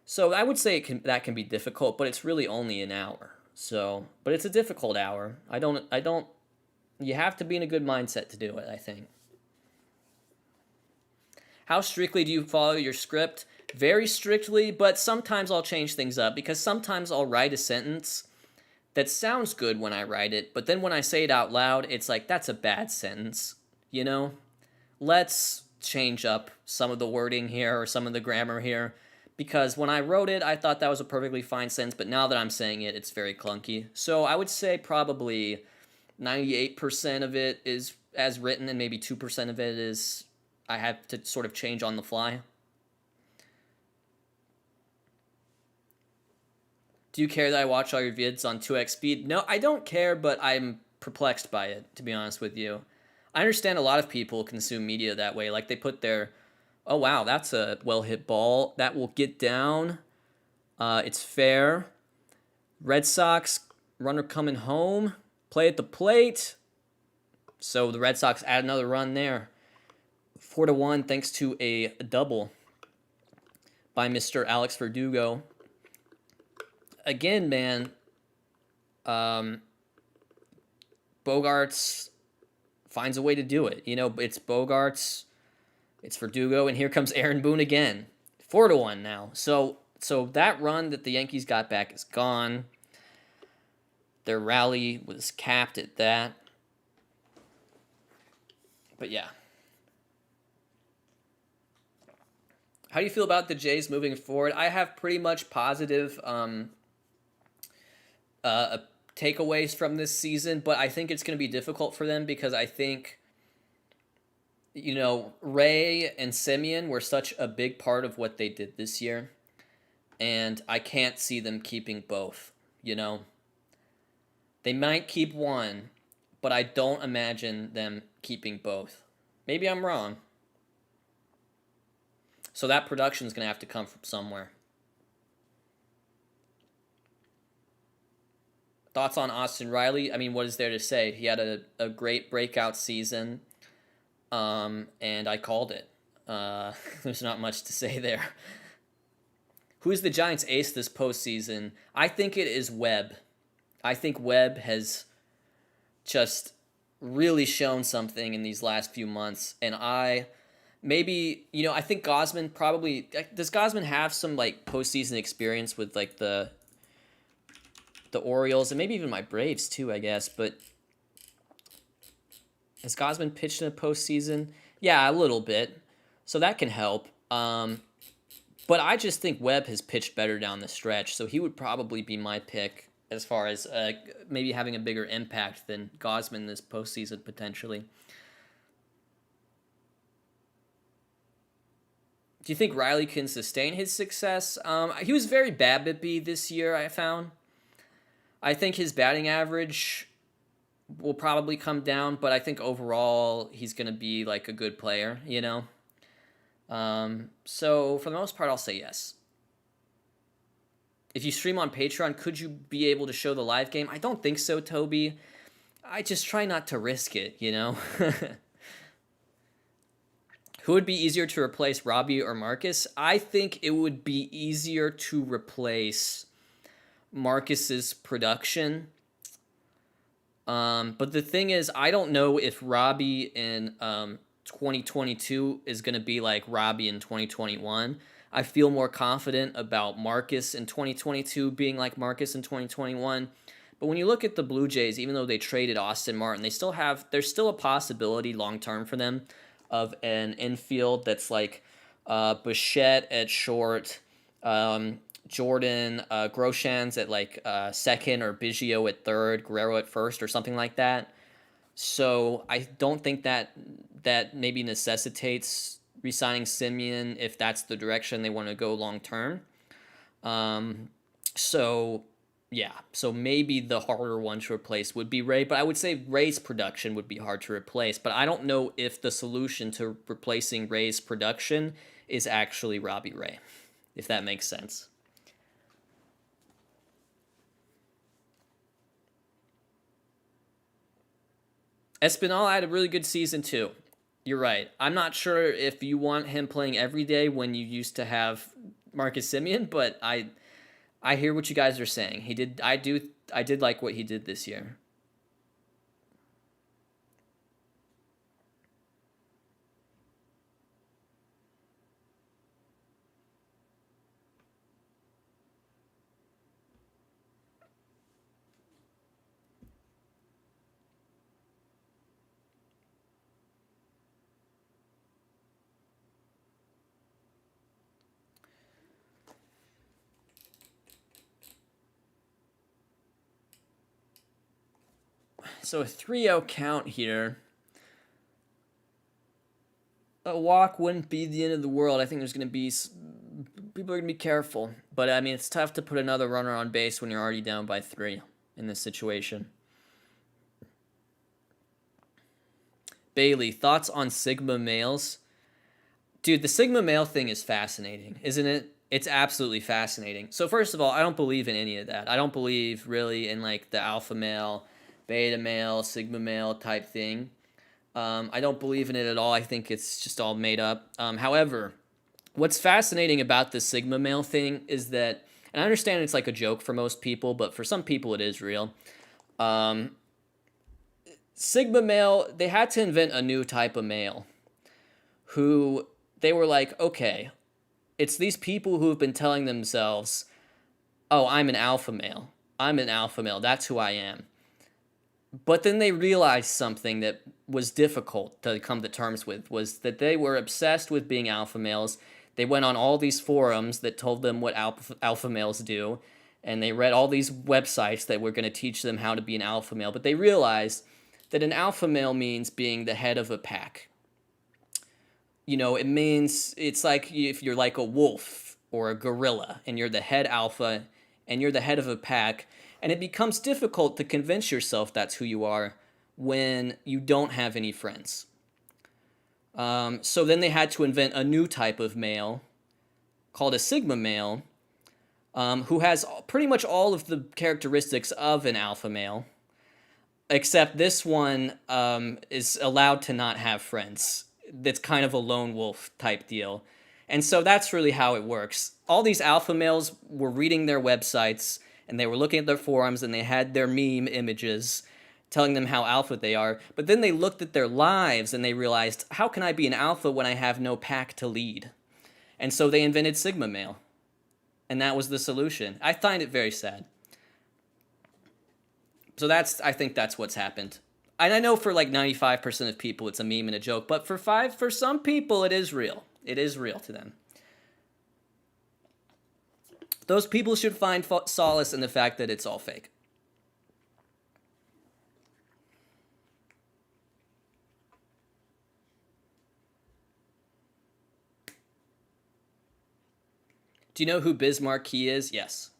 So I would say that can be difficult, but it's really only an hour. So, but it's a difficult hour. You have to be in a good mindset to do it, I think. How strictly do you follow your script? Very strictly, but sometimes I'll change things up, because sometimes I'll write a sentence that sounds good when I write it, but then when I say it out loud, it's like, that's a bad sentence, Let's change up some of the wording here or some of the grammar here, because when I wrote it, I thought that was a perfectly fine sentence, but now that I'm saying it, it's very clunky. So I would say probably 98% of it is as written, and maybe 2% of it is I have to sort of change on the fly. Do you care that I watch all your vids on 2x speed? No, I don't care, but I'm perplexed by it, to be honest with you. I understand a lot of people consume media that way. Like, they put their, oh, wow, that's a well-hit ball. That will get down. It's fair. Red Sox, runner coming home. Play at the plate. So the Red Sox add another run there. 4-1 thanks to a double by Mr. Alex Verdugo. Again, man, Bogarts finds a way to do it. It's Bogarts, it's Verdugo, and here comes Aaron Boone again. 4-1 now. So that run that the Yankees got back is gone. Their rally was capped at that. But yeah. How do you feel about the Jays moving forward? I have pretty much positive uh, takeaways from this season, but I think it's going to be difficult for them because I think, Ray and Simeon were such a big part of what they did this year, and I can't see them keeping both. You know, they might keep one, but I don't imagine them keeping both. Maybe I'm wrong. So that production is going to have to come from somewhere. Thoughts on Austin Riley? I mean, what is there to say? He had a great breakout season, and I called it. There's not much to say there. Who's the Giants' ace this postseason? I think it is Webb. I think Webb has just really shown something in these last few months, and I think Gosman probably does. Gosman have some like postseason experience with like the Orioles and maybe even my Braves too, I guess. But has Gosman pitched in a postseason? Yeah, a little bit, so that can help. But I just think Webb has pitched better down the stretch, so he would probably be my pick as far as maybe having a bigger impact than Gosman this postseason potentially. Do you think Riley can sustain his success? He was very BABIP-y this year, I found. I think his batting average will probably come down, but I think overall he's going to be like a good player, you know? So for the most part, I'll say yes. If you stream on Patreon, could you be able to show the live game? I don't think so, Toby. I just try not to risk it, you know? Who would be easier to replace, Robbie or Marcus? I think it would be easier to replace Marcus's production. But the thing is, I don't know if Robbie in 2022 is going to be like Robbie in 2021. I feel more confident about Marcus in 2022 being like Marcus in 2021. But when you look at the Blue Jays, even though they traded Austin Martin, there's still a possibility long term for them of an infield that's like Bichette at short, Jordan Groshans at like second, or Biggio at third, Guerrero at first, or something like that. So I don't think that maybe necessitates re-signing Simeon if that's the direction they want to go long term. So yeah, so maybe the harder one to replace would be Ray, but I would say Ray's production would be hard to replace. But I don't know if the solution to replacing Ray's production is actually Robbie Ray, if that makes sense. Espinal had a really good season too. You're right. I'm not sure if you want him playing every day when you used to have Marcus Simeon, but I hear what you guys are saying. I did like what he did this year. So a 3-0 count here. A walk wouldn't be the end of the world. I think there's going to be people are going to be careful, but I mean it's tough to put another runner on base when you're already down by 3 in this situation. Bailey, thoughts on Sigma males? Dude, the Sigma male thing is fascinating, isn't it? It's absolutely fascinating. So first of all, I don't believe in any of that. I don't believe really in like the alpha male, beta male, sigma male type thing. I don't believe in it at all. I think it's just all made up. However, what's fascinating about the sigma male thing is that, and I understand it's like a joke for most people, but for some people it is real. Sigma male, they had to invent a new type of male who they were like, okay, it's these people who have been telling themselves, oh, I'm an alpha male. I'm an alpha male. That's who I am. But then they realized something that was difficult to come to terms with, was that they were obsessed with being alpha males. They went on all these forums that told them what alpha males do, and they read all these websites that were going to teach them how to be an alpha male, but they realized that an alpha male means being the head of a pack. It means it's like if you're like a wolf or a gorilla and you're the head alpha and you're the head of a pack, and it becomes difficult to convince yourself that's who you are when you don't have any friends. So then they had to invent a new type of male called a sigma male, who has pretty much all of the characteristics of an alpha male, except this one is allowed to not have friends. That's kind of a lone wolf type deal. And so that's really how it works. All these alpha males were reading their websites, and they were looking at their forums, and they had their meme images telling them how alpha they are. But then they looked at their lives, and they realized, how can I be an alpha when I have no pack to lead? And so they invented sigma male. And that was the solution. I find it very sad. So I think that's what's happened. And I know for like 95% of people it's a meme and a joke, but for some people it is real. It is real to them. Those people should find solace in the fact that it's all fake. Do you know who Bismarck Key is? Yes.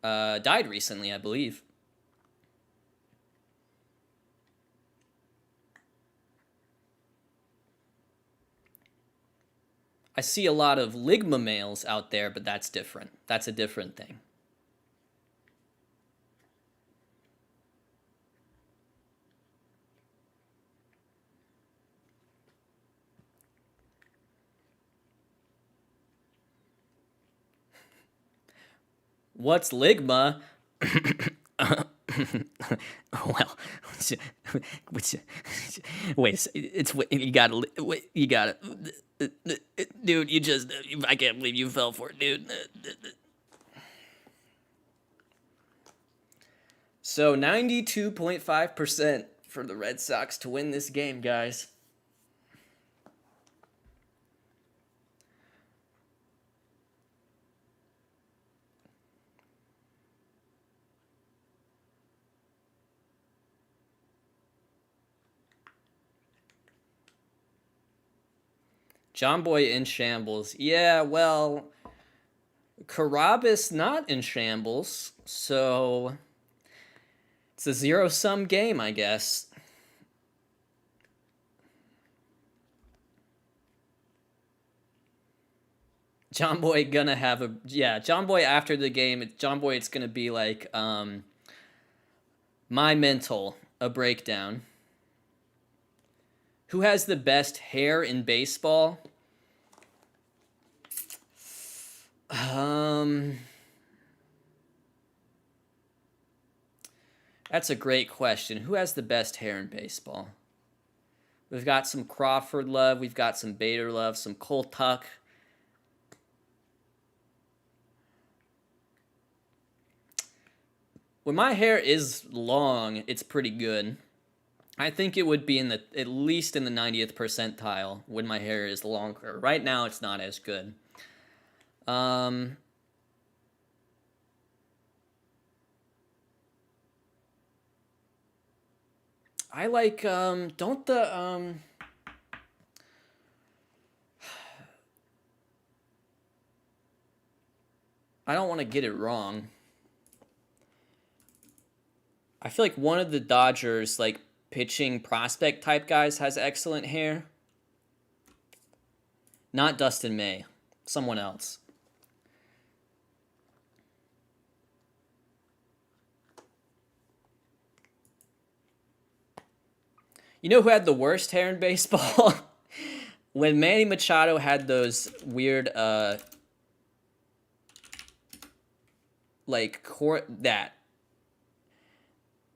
Died recently, I believe. I see a lot of ligma males out there, but that's different. That's a different thing. What's ligma? Well, wait, you gotta, dude, I can't believe you fell for it, dude. So 92.5% for the Red Sox to win this game, guys. John Boy in shambles. Yeah, well, Carabas not in shambles, so it's a zero-sum game, I guess. John Boy gonna have John Boy after the game, John Boy, it's gonna be like, my mental, a breakdown. Who has the best hair in baseball? That's a great question. Who has the best hair in baseball? We've got some Crawford love. We've got some Bader love. Some Cole Tuck. When my hair is long, it's pretty good. I think it would be at least in the 90th percentile when my hair is longer. Right now, it's not as good. I like, don't the, I don't want to get it wrong. I feel like one of the Dodgers, like, pitching prospect type guys has excellent hair. Not Dustin May. Someone else. You know who had the worst hair in baseball? When Manny Machado had those weird, like,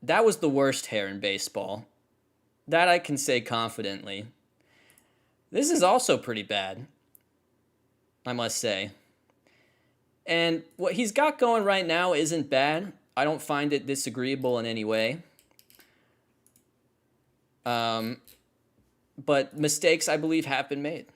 that was the worst hair in baseball. That I can say confidently. This is also pretty bad, I must say. And what he's got going right now isn't bad. I don't find it disagreeable in any way. but mistakes, I believe, have been made.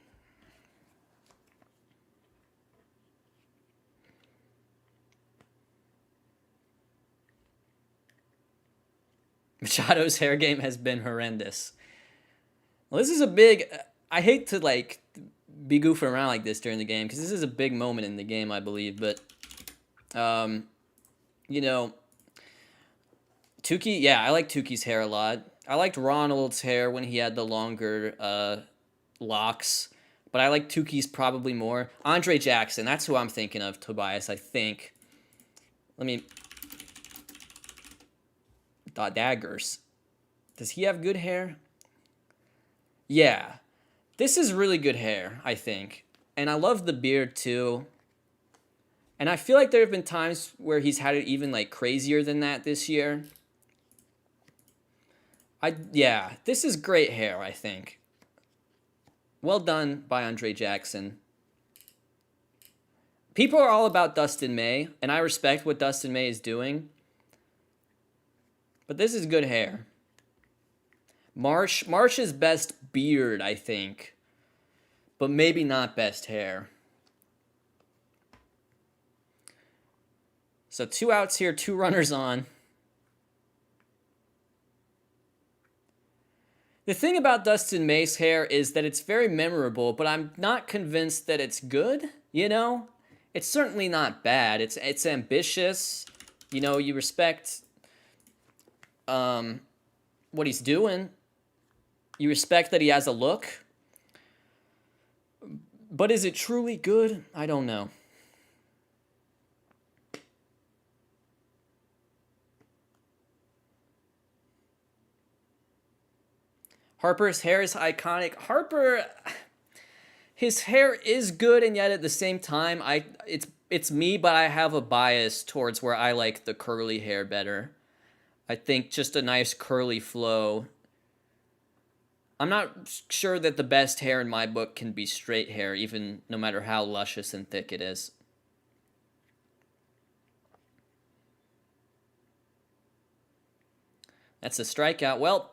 Machado's hair game has been horrendous. Well, this is a big. I hate to like be goofing around like this during the game because this is a big moment in the game, I believe. But, you know, Tukey. Yeah, I like Tukey's hair a lot. I liked Ronald's hair when he had the longer locks, but I like Tukey's probably more. Andre Jackson. That's who I'm thinking of. Tobias, I think. Let me. Daggers. Does he have good hair? Yeah. This is really good hair, I think. And I love the beard too. And I feel like there have been times where he's had it even like crazier than that this year. Yeah, this is great hair, I think. Well done by Andre Jackson. People are all about Dustin May, and I respect what Dustin May is doing. But this is good hair. Marsh's best beard, I think. But maybe not best hair. So 2 outs here, 2 runners on. The thing about Dustin May's hair is that it's very memorable, but I'm not convinced that it's good, you know? It's certainly not bad. It's ambitious. You know, you respect what he's doing. You respect that he has a look. But is it truly good? I don't know. Harper's hair is iconic. Harper, his hair is good, and yet at the same time, it's me, but I have a bias towards where I like the curly hair better. I think just a nice curly flow. I'm not sure that the best hair in my book can be straight hair, even no matter how luscious and thick it is. That's a strikeout. Well,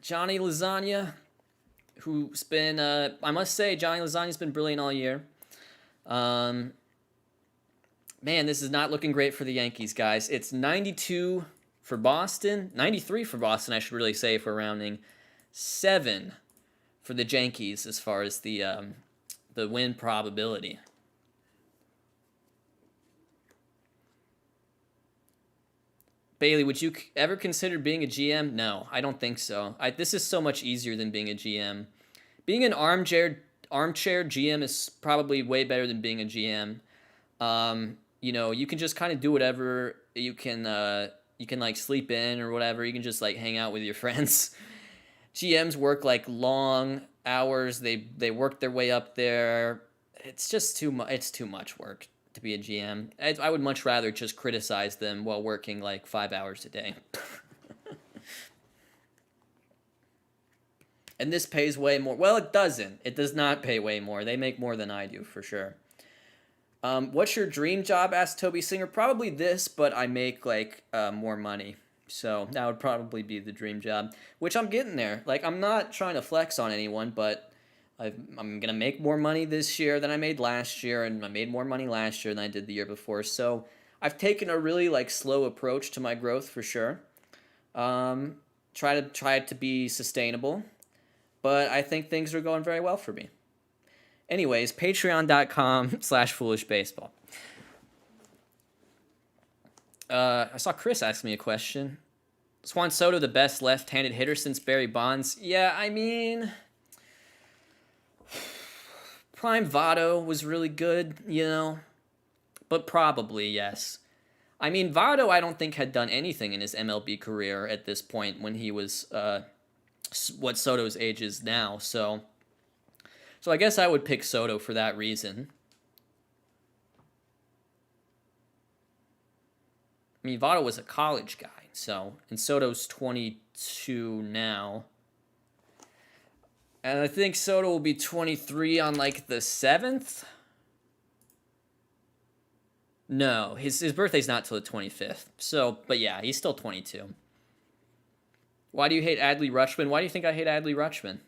Johnny Lasagna, who's been, I must say, Johnny Lasagna's been brilliant all year. Man, this is not looking great for the Yankees, guys. It's 92 for Boston, 93 for Boston, I should really say, for rounding. 7 for the Yankees as far as the win probability. Bailey, would you ever consider being a GM? No, I don't think so. This is so much easier than being a GM. Being an armchair GM is probably way better than being a GM. You know, you can just kind of do whatever. You can like sleep in or whatever. You can just like hang out with your friends. GMs work like long hours. They work their way up there. It's just too much. It's too much work to be a GM. I would much rather just criticize them while working like 5 hours a day. And this pays way more. Well, it doesn't. It does not pay way more. They make more than I do, for sure. What's your dream job? Asked Toby Singer. Probably this, but I make like more money. So that would probably be the dream job, which I'm getting there. Like, I'm not trying to flex on anyone, but I'm going to make more money this year than I made last year, and I made more money last year than I did the year before. So I've taken a really like slow approach to my growth for sure. Try to be sustainable, but I think things are going very well for me. Anyways, patreon.com/foolishbaseball. I saw Chris ask me a question. Is Juan Soto the best left-handed hitter since Barry Bonds? Yeah, I mean, Prime Votto was really good, you know, but probably yes. I mean, Votto I don't think had done anything in his MLB career at this point when he was what Soto's age is now, so I guess I would pick Soto for that reason. I mean, Votto was a college guy, and Soto's 22 now. And I think Soto will be 23 on, like, the 7th? No, his birthday's not till the 25th. So, but yeah, he's still 22. Why do you hate Adley Rutschman? Why do you think I hate Adley Rutschman?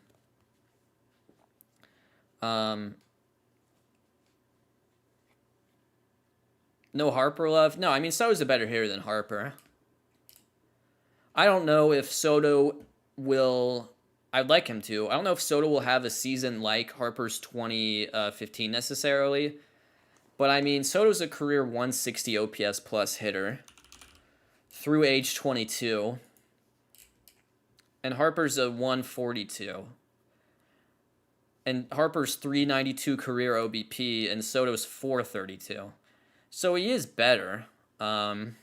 No Harper love? No, I mean, Soto's a better hitter than Harper. I don't know if Soto will... I'd like him to. I don't know if Soto will have a season like Harper's 2015 necessarily. But, I mean, Soto's a career 160 OPS plus hitter through age 22. And Harper's a 142. And Harper's 392 career OBP, and Soto's 432. So he is better. Will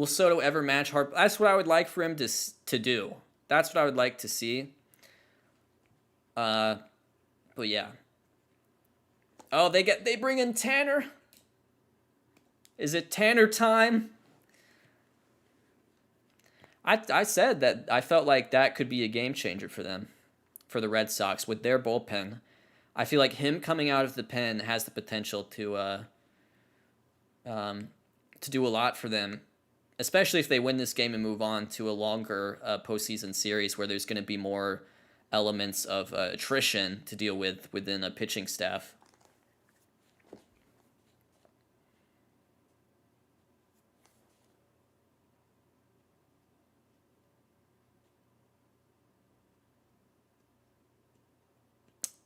Soto ever match Harper? That's what I would like for him to do. That's what I would like to see. But yeah. Oh, they bring in Tanner. Is it Tanner time? I said that I felt like that could be a game changer for them, for the Red Sox with their bullpen. I feel like him coming out of the pen has the potential to do a lot for them, especially if they win this game and move on to a longer postseason series where there's going to be more elements of attrition to deal with within a pitching staff.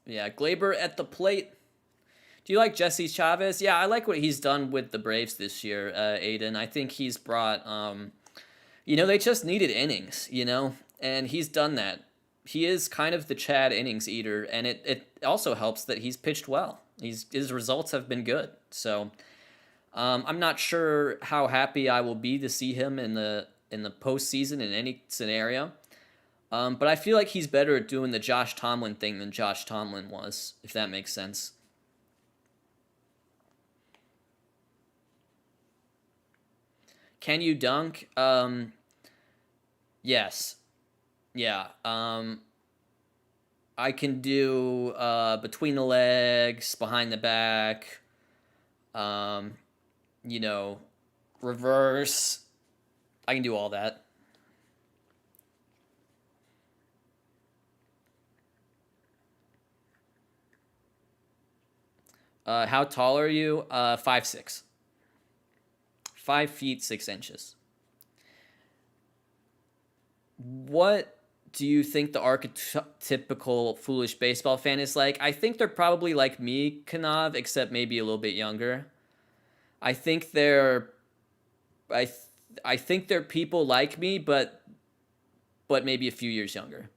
Yeah, Glaber at the plate. Do you like Jesse Chavez? Yeah, I like what he's done with the Braves this year, Aiden. I think he's brought, they just needed innings, and he's done that. He is kind of the Chad innings eater, and it also helps that he's pitched well. His results have been good. So I'm not sure how happy I will be to see him in the postseason in any scenario. But I feel like he's better at doing the Josh Tomlin thing than Josh Tomlin was, if that makes sense. Can you dunk? Yes. Yeah. I can do between the legs, behind the back, reverse. I can do all that. How tall are you? 5'6". 5 feet 6 inches. What do you think the archetypical foolish baseball fan is like? I think they're probably like me, Kanav, except maybe a little bit younger. I think they're people like me, but maybe a few years younger.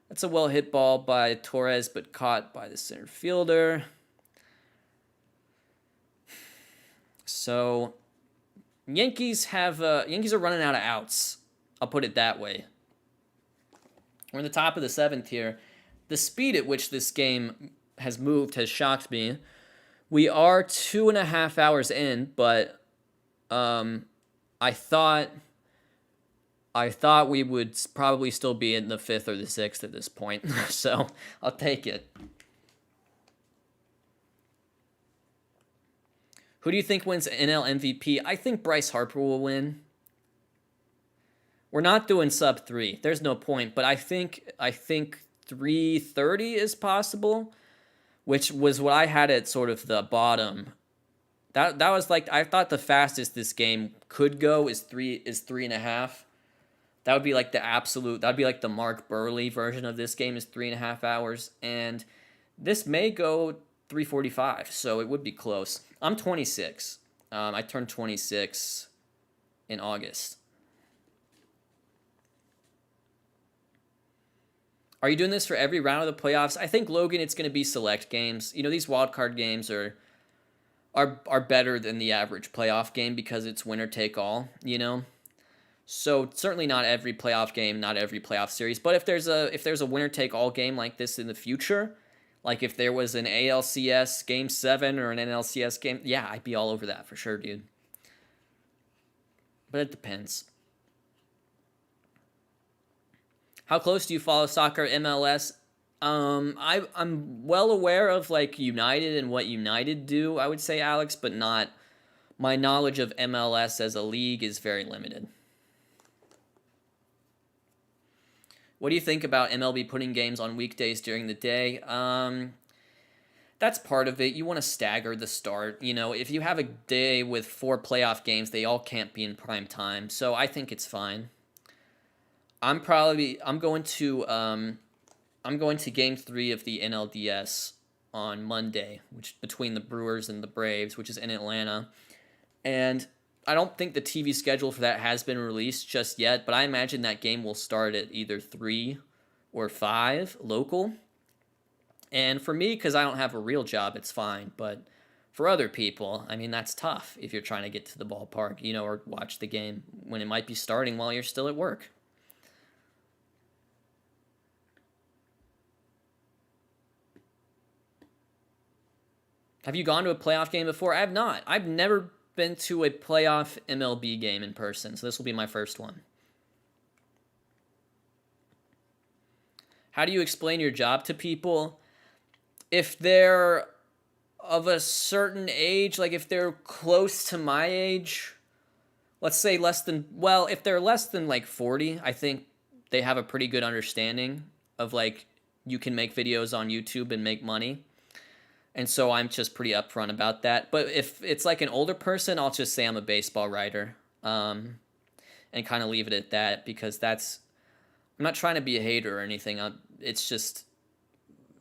That's a well hit ball by Torres, but caught by the center fielder. So, Yankees are running out of outs. I'll put it that way. We're in the top of the 7th here. The speed at which this game has moved has shocked me. We are 2.5 hours in, but I thought we would probably still be in the 5th or the 6th at this point. So I'll take it. Who do you think wins NL MVP? I think Bryce Harper will win. We're not doing sub 3. There's no point, but I think 330 is possible, which was what I had at sort of the bottom. That was like, I thought the fastest this game could go is 3.5. That would be like the absolute. That would be like the Mark Burley version of this game is 3.5 hours, and this may go 3:45, so it would be close. I'm 26. I turned 26 in August. Are you doing this for every round of the playoffs? I think, Logan, it's going to be select games. These wildcard games are better than the average playoff game because it's winner take all, So certainly not every playoff game, not every playoff series. But if there's a winner take all game like this in the future, like if there was an ALCS Game 7 or an NLCS game, yeah, I'd be all over that for sure, dude. But it depends. How close do you follow soccer MLS? I'm well aware of like United and what United do, I would say, Alex, but not my knowledge of MLS as a league is very limited. What do you think about MLB putting games on weekdays during the day? That's part of it. You want to stagger the start. You know, if you have a day with 4 playoff games, they all can't be in prime time. So I think it's fine. I'm going to game 3 of the NLDS on Monday, which between the Brewers and the Braves, which is in Atlanta. And I don't think the TV schedule for that has been released just yet, but I imagine that game will start at either 3 or 5 local. And for me, because I don't have a real job, it's fine. But for other people, I mean, that's tough if you're trying to get to the ballpark, you know, or watch the game when it might be starting while you're still at work. Have you gone to a playoff game before? I have not. I've never been to a playoff MLB game in person, so this will be my first one. How do you explain your job to people? If they're of a certain age, like if they're close to my age, let's say if they're less than like 40, I think they have a pretty good understanding of like you can make videos on YouTube and make money. And so I'm just pretty upfront about that. But if it's like an older person, I'll just say I'm a baseball writer, and kind of leave it at that, because I'm not trying to be a hater or anything. It's just,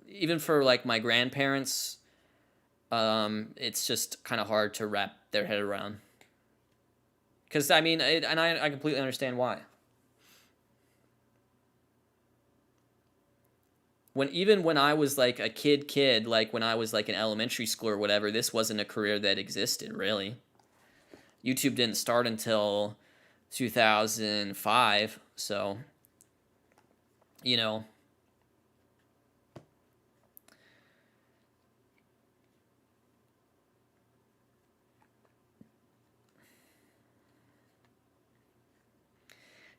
even for like my grandparents, it's just kind of hard to wrap their head around. Because I mean, I completely understand why. Even when I was like a kid, like when I was like in elementary school or whatever, this wasn't a career that existed really. YouTube didn't start until 2005, so you know.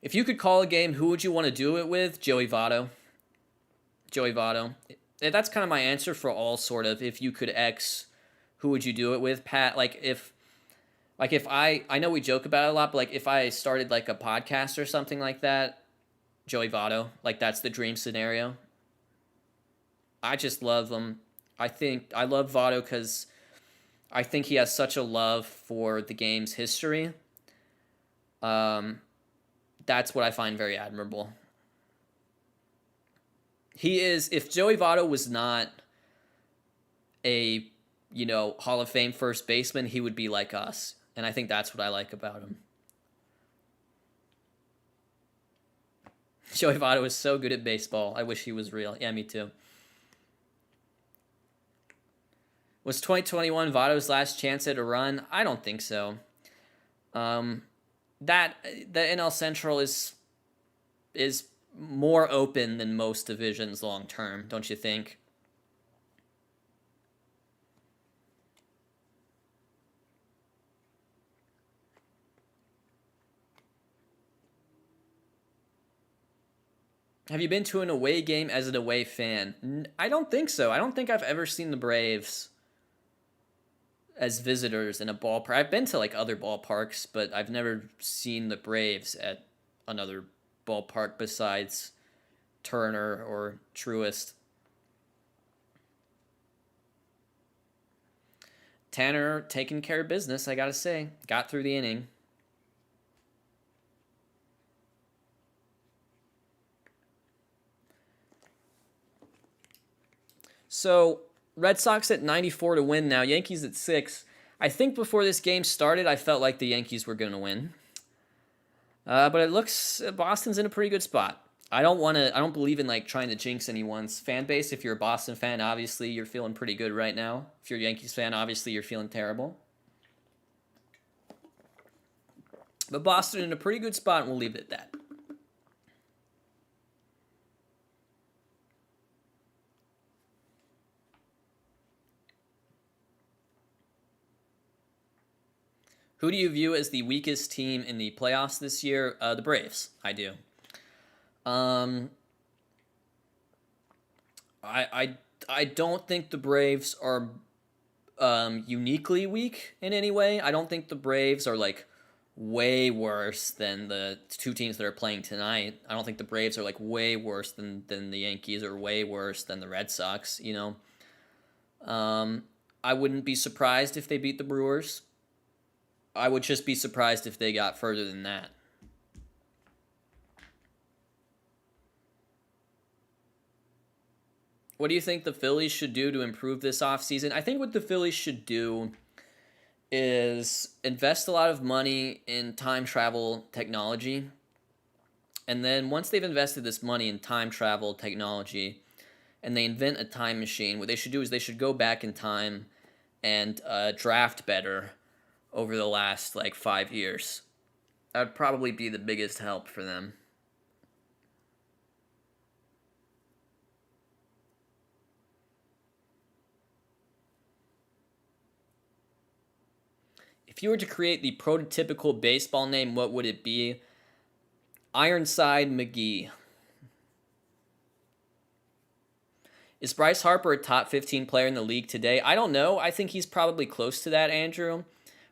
If you could call a game, who would you want to do it with? Joey Votto. Joey Votto. That's kind of my answer for all sort of. If you could X, who would you do it with, Pat? If I know we joke about it a lot, but like if I started like a podcast or something like that, Joey Votto, like that's the dream scenario. I just love him. I love Votto because I think he has such a love for the game's history. Um, that's what I find very admirable. He is, if Joey Votto was not a, Hall of Fame first baseman, he would be like us. And I think that's what I like about him. Joey Votto is so good at baseball. I wish he was real. Yeah, me too. Was 2021 Votto's last chance at a run? I don't think so. The NL Central is more open than most divisions long term, don't you think? Have you been to an away game as an away fan? I don't think so. I don't think I've ever seen the Braves as visitors in a ballpark. I've been to like other ballparks, but I've never seen the Braves at another ballpark besides Turner or Truist. Tanner taking care of business, I gotta say. Got through the inning. So, Red Sox at 94 to win now. Yankees at 6. I think before this game started, I felt like the Yankees were going to win. But it looks Boston's in a pretty good spot. I don't believe in like trying to jinx anyone's fan base. If you're a Boston fan, obviously you're feeling pretty good right now. If you're a Yankees fan, obviously you're feeling terrible. But Boston in a pretty good spot, and we'll leave it at that. Who do you view as the weakest team in the playoffs this year? The Braves. I do. I don't think the Braves are uniquely weak in any way. I don't think the Braves are like way worse than the two teams that are playing tonight. I don't think the Braves are like way worse than the Yankees or way worse than the Red Sox, you know. I wouldn't be surprised if they beat the Brewers. I would just be surprised if they got further than that. What do you think the Phillies should do to improve this offseason? I think what the Phillies should do is invest a lot of money in time travel technology. And then once they've invested this money in time travel technology and they invent a time machine, what they should do is they should go back in time and draft better over the last like 5 years. That would probably be the biggest help for them. If you were to create the prototypical baseball name, what would it be? Ironside McGee. Is Bryce Harper a top 15 player in the league today? I don't know. I think he's probably close to that, Andrew.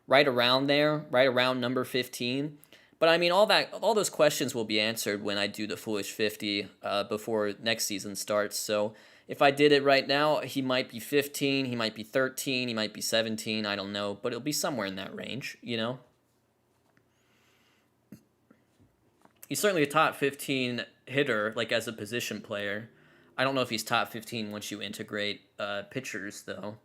Right around there, right around number 15. But I mean, all those questions will be answered when I do the Foolish 50 before next season starts. So if I did it right now, he might be 15, he might be 13, he might be 17, I don't know. But it'll be somewhere in that range, you know? He's certainly a top 15 hitter, like as a position player. I don't know if he's top 15 once you integrate pitchers, though.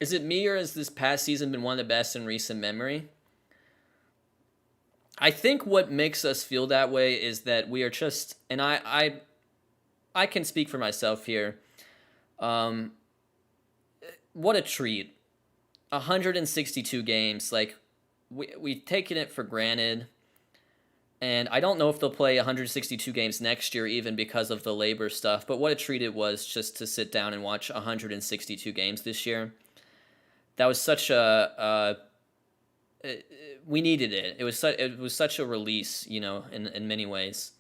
Is it me, or has this past season been one of the best in recent memory? I think what makes us feel that way is that we are just, and I can speak for myself here. Um, what a treat! 162 games, like we've taken it for granted, and I don't know if they'll play 162 games next year, even because of the labor stuff. But what a treat it was just to sit down and watch 162 games this year. That was such a we needed it. It was such a release, you know, in many ways.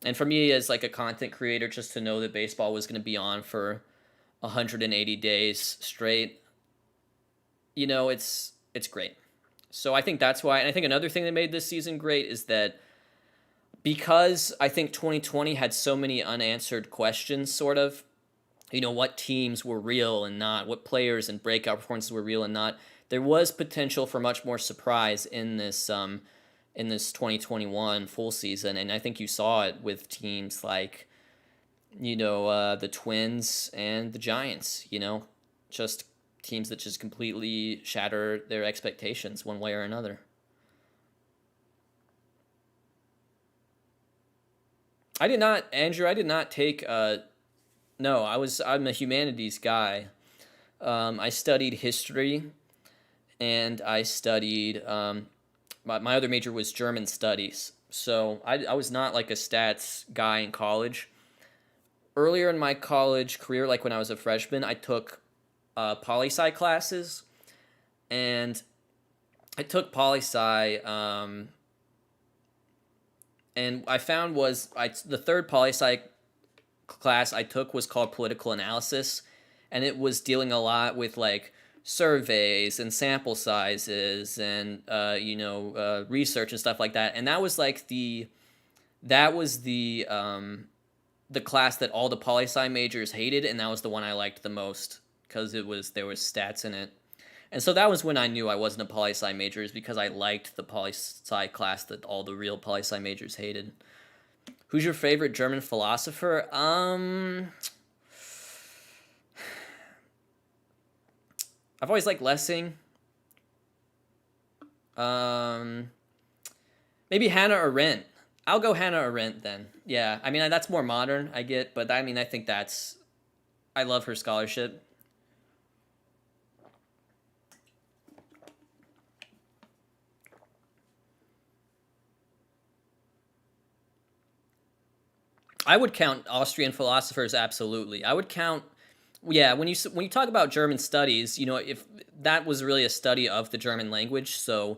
And for me as like a content creator, just to know that baseball was going to be on for 180 days straight, you know, it's great. So I think that's why. And I think another thing that made this season great is that because I think 2020 had so many unanswered questions, sort of, you know, what teams were real and not, what players and breakout performances were real and not. There was potential for much more surprise in this 2021 full season, and I think you saw it with teams like, you know, the Twins and the Giants. You know, just teams that just completely shatter their expectations one way or another. I did not, Andrew. I did not take. No, I'm a humanities guy. I studied history, and I studied. My other major was German studies, so I was not like a stats guy in college. Earlier in my college career, like when I was a freshman, I took poli-sci classes, and I took poli-sci, and I found the third poli-sci class I took was called political analysis, and it was dealing a lot with like surveys and sample sizes and research and stuff like that. And that was like the class that all the poli-sci majors hated, and that was the one I liked the most because there was stats in it. And so that was when I knew I wasn't a poli-sci major, is because I liked the poli-sci class that all the real poli-sci majors hated. Who's your favorite German philosopher? I've always liked Lessing. Maybe Hannah Arendt. I'll go Hannah Arendt then. Yeah, I mean that's more modern, I get, but I mean I think I love her scholarship. I would count Austrian philosophers, absolutely. I would count, yeah. When you talk about German studies, you know, if that was really a study of the German language, so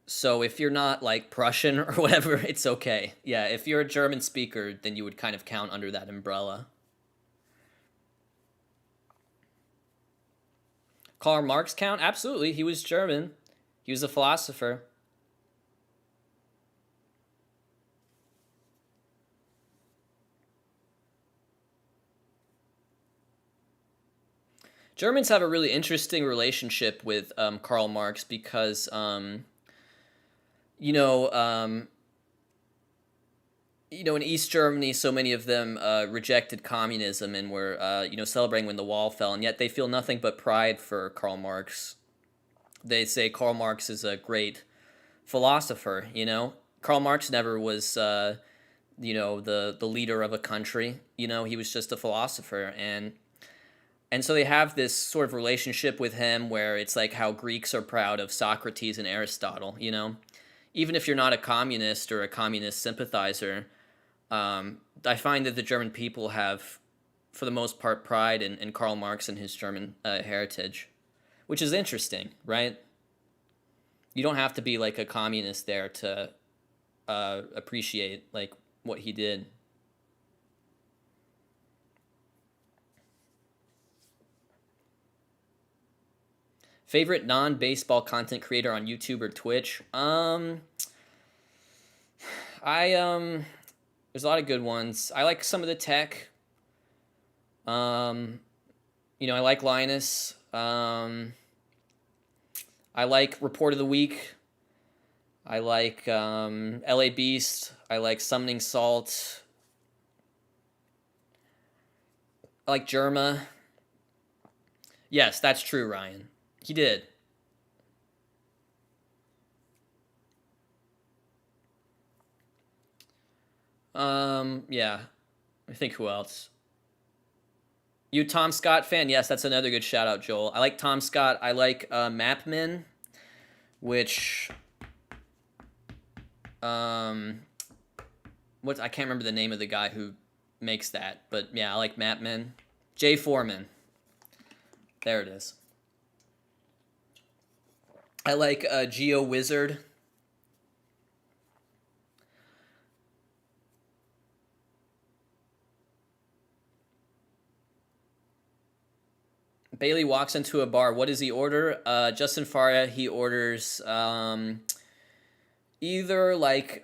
So if you're not like Prussian or whatever, it's okay. Yeah, if you're a German speaker, then you would kind of count under that umbrella. Karl Marx count? Absolutely. He was German. He was a philosopher. Germans have a really interesting relationship with Karl Marx because, you know, um, in East Germany, so many of them rejected communism and were, celebrating when the wall fell, and yet they feel nothing but pride for Karl Marx. They say Karl Marx is a great philosopher. Karl Marx never was, the leader of a country. He was just a philosopher, and so they have this sort of relationship with him where it's like how Greeks are proud of Socrates and Aristotle. Even if you're not a communist or a communist sympathizer, I find that the German people have, for the most part, pride in Karl Marx and his German heritage, which is interesting, right? You don't have to be like a communist there to appreciate like what he did. Favorite non-baseball content creator on YouTube or Twitch? I there's a lot of good ones. I like some of the tech. Um, I like Linus. I like Report of the Week. I like LA Beast. I like Summoning Salt. I like Germa. Yes, that's true, Ryan. He did. Yeah. I think who else? You Tom Scott fan? Yes, that's another good shout out, Joel. I like Tom Scott. I like Mapman, which what I can't remember the name of the guy who makes that, but yeah, I like Mapman. Jay Foreman. There it is. I like Geo Wizard. Bailey walks into a bar. What does he order? Justin Faria, he orders either like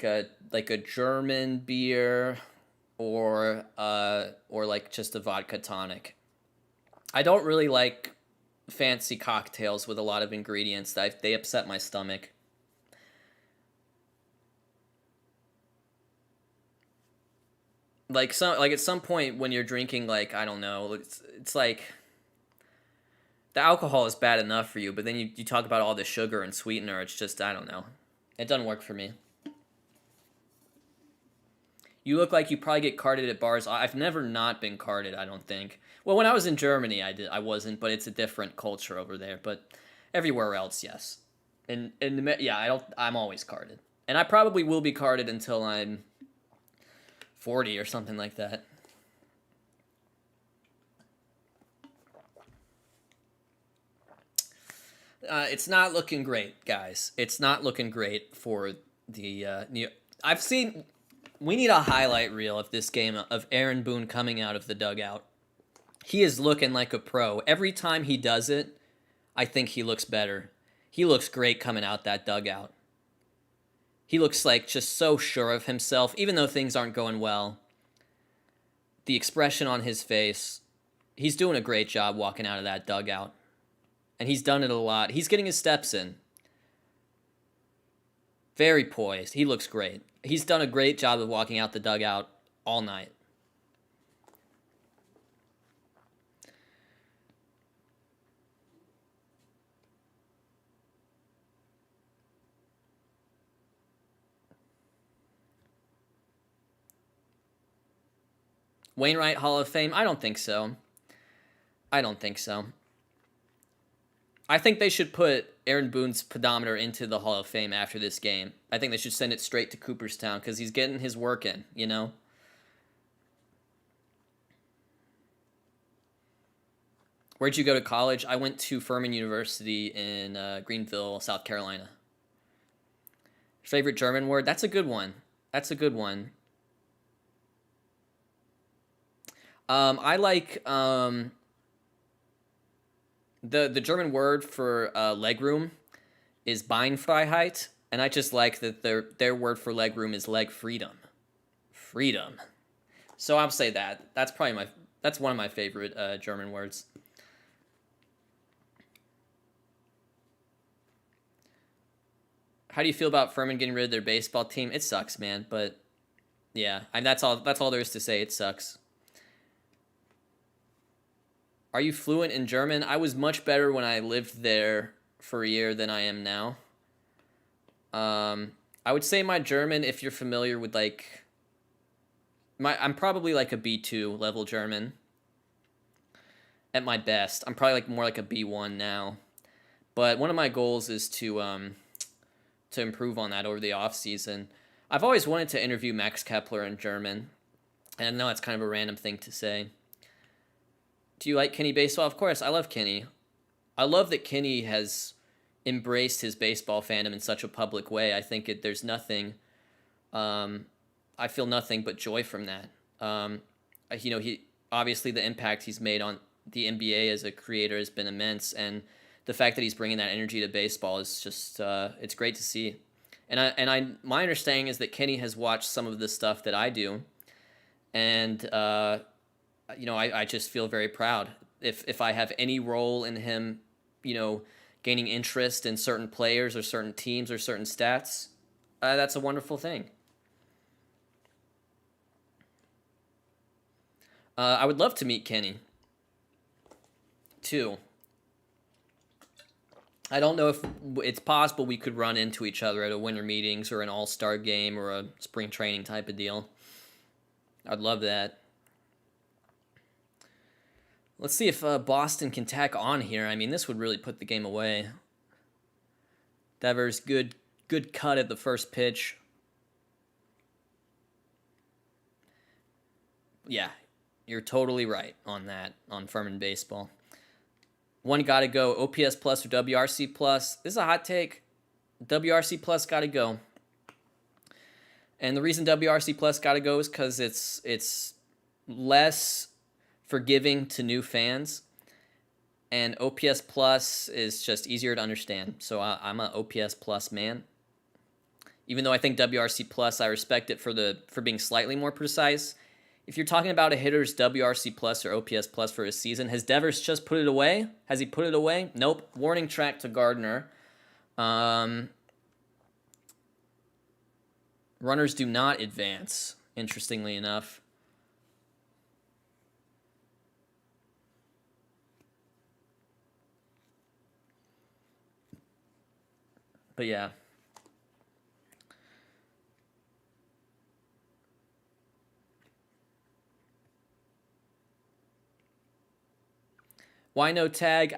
a German beer or like just a vodka tonic. I don't really like fancy cocktails with a lot of ingredients. They upset my stomach. Like at some point when you're drinking, like, I don't know, it's like the alcohol is bad enough for you, but then you talk about all the sugar and sweetener. It's just, I don't know. It doesn't work for me. You look like you probably get carded at bars. I've never not been carded, I don't think. Well, when I was in Germany, I wasn't, but it's a different culture over there. But everywhere else, yes. And yeah, I'm always carded. And I probably will be carded until I'm 40 or something like that. It's not looking great, guys. It's not looking great for the New. I've seen. We need a highlight reel of this game of Aaron Boone coming out of the dugout. He is looking like a pro. Every time he does it, I think he looks better. He looks great coming out that dugout. He looks like just so sure of himself, even though things aren't going well. The expression on his face, he's doing a great job walking out of that dugout. And he's done it a lot. He's getting his steps in. Very poised. He looks great. He's done a great job of walking out the dugout all night. Wainwright Hall of Fame? I don't think so. I don't think so. I think they should put Aaron Boone's pedometer into the Hall of Fame after this game. I think they should send it straight to Cooperstown because he's getting his work in. Where'd you go to college? I went to Furman University in Greenville, South Carolina. Favorite German word? That's a good one. That's a good one. I like the German word for legroom is Beinfreiheit, and I just like that their word for legroom is leg freedom. Freedom. So I'll say that. That's one of my favorite German words. How do you feel about Furman getting rid of their baseball team? It sucks, man, but yeah, and that's all there is to say. It sucks. Are you fluent in German? I was much better when I lived there for a year than I am now. I would say my German, if you're familiar with like I'm probably like a B2 level German at my best. I'm probably like more like a B1 now. But one of my goals is to improve on that over the off season. I've always wanted to interview Max Kepler in German, and I know it's kind of a random thing to say. Do you like Kenny baseball? Of course, I love Kenny. I love that Kenny has embraced his baseball fandom in such a public way. I think there's nothing. I feel nothing but joy from that. He obviously the impact he's made on the NBA as a creator has been immense, and the fact that he's bringing that energy to baseball is just it's great to see. And my understanding is that Kenny has watched some of the stuff that I do, and I just feel very proud if I have any role in him, gaining interest in certain players or certain teams or certain stats. That's a wonderful thing. I would love to meet Kenny too. I don't know if it's possible we could run into each other at a winter meetings or an all-star game or a spring training type of deal. I'd love that. Let's see if Boston can tack on here. I mean, this would really put the game away. Devers, good cut at the first pitch. Yeah, you're totally right on that, on Furman baseball. One got to go, OPS plus or WRC plus. This is a hot take. WRC plus got to go. And the reason WRC plus got to go is because it's less forgiving to new fans. And OPS plus is just easier to understand. So I'm an OPS plus man. Even though I think WRC plus, I respect it for being slightly more precise. If you're talking about a hitter's WRC plus or OPS plus for a season, has Devers just put it away? Has he put it away? Nope. Warning track to Gardner. Runners do not advance, interestingly enough. But yeah. Why no tag?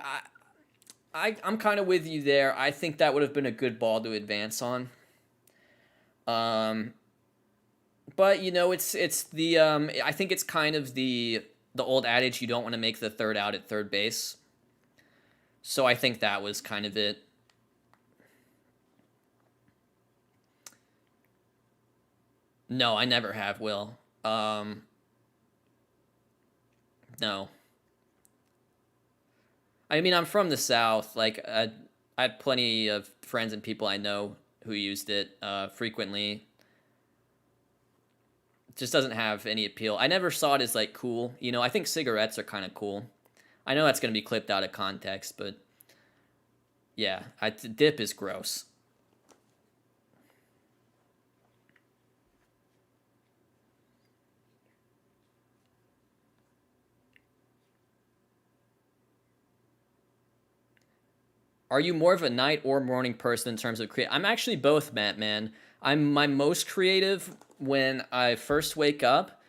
I'm kind of with you there. I think that would have been a good ball to advance on. But it's the I think it's kind of the old adage you don't want to make the third out at third base. So I think that was kind of it. No, I never have, Will. No. I mean, I'm from the South. Like, I had plenty of friends and people I know who used it frequently. It just doesn't have any appeal. I never saw it as, like, cool. I think cigarettes are kind of cool. I know that's going to be clipped out of context, but yeah, dip is gross. Are you more of a night or morning person in terms of create? I'm actually both, Matt, man. I'm my most creative when I first wake up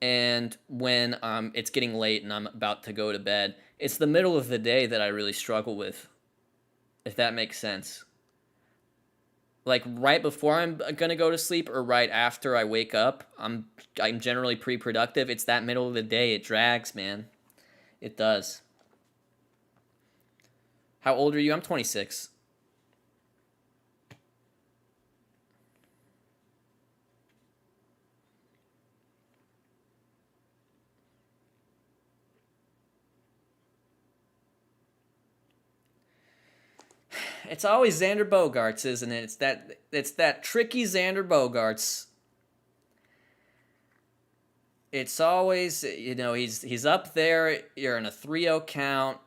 and when it's getting late and I'm about to go to bed. It's the middle of the day that I really struggle with, if that makes sense. Like right before I'm gonna go to sleep or right after I wake up, I'm generally pre-productive. It's that middle of the day. It drags, man. It does. How old are you? I'm 26. It's always Xander Bogaerts, isn't it? It's that tricky Xander Bogaerts. It's always, he's up there. You're in a 3-0 count.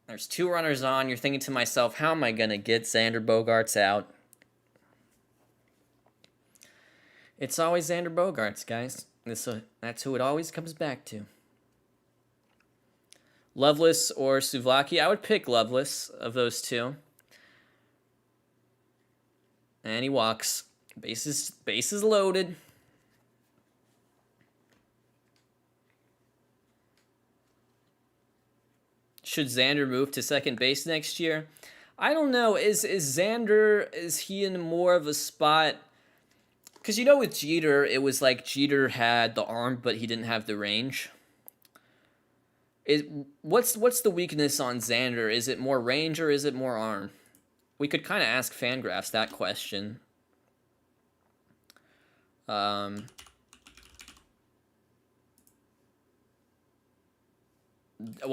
There's 2 runners on. You're thinking to myself, how am I going to get Xander Bogaerts out? It's always Xander Bogaerts, guys. That's who it always comes back to. Loveless or Souvlaki? I would pick Loveless of those two. And he walks. Bases loaded. Should Xander move to second base next year? I don't know. Is Xander, is he in more of a spot? Because with Jeter, it was like Jeter had the arm, but he didn't have the range. What's the weakness on Xander? Is it more range or is it more arm? We could kind of ask Fangraphs that question. Well,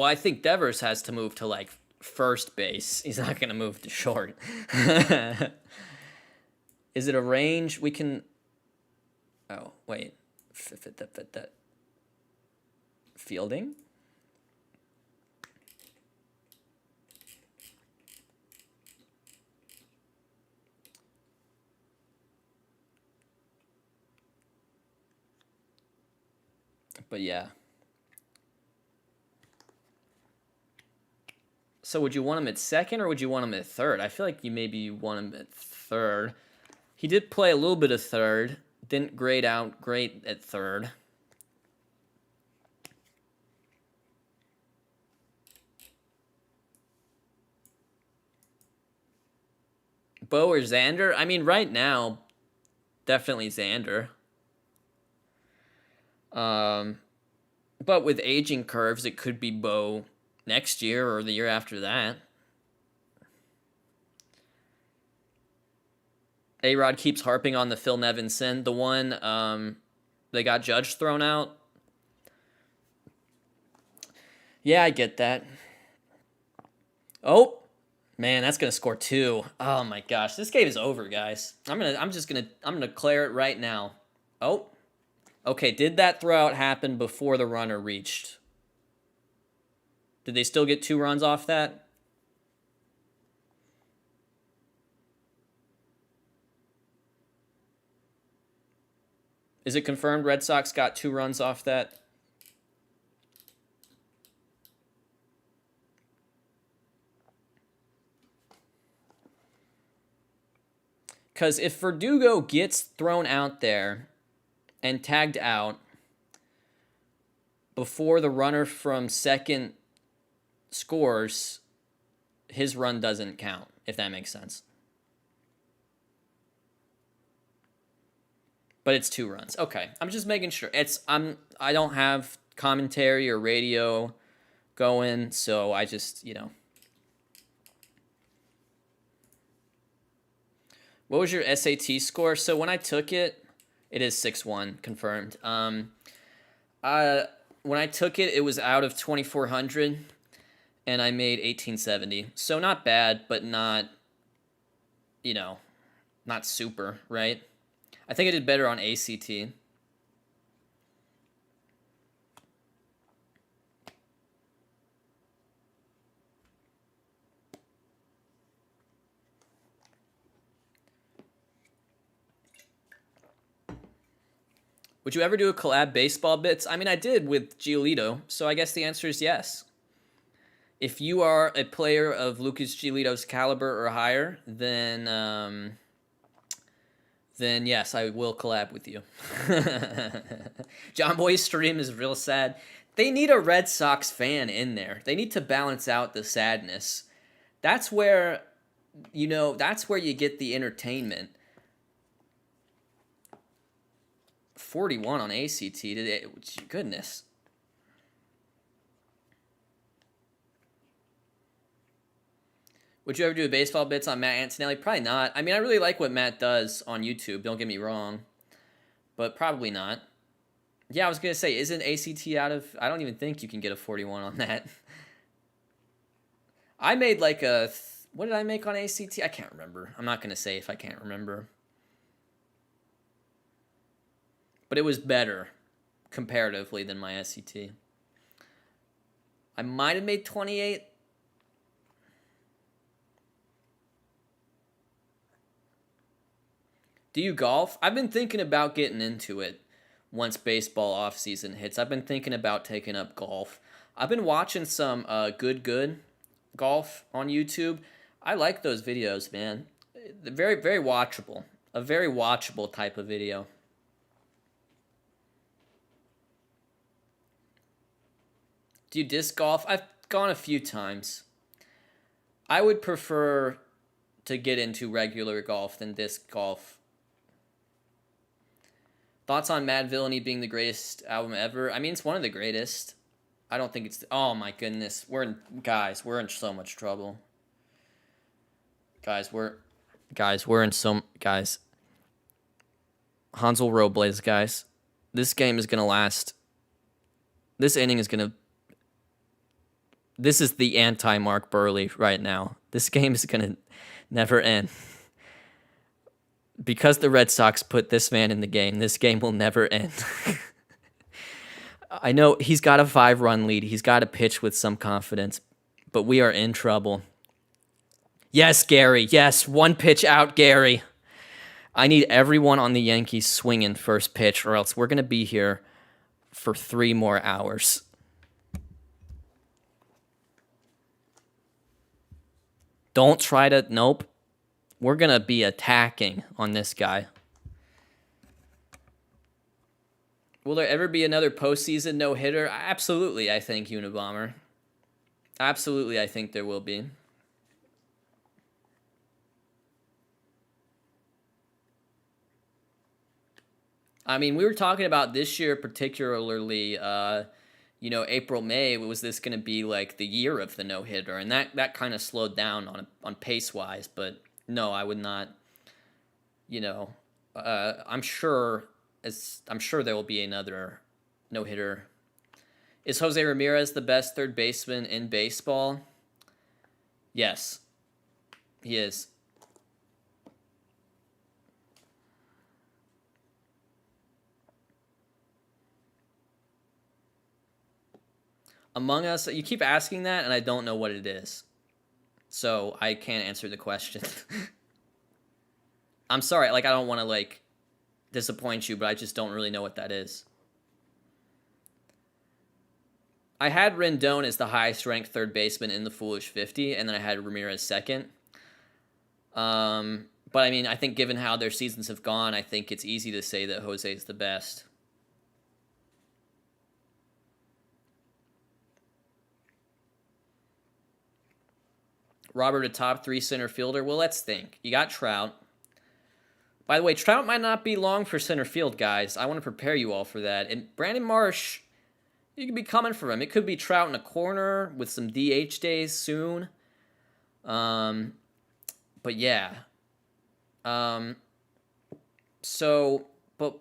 I think Devers has to move to like first base. He's not going to move to short. Is it a range? We can. Oh, wait. Fielding? But yeah. So would you want him at second or would you want him at third? I feel like you want him at third. He did play a little bit of third. Didn't grade out great at third. Bo or Xander? I mean, right now, definitely Xander. But with aging curves, it could be Bo next year or the year after that. A-Rod keeps harping on the Phil Nevinson, the one they got Judge thrown out. Yeah, I get that. Oh, man, that's gonna score 2. Oh my gosh, this game is over, guys. I'm gonna declare it right now. Oh, okay. Did that throwout happen before the runner reached? Did they still get 2 runs off that? Is it confirmed Red Sox got 2 runs off that? Because if Verdugo gets thrown out there and tagged out before the runner from second scores, his run doesn't count, if that makes sense. But it's 2 runs. Okay, I'm just making sure. I don't have commentary or radio going, so I just, What was your SAT score? So when I took it, it is 6-1 confirmed. When I took it, it was out of 2,400, and I made 1870. So not bad, but not, not super, right? I think I did better on ACT. Would you ever do a collab baseball bits? I mean, I did with Giolito, so I guess the answer is yes. If you are a player of Lucas Giolito's caliber or higher, then yes, I will collab with you. John Boy's stream is real sad. They need a Red Sox fan in there. They need to balance out the sadness. That's where, that's where you get the entertainment. 41 on ACT today. Goodness. Would you ever do a baseball bits on Matt Antonelli? Probably not. I mean, I really like what Matt does on YouTube. Don't get me wrong. But probably not. Yeah, I was going to say, isn't ACT out of... I don't even think you can get a 41 on that. I made like a What did I make on ACT? I can't remember. I'm not going to say if I can't remember. But it was better comparatively than my SCT. I might have made 28. Do you golf? I've been thinking about getting into it once baseball offseason hits. I've been thinking about taking up golf. I've been watching some good golf on YouTube. I like those videos, man. They're very, very watchable. A very watchable type of video. Do you disc golf? I've gone a few times. I would prefer to get into regular golf than disc golf. Thoughts on Mad Villainy being the greatest album ever? I mean, it's one of the greatest. I don't think it's... Oh, my goodness. We're in so much trouble. Guys, we're in so... Guys. Hansel Robles, guys. This game is going to last... This inning is going to... This is the anti-Mark Burley right now. This game is going to never end. Because the Red Sox put this man in the game, this game will never end. I know he's got a 5-run lead. He's got to pitch with some confidence. But we are in trouble. Yes, Gary. Yes, 1 pitch out, Gary. I need everyone on the Yankees swinging first pitch, or else we're going to be here for 3 more hours. Don't try to... Nope. We're going to be attacking on this guy. Will there ever be another postseason no-hitter? Absolutely, I think, Unabomber. Absolutely, I think there will be. I mean, we were talking about this year particularly, April, May, was this going to be like the year of the no-hitter? And that kind of slowed down on pace-wise, but no, I would not, I'm sure there will be another no-hitter. Is Jose Ramirez the best third baseman in baseball? Yes, he is. Among Us, you keep asking that, and I don't know what it is. So I can't answer the question. I'm sorry, I don't want to, disappoint you, but I just don't really know what that is. I had Rendon as the highest-ranked third baseman in the Foolish 50, and then I had Ramirez second. But, I mean, I think given how their seasons have gone, I think it's easy to say that Jose is the best. Robert, a top 3 center fielder? Well, let's think. You got Trout. By the way, Trout might not be long for center field, guys. I want to prepare you all for that. And Brandon Marsh, you could be coming for him. It could be Trout in a corner with some DH days soon. But yeah. But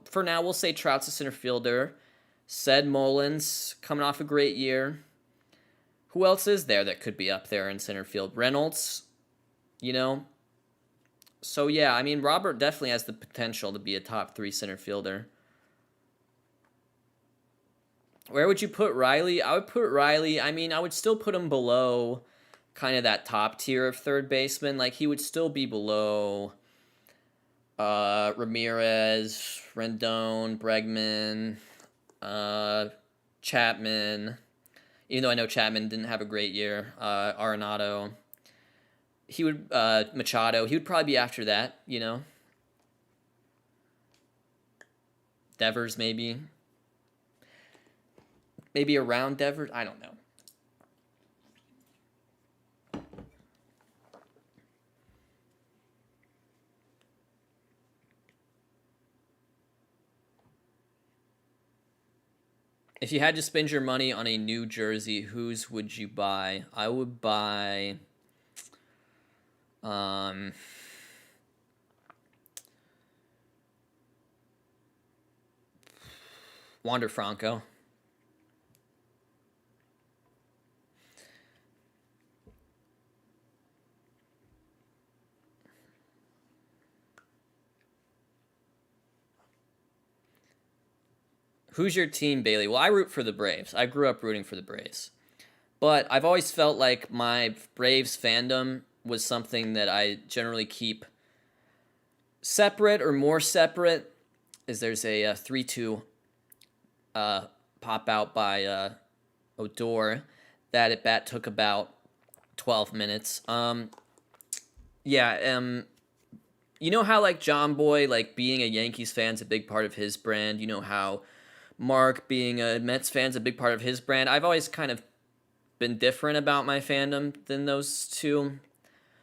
for now, we'll say Trout's a center fielder. Ced Mullins, coming off a great year. Who else is there that could be up there in center field? Reynolds, So, yeah, I mean, Robert definitely has the potential to be a top 3 center fielder. Where would you put Riley? I would put Riley, I would still put him below kind of that top tier of third baseman. He would still be below Ramirez, Rendon, Bregman, Chapman. Even though I know Chapman didn't have a great year, Arenado. He would, Machado, he would probably be after that, Devers, maybe. Maybe around Devers, I don't know. If you had to spend your money on a new jersey, whose would you buy? I would buy... Wander Franco. Who's your team, Bailey? Well, I root for the Braves. I grew up rooting for the Braves. But I've always felt like my Braves fandom was something that I generally keep separate or more separate. Is there's a 3-2 pop out by Odor that at bat took about 12 minutes. Yeah, you know how like John Boy, like being a Yankees fan's a big part of his brand. You know how Mark being a Mets fan's a big part of his brand. I've always kind of been different about my fandom than those two.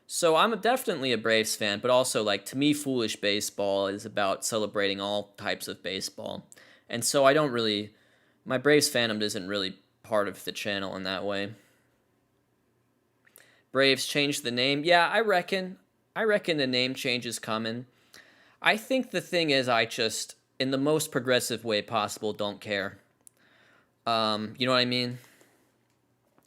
So I'm definitely a Braves fan, but also like to me, Foolish Baseball is about celebrating all types of baseball, and so I don't really, my Braves fandom isn't really part of the channel in that way. Braves changed the name. Yeah, I reckon. I reckon the name change is coming. I think the thing is, I just, in the most progressive way possible, don't care. You know what I mean?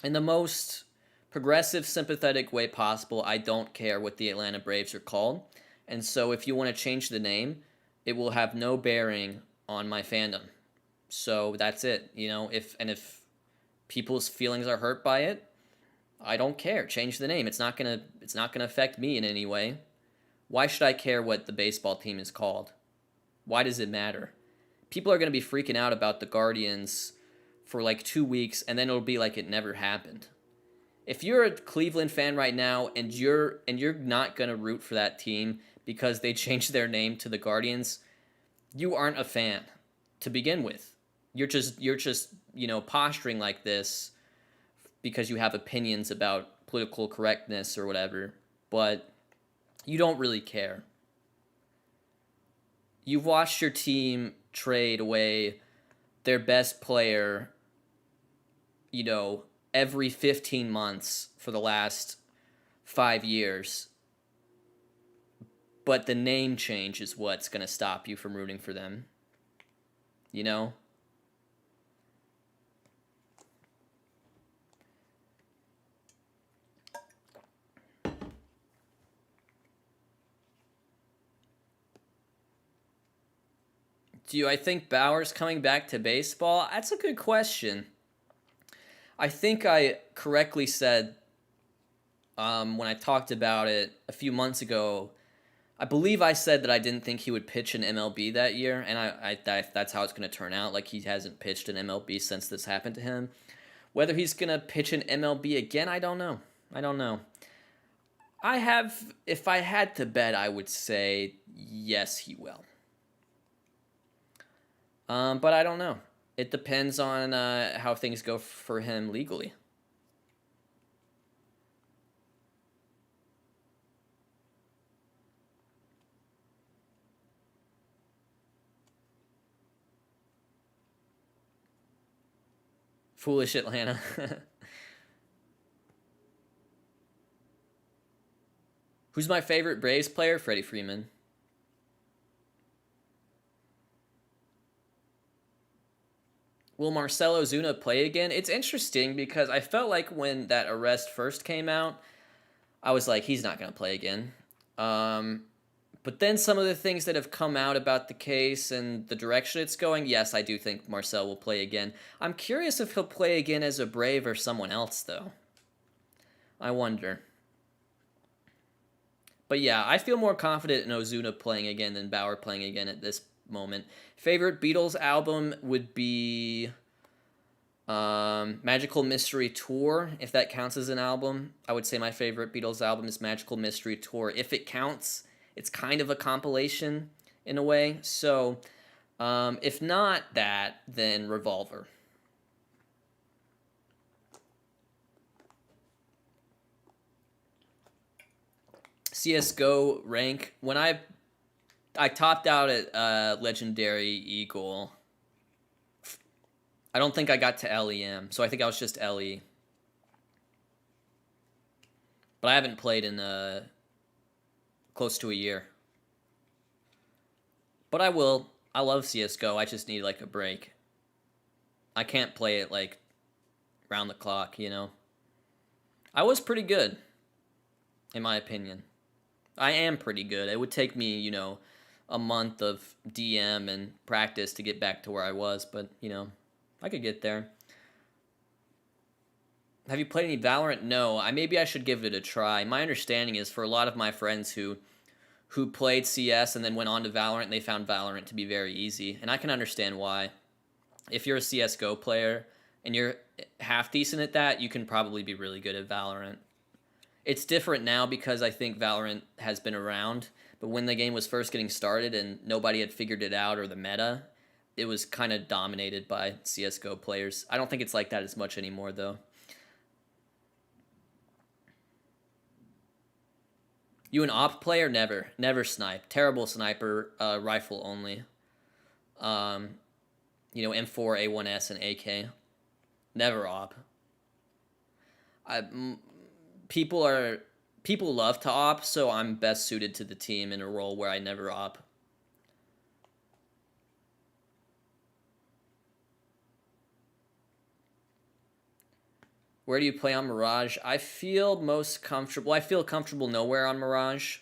In the most progressive, sympathetic way possible, I don't care what the Atlanta Braves are called. And so if you want to change the name, it will have no bearing on my fandom. So that's it. You know, if people's feelings are hurt by it, I don't care. Change the name. It's not gonna affect me in any way. Why should I care what the baseball team is called? Why does it matter? People are gonna be freaking out about the Guardians for like 2 weeks, and then it'll be like it never happened. If you're a Cleveland fan right now and you're not gonna root for that team because they changed their name to the Guardians, you aren't a fan to begin with. You're just posturing like this because you have opinions about political correctness or whatever, but you don't really care. You've watched your team trade away their best player, every 15 months for the last 5 years, but the name change is what's going to stop you from rooting for them. You know? Do I think Bauer's coming back to baseball? That's a good question. I think I correctly said when I talked about it a few months ago. I believe I said that I didn't think he would pitch in MLB that year, and that's how it's going to turn out. Like, he hasn't pitched in MLB since this happened to him. Whether he's going to pitch in MLB again, I don't know. If I had to bet, I would say yes, he will. But I don't know. It depends on how things go for him legally. Foolish Atlanta. Who's my favorite Braves player? Freddie Freeman. Will Marcell Ozuna play again? It's interesting because I felt like when that arrest first came out, I was like, he's not going to play again. But then some of the things that have come out about the case and the direction it's going, yes, I do think Marcell will play again. I'm curious if he'll play again as a Brave or someone else, though. I wonder. But yeah, I feel more confident in Ozuna playing again than Bauer playing again at this moment. Favorite Beatles album would be Magical Mystery Tour, if that counts as an album. I would say my favorite Beatles album is Magical Mystery Tour. If it counts, it's kind of a compilation in a way. So if not that, then Revolver. CSGO rank. When I topped out at Legendary Eagle. I don't think I got to LEM, so I think I was just LE. But I haven't played in close to a year. But I will. I love CSGO. I just need like a break. I can't play it like round the clock, I was pretty good, in my opinion. I am pretty good. It would take me, a month of DM and practice to get back to where I was, but I could get there. Have you played any Valorant? No. Maybe I should give it a try. My understanding is for a lot of my friends who played CS and then went on to Valorant, they found Valorant to be very easy, and I can understand why. If you're a CS:GO player and you're half decent at that, you can probably be really good at Valorant. It's different now because I think Valorant has been around, but when the game was first getting started and nobody had figured it out or the meta, it was kind of dominated by CS:GO players. I don't think it's like that as much anymore, though. You an op player? Never snipe. Terrible sniper, rifle only. M4, A1S, and AK. Never op. People love to op, so I'm best suited to the team in a role where I never op. Where do you play on Mirage? I feel most comfortable. I feel comfortable nowhere on Mirage.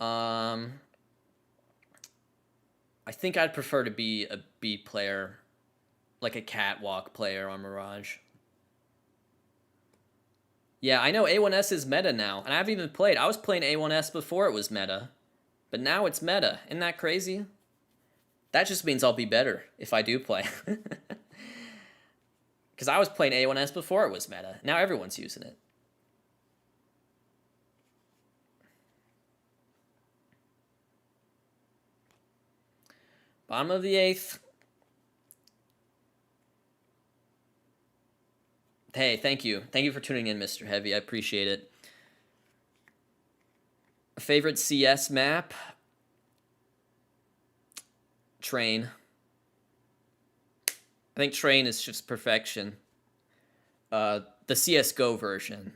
I think I'd prefer to be a B player, like a catwalk player on Mirage. Yeah, I know A1S is meta now, and I haven't even played. I was playing A1S before it was meta, but now it's meta. Isn't that crazy? That just means I'll be better if I do play. Because I was playing A1S before it was meta. Now everyone's using it. Bottom of the 8th. Hey, thank you. Thank you for tuning in, Mr. Heavy. I appreciate it. Favorite CS map? Train. I think Train is just perfection. The CS:GO version.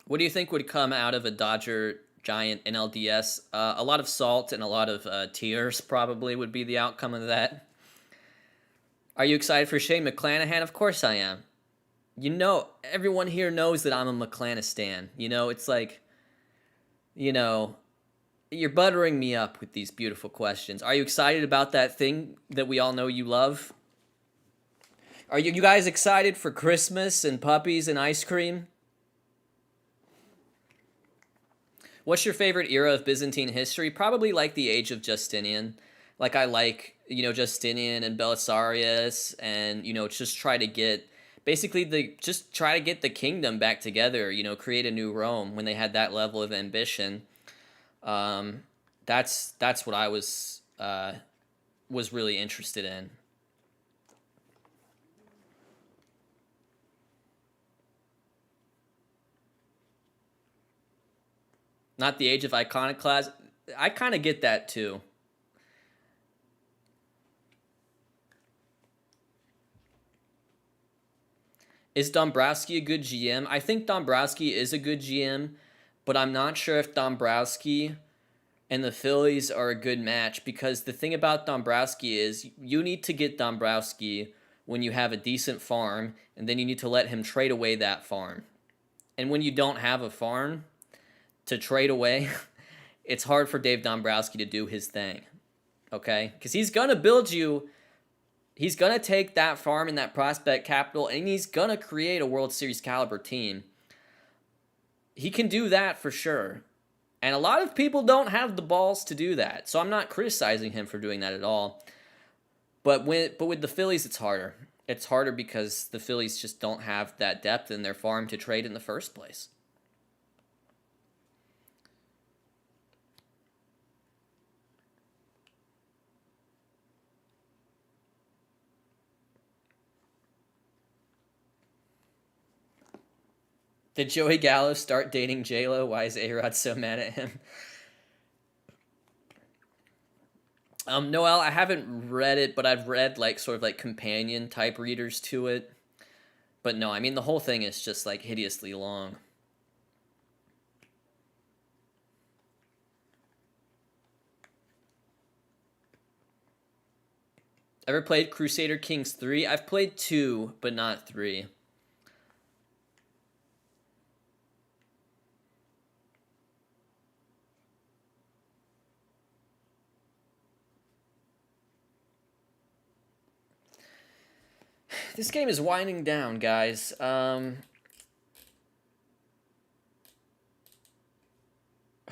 What do you think would come out of a Dodger Giant NLDS? A lot of salt and a lot of tears probably would be the outcome of that. Are you excited for Shane McClanahan? Of course I am. Everyone here knows that I'm a McClanistan. It's like, you're buttering me up with these beautiful questions. Are you excited about that thing that we all know you love? Are you guys excited for Christmas and puppies and ice cream? What's your favorite era of Byzantine history? Probably like the age of Justinian. Like I like, Justinian and Belisarius and, just try to get the kingdom back together, create a new Rome when they had that level of ambition. That's what I was really interested in. Not the age of iconoclasm. I kind of get that too. Is Dombrowski a good GM? I think Dombrowski is a good GM, but I'm not sure if Dombrowski and the Phillies are a good match because the thing about Dombrowski is you need to get Dombrowski when you have a decent farm, and then you need to let him trade away that farm. And when you don't have a farm to trade away, it's hard for Dave Dombrowski to do his thing, okay? Because he's going to build you, he's going to take that farm and that prospect capital, and he's going to create a World Series caliber team. He can do that for sure. And a lot of people don't have the balls to do that, so I'm not criticizing him for doing that at all. But with the Phillies, it's harder. It's harder because the Phillies just don't have that depth in their farm to trade in the first place. Did Joey Gallo start dating J-Lo? Why is A-Rod so mad at him? Noel, I haven't read it, but I've read sort of companion type readers to it. But no, I mean the whole thing is just hideously long. Ever played Crusader Kings 3? I've played 2, but not 3. This game is winding down, guys. Who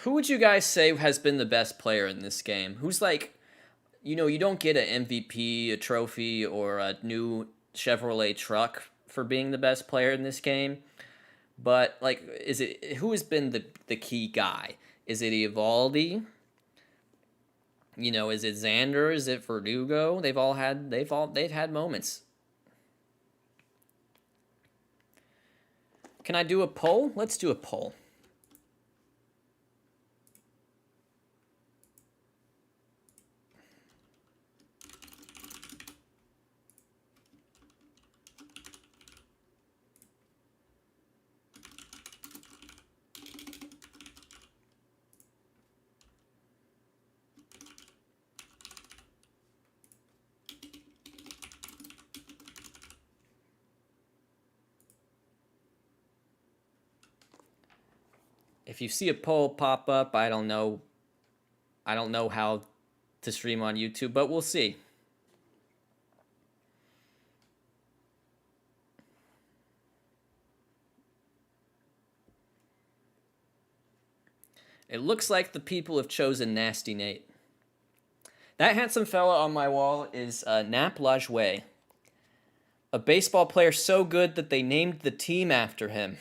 would you guys say has been the best player in this game? Who's like, you don't get an MVP, a trophy, or a new Chevrolet truck for being the best player in this game. But like, who has been the key guy? Is it Evaldi? Is it Xander? Is it Verdugo? They've had moments. Can I do a poll? Let's do a poll. If you see a poll pop up, I don't know how to stream on YouTube, but we'll see. It looks like the people have chosen Nasty Nate. That handsome fella on my wall is Nap Lajoie, a baseball player so good that they named the team after him.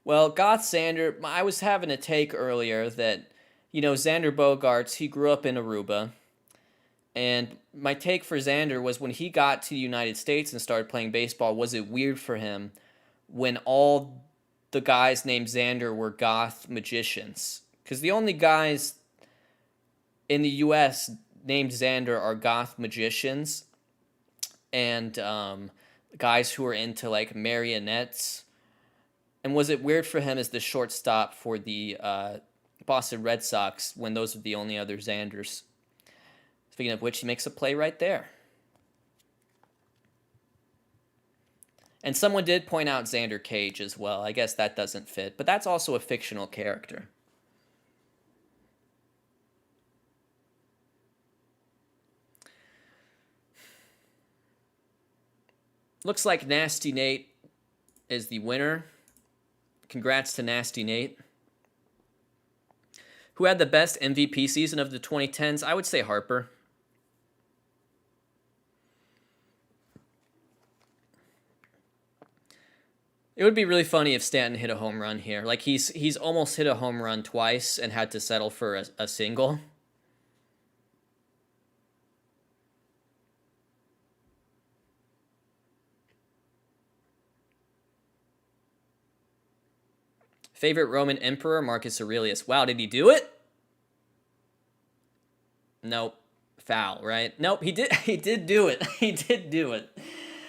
Well, Goth Xander, I was having a take earlier that, Xander Bogaerts, he grew up in Aruba. And my take for Xander was when he got to the United States and started playing baseball, was it weird for him when all the guys named Xander were goth magicians? Because the only guys in the U.S. named Xander are goth magicians and guys who are into like marionettes. And was it weird for him as the shortstop for the Boston Red Sox when those are the only other Xanders? Speaking of which, he makes a play right there. And someone did point out Xander Cage as well. I guess that doesn't fit, but that's also a fictional character. Looks like Nasty Nate is the winner. Congrats to Nasty Nate. Who had the best MVP season of the 2010s? I would say Harper. It would be really funny if Stanton hit a home run here. Like he's almost hit a home run twice and had to settle for a single. Favorite Roman emperor, Marcus Aurelius. Wow, did he do it? Nope. Foul, right? Nope, he did do it. He did do it.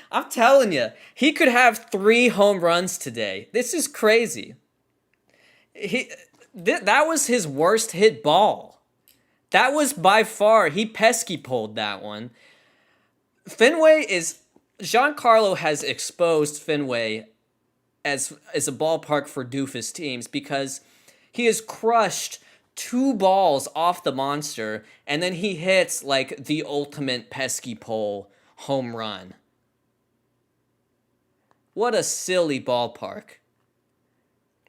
I'm telling you, he could have 3 home runs today. This is crazy. That was his worst hit ball. That was by far, he pesky pulled that one. Giancarlo has exposed Fenway as a ballpark for doofus teams because he has crushed 2 balls off the monster and then he hits like the ultimate pesky pull home run. What a silly ballpark.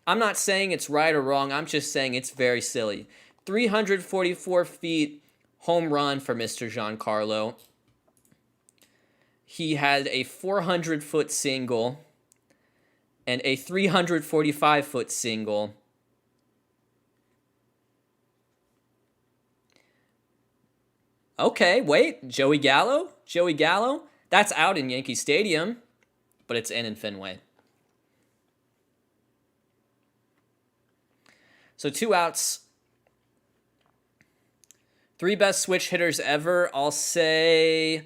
I'm not saying it's right or wrong. I'm just saying it's very silly. 344 feet home run for Mr. Giancarlo. He had a 400-foot single and a 345-foot single. Okay, wait. Joey Gallo? Joey Gallo? That's out in Yankee Stadium, but it's in Fenway. So 2 outs. 3 best switch hitters ever. I'll say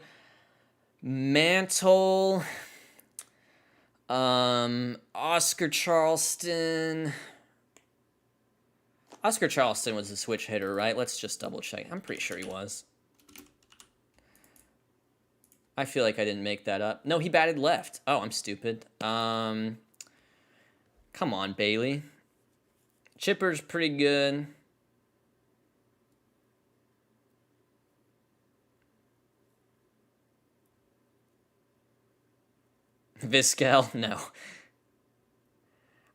Mantle, Oscar Charleston. Oscar Charleston was a switch hitter, right? Let's just double check. I'm pretty sure he was. I feel like I didn't make that up. No, he batted left. Oh, I'm stupid. Come on, Bailey. Chipper's pretty good. Vizquel, no.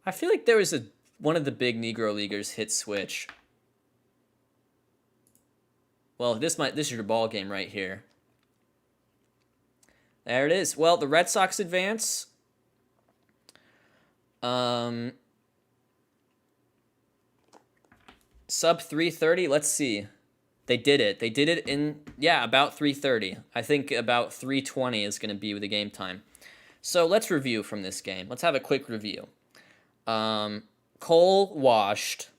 I feel like there was one of the big Negro leaguers hit switch. Well, this is your ball game right here. There it is. Well, the Red Sox advance. Sub 330. Let's see. They did it. They did it in, about 330. I think about 320 is going to be the game time. So let's review from this game. Let's have a quick review. Cole washed.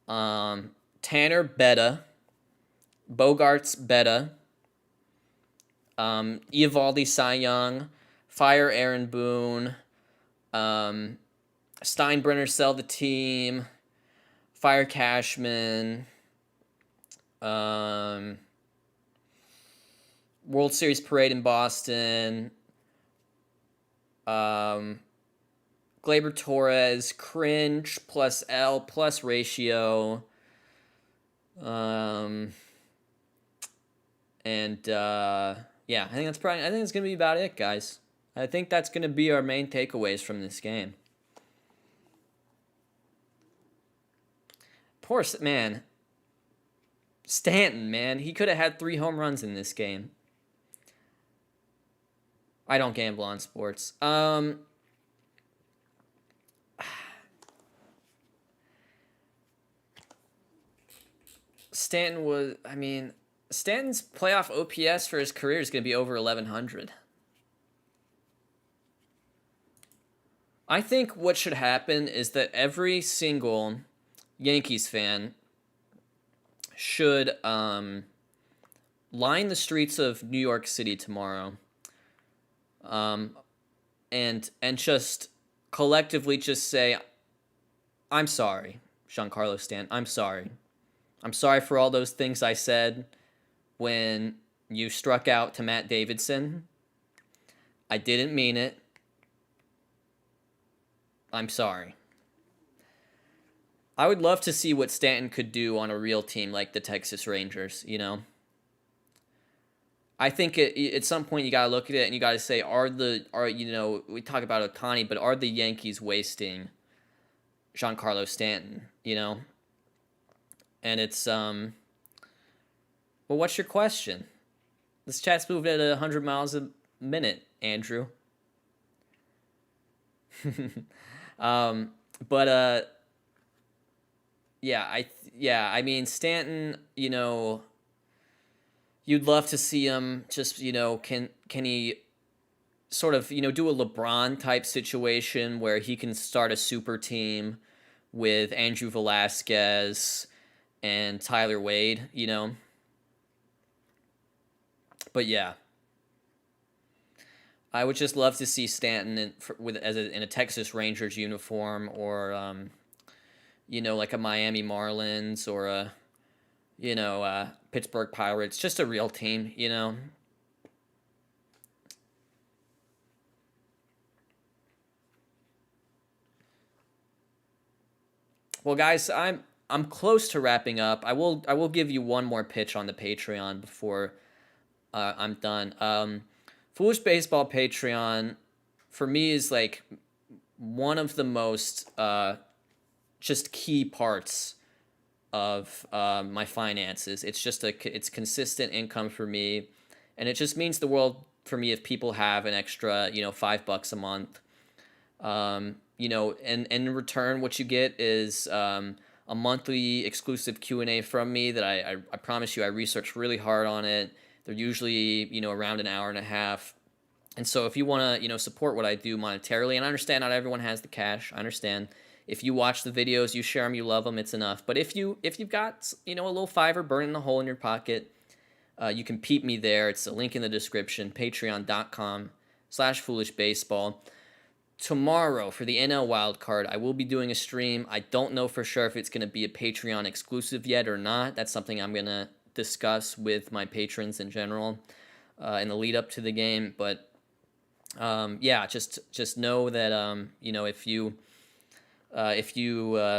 Tanner beta. Bogarts beta. Eovaldi Cy Young. Fire Aaron Boone. Steinbrenner sell the team. Fire Cashman. World Series parade in Boston. Gleyber Torres, cringe plus L plus ratio. I think that's gonna be about it, guys. I think that's gonna be our main takeaways from this game. Poor man. Stanton, man. He could have had 3 home runs in this game. I don't gamble on sports. Stanton's playoff OPS for his career is going to be over 1,100. I think what should happen is that every single Yankees fan should line the streets of New York City tomorrow, and just collectively just say, "I'm sorry, Giancarlo Stanton. I'm sorry. I'm sorry for all those things I said when you struck out to Matt Davidson. I didn't mean it. I'm sorry." I would love to see what Stanton could do on a real team like the Texas Rangers, you know? I think at some point you got to look at it and you got to say, we talk about Ohtani, but are the Yankees wasting Giancarlo Stanton, you know? And it's, well, what's your question? This chat's moving at 100 miles a minute, Andrew. Stanton, you'd love to see him just, can he sort of, do a LeBron type situation where he can start a super team with Andrew Velasquez and Tyler Wade, But yeah, I would just love to see Stanton in a Texas Rangers uniform, or like a Miami Marlins or a Pittsburgh Pirates, just a real team, Well, guys, I'm close to wrapping up. I will give you one more pitch on the Patreon before I'm done. Foolish Baseball Patreon for me is like one of the most just key parts of my finances. It's just it's consistent income for me, and it just means the world for me if people have an extra $5 a month. And in return, what you get is a monthly exclusive Q&A from me that I promise you I research really hard on it. They're usually around an hour and a half. And so if you want to support what I do monetarily, and I understand not everyone has the cash, I understand. If you watch the videos, you share them, you love them, it's enough. But if you've got a little $5 burning a hole in your pocket, you can peep me there. It's a link in the description, patreon.com/foolishbaseball. tomorrow for the NL wild card, I will be doing a stream. I don't know for sure if it's going to be a Patreon exclusive yet or not. That's something I'm going to discuss with my patrons in general in the lead up to the game. But yeah, just know that if you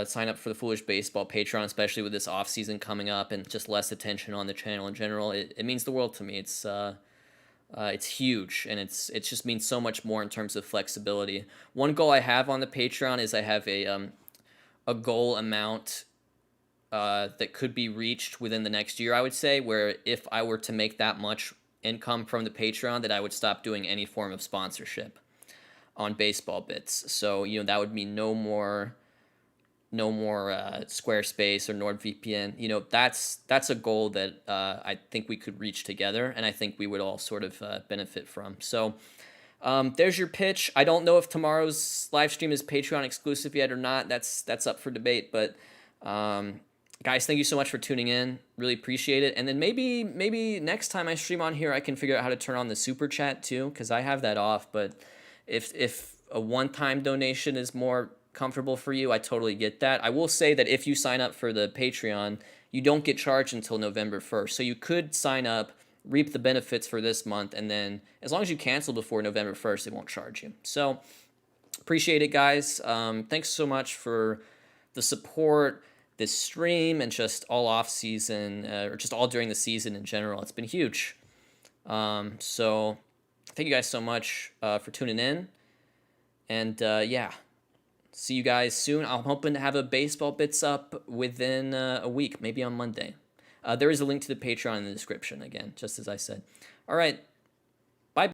sign up for the Foolish Baseball Patreon, especially with this off season coming up and just less attention on the channel in general, it means the world to me. It's huge, and it just means so much more in terms of flexibility. One goal I have on the Patreon is I have a goal amount that could be reached within the next year, I would say, where if I were to make that much income from the Patreon, that I would stop doing any form of sponsorship on baseball bits. So, that would mean no more Squarespace or NordVPN. That's a goal that I think we could reach together, and I think we would all sort of benefit from. So there's your pitch. I don't know if tomorrow's live stream is Patreon exclusive yet or not. That's up for debate. But guys, thank you so much for tuning in. Really appreciate it. And then maybe next time I stream on here, I can figure out how to turn on the super chat too, because I have that off. But if a one-time donation is more comfortable for you, I totally get that. I will say that if you sign up for the Patreon, you don't get charged until November 1st. So you could sign up, reap the benefits for this month, and then as long as you cancel before November 1st, it won't charge you. So appreciate it, guys. Thanks so much for the support, this stream, and just all off season, or just all during the season in general. It's been huge. So thank you guys so much for tuning in. And yeah, see you guys soon. I'm hoping to have a baseball bits up within a week, maybe on Monday. There is a link to the Patreon in the description, again, just as I said. All right,